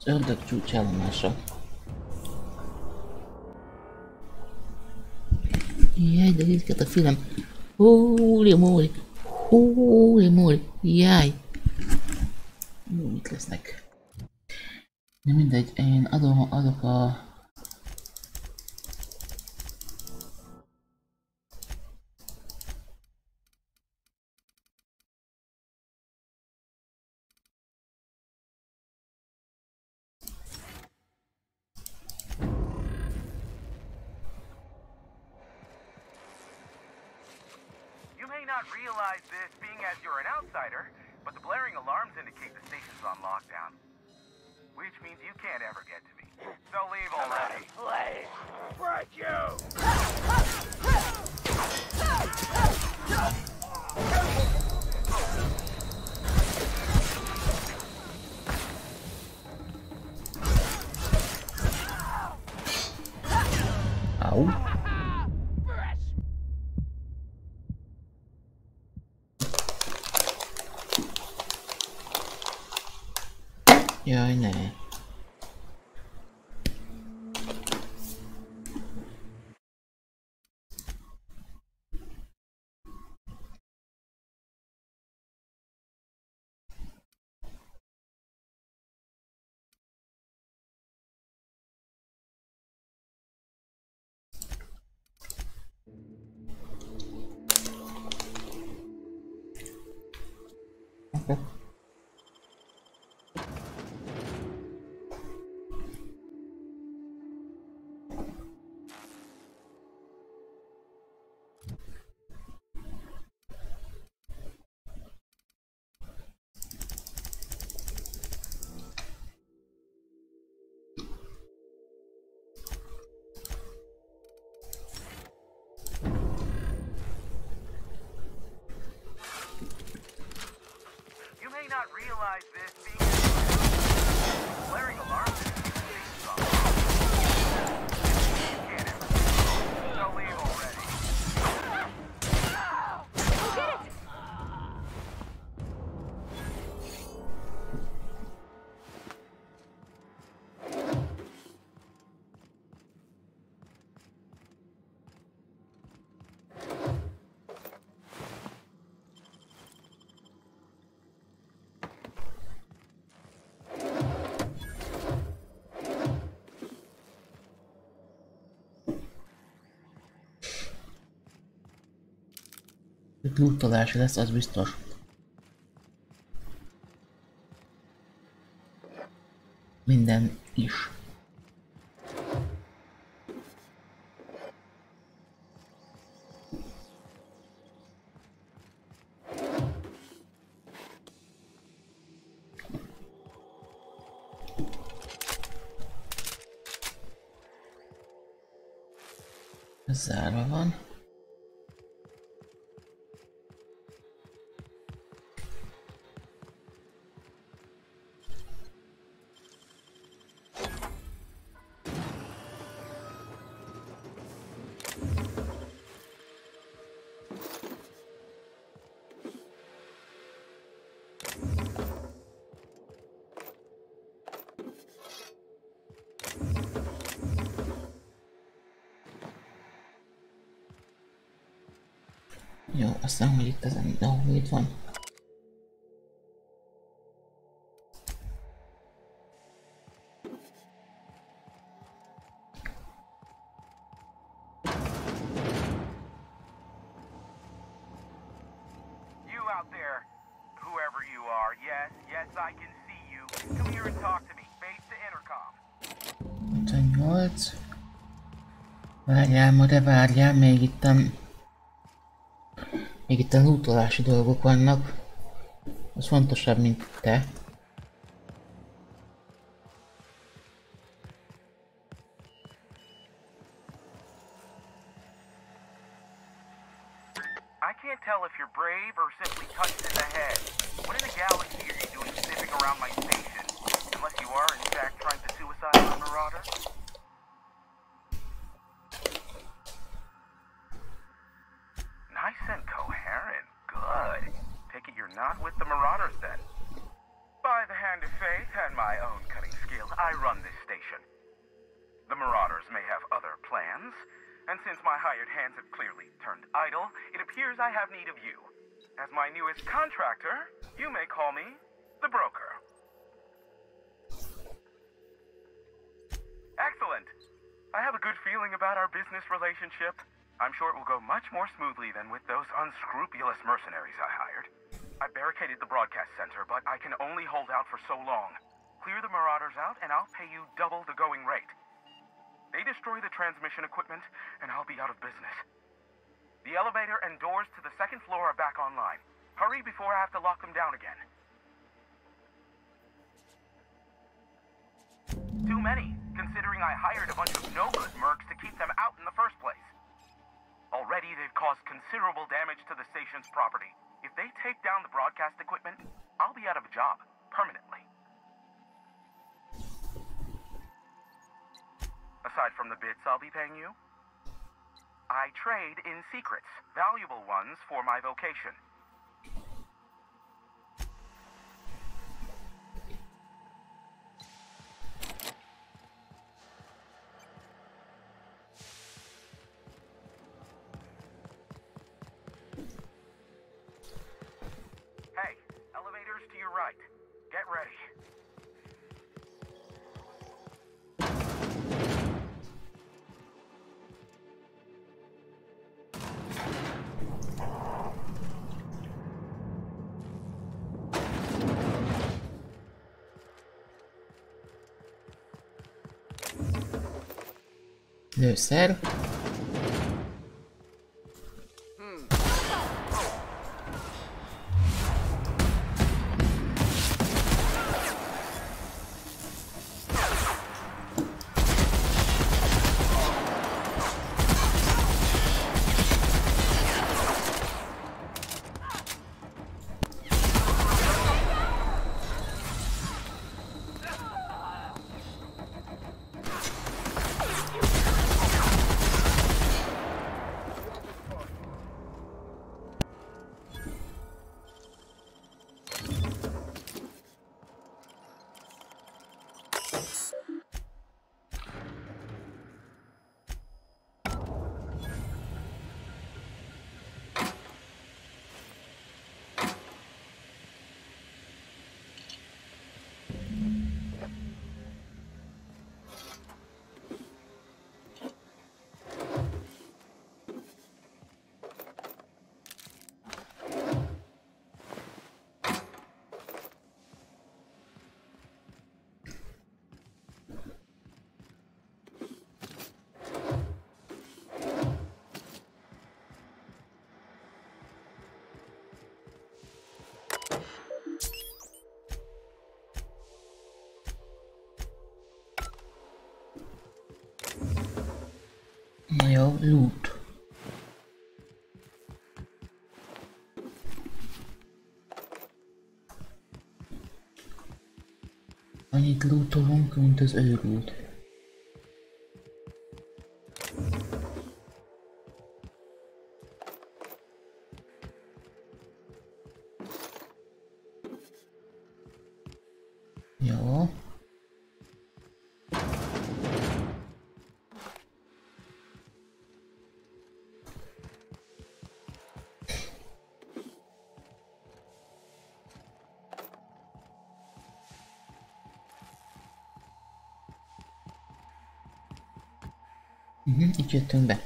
Ördög csúcsállomása. Jaj, de ritkett a film. Holy moly! Holy moly! Jaj! Mit lesznek? De mindegy, én adok a... You may not realize this being as you're an outsider, but the blaring alarms indicate the station's on lockdown. Which means you can't ever get to me. So leave already. Please, break you! Au. Jaj, ne. napok. You may not realize this being blaring alarms in the stations on you can't ever. They'll leave already. Go get it! Itt lootolás lesz, az biztos. Minden is. Ez zárva van. Jó, aztán hogy itt ezen mindenhol itt van. You out there, whoever you are, yes, I can see you. Come here and talk to me. Face the intercom. 58. Várjál, Mode, várjál, még itt a lootolási dolgok vannak. Az fontosabb, mint te. I can't tell if you're brave or simply touched in the head. What in the galaxy are you doing sniffing around my station? Unless you are, in fact, trying to suicide my marauder? Nice and coherent. Good. Take it you're not with the marauders then. By the hand of faith and my own cunning skill, I run this station. The marauders may have other plans, and since my hired hands have clearly turned idle, it appears I have need of you. As my newest contractor, you may call me the broker. Excellent. I have a good feeling about our business relationship. I'm sure it will go much more smoothly than with those unscrupulous mercenaries I hired. I barricaded the broadcast center, but I can only hold out for so long. Clear the marauders out, and I'll pay you double the going rate. They destroy the transmission equipment, and I'll be out of business. The elevator and doors to the second floor are back online. Hurry before I have to lock them down again. Too many, considering I hired a bunch of no-good mercs to keep them out in the first place. Already, they've caused considerable damage to the station's property. If they take down the broadcast equipment, I'll be out of a job, permanently. Aside from the bits I'll be paying you, I trade in secrets, valuable ones for my vocation. Hey, elevators to your right. Get ready. Lőszer. Na jó, loot. Annyit lootolunk, mint az őrült. Jó. Itt jöttünk be.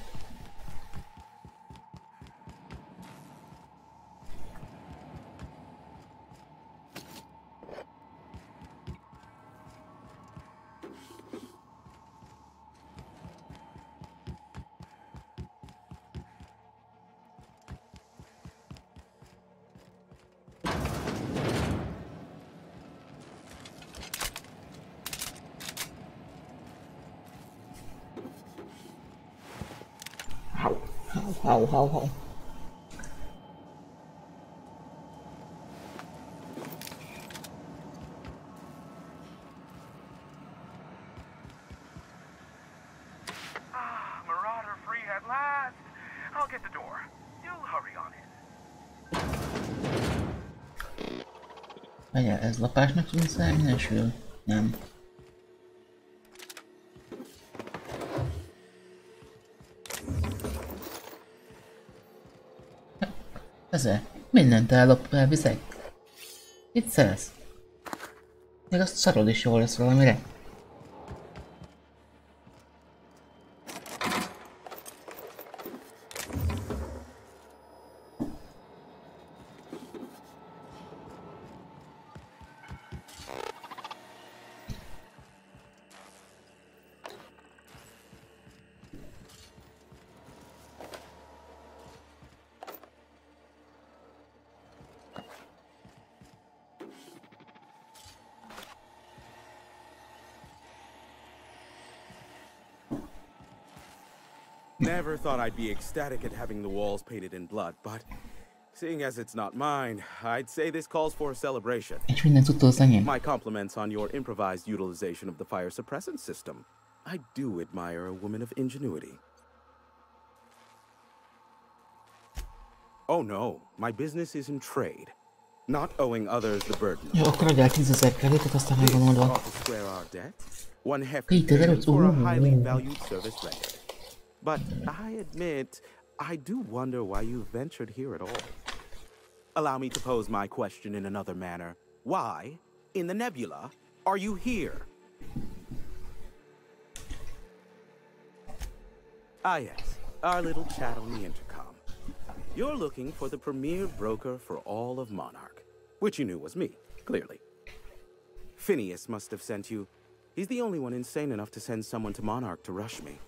Hau. Marauder free at last. I'll get the door. You'll hurry on in. Várjál, ez lapásnak tűnik minősül? Nem. Ezzel mindent elviszek. Mit szerez? Még azt szarod is jól lesz valamire. Never thought I'd be ecstatic at having the walls painted in blood, but seeing as it's not mine, I'd say this calls for a celebration. My compliments on your improvised utilization of the fire suppressant system. I do admire a woman of ingenuity. Oh no, my business is in trade, not owing others the burden. Jó, akkor adjál 10 000 kreditet, aztán megvan oldva. One hefty payment for a highly valued service rendered. But I admit, I do wonder why you ventured here at all. Allow me to pose my question in another manner. Why, in the nebula, are you here? Ah yes, our little chat on the intercom. You're looking for the premier broker for all of Monarch, which you knew was me, clearly. Phineas must have sent you. He's the only one insane enough to send someone to Monarch to rush me.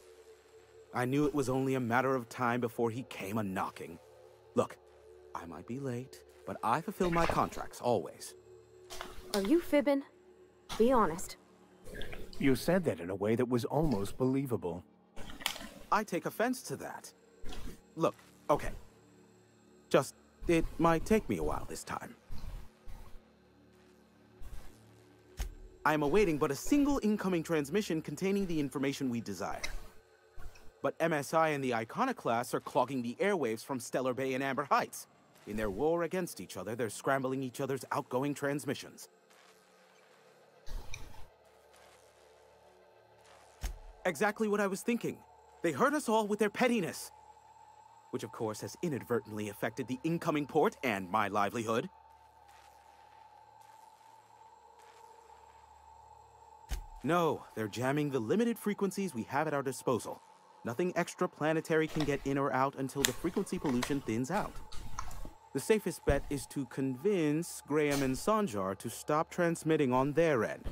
I knew it was only a matter of time before he came a-knocking. Look, I might be late, but I fulfill my contracts, always. Are you fibbing? Be honest. You said that in a way that was almost believable. I take offense to that. Look, okay. Just, it might take me a while this time. I am awaiting but a single incoming transmission containing the information we desire. But MSI and the Iconoclasts are clogging the airwaves from Stellar Bay and Amber Heights. In their war against each other, they're scrambling each other's outgoing transmissions. Exactly what I was thinking. They hurt us all with their pettiness. Which of course has inadvertently affected the incoming port and my livelihood. No, they're jamming the limited frequencies we have at our disposal. Nothing extraplanetary can get in or out until the frequency pollution thins out. The safest bet is to convince Graham and Sanjar to stop transmitting on their end.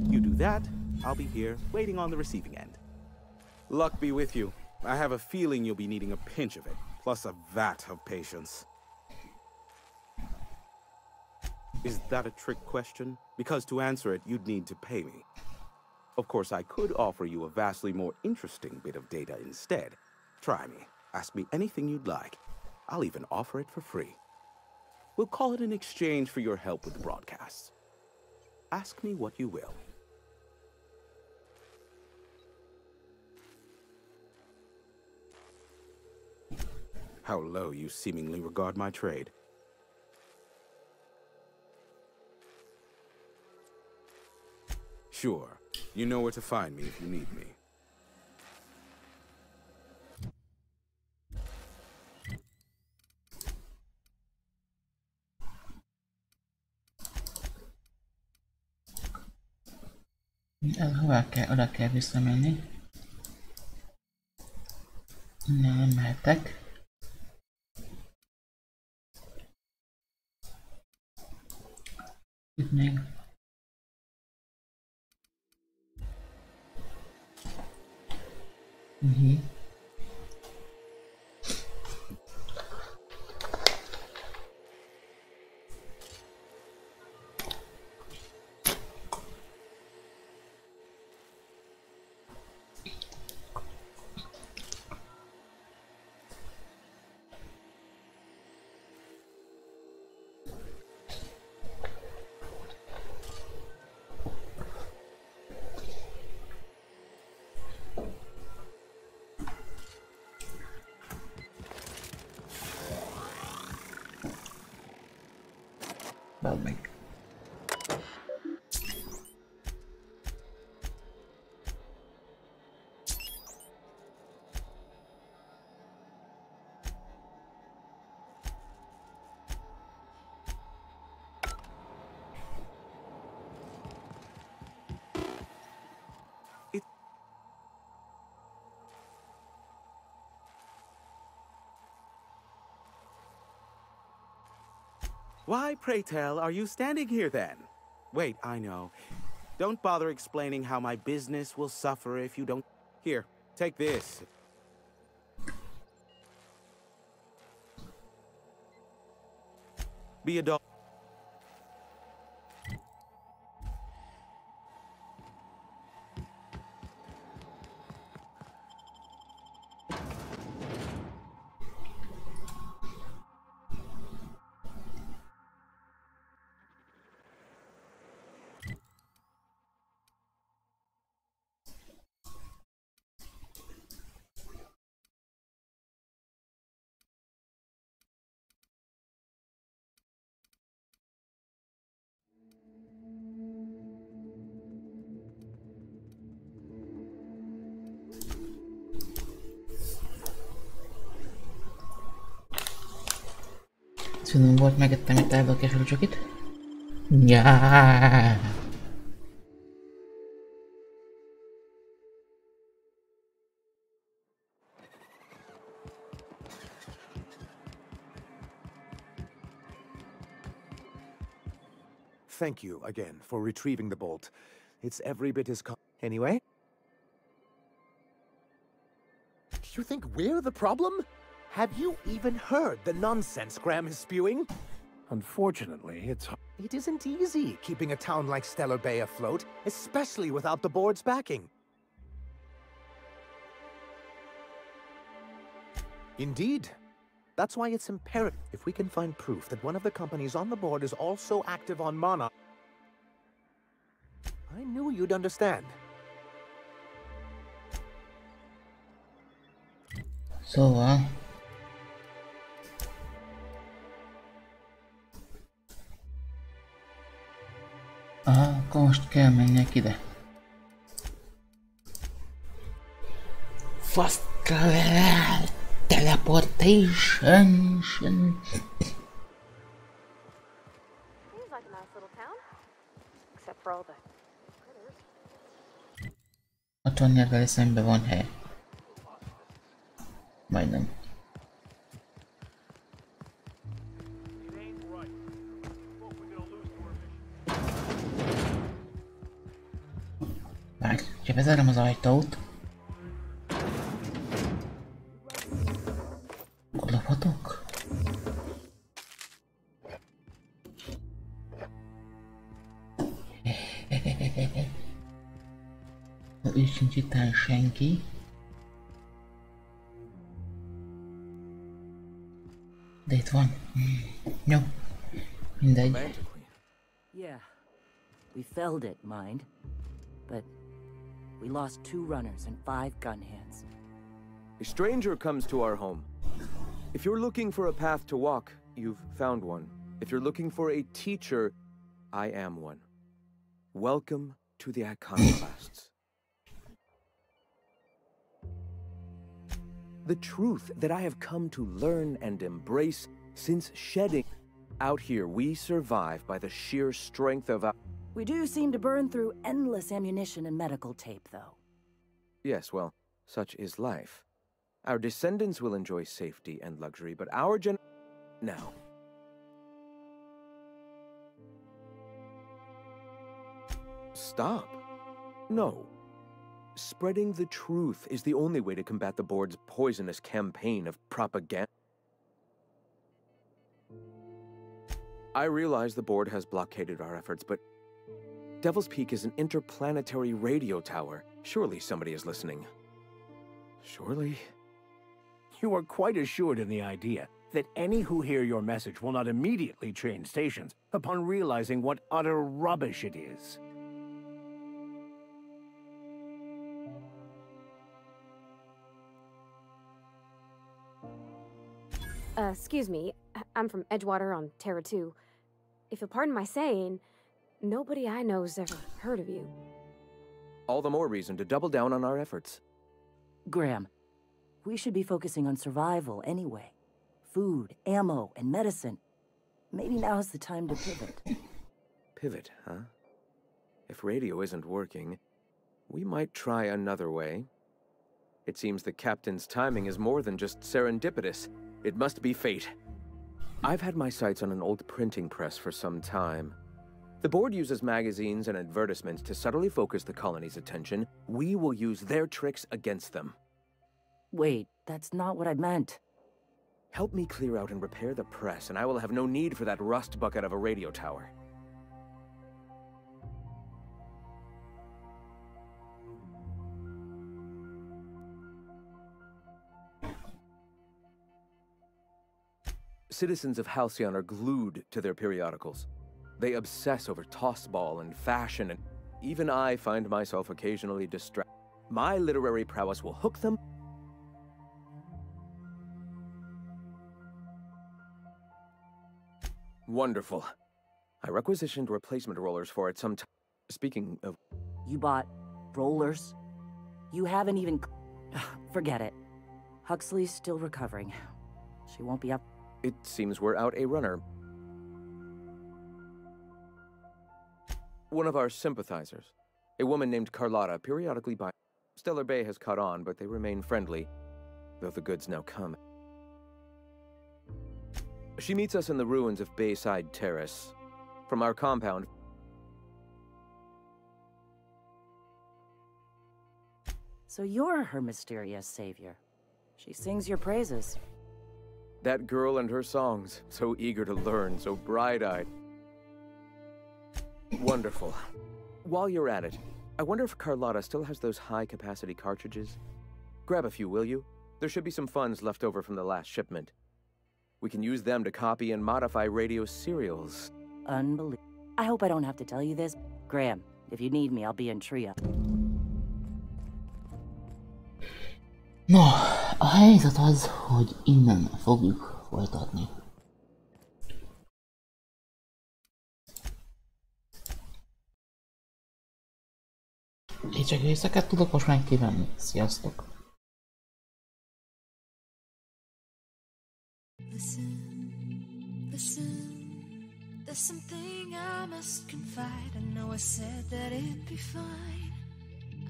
You do that, I'll be here, waiting on the receiving end. Luck be with you. I have a feeling you'll be needing a pinch of it, plus a vat of patience. Is that a trick question? Because to answer it, you'd need to pay me. Of course, I could offer you a vastly more interesting bit of data instead. Try me. Ask me anything you'd like. I'll even offer it for free. We'll call it an exchange for your help with the broadcasts. Ask me what you will. How low you seemingly regard my trade. Sure. You know where to find me if you need me. Oda kell visszamenni. Nem mehetek. Itt még. Bald meg. Why, pray tell, are you standing here then? Wait, I know. Don't bother explaining how my business will suffer if you don't... Here, take this. Be a dog. Finom volt, megettem itt ebből a keserűcsökit. Yeah. Thank you again for retrieving the bolt. It's every bit as anyway. You think we're the problem? Have you even heard the nonsense Graham is spewing? Unfortunately, It isn't easy keeping a town like Stellar Bay afloat, especially without the board's backing. Indeed. That's why it's imperative if we can find proof that one of the companies on the board is also active on Monarch. I knew you'd understand. Szóval... Aha, akkor most kell menjek ide. Fast travel teleportation. Seems like a nice little town. Except for all the critters. 60-nál szembe van hely. Majdnem. Várj, ha bezárom az ajtót, akkor lophatok? Ő sincs itt senki. De itt van. Jó. Mindegy. Yeah. We felled it, mind. But we lost 2 runners and 5 gun hands. A stranger comes to our home. If you're looking for a path to walk, you've found one. If you're looking for a teacher, I am one. Welcome to the Iconoclasts. The truth that I have come to learn and embrace since shedding. Out here, we survive by the sheer strength of our... We do seem to burn through endless ammunition and medical tape, though. Yes, well, such is life. Our descendants will enjoy safety and luxury, but our Now. Stop. No. Spreading the truth is the only way to combat the board's poisonous campaign of propaganda. I realize the board has blockaded our efforts, but Devil's Peak is an interplanetary radio tower. Surely somebody is listening. Surely? You are quite assured in the idea that any who hear your message will not immediately change stations upon realizing what utter rubbish it is. Excuse me, I'm from Edgewater on Terra 2. If you'll pardon my saying, nobody I know's ever heard of you. All the more reason to double down on our efforts. Graham, we should be focusing on survival anyway. Food, ammo, and medicine. Maybe now's the time to pivot. Pivot, huh? If radio isn't working, we might try another way. It seems the captain's timing is more than just serendipitous. It must be fate. I've had my sights on an old printing press for some time. The board uses magazines and advertisements to subtly focus the colony's attention. We will use their tricks against them. Wait, that's not what I meant. Help me clear out and repair the press, and I will have no need for that rust bucket of a radio tower. Citizens of Halcyon are glued to their periodicals. They obsess over tossball and fashion, and even I find myself occasionally distracted. My literary prowess will hook them. Wonderful. I requisitioned replacement rollers for it some time. Speaking of... You bought rollers? You haven't even... Forget it. Huxley's still recovering. She won't be up... It seems we're out a runner. One of our sympathizers, a woman named Carlotta, periodically buys. Stellar Bay has caught on, but they remain friendly, though the goods now come. She meets us in the ruins of Bayside Terrace. From our compound, So you're her mysterious savior. She sings your praises. That girl and her songs, so eager to learn, so bright-eyed. Wonderful. While you're at it, I wonder if Carlotta still has those high-capacity cartridges? Grab a few, will you? There should be some funds left over from the last shipment. We can use them to copy and modify radio serials. Unbelievable. I hope I don't have to tell you this. Graham, if you need me, I'll be in Tria. No, a helyzet az, hogy innen fogjuk folytatni. Lécsegészeket tudok most már kivenni. Sziasztok! Listen, there's something I must confide. I know I said that it'd be fine.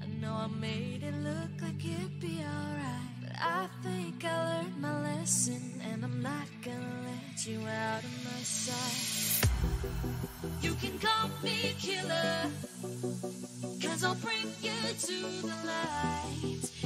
I know I made it look like it'd be alright. But I think I learned my lesson, and I'm not gonna let you out of my sight. You can call me killer, 'cause I'll bring you to the light.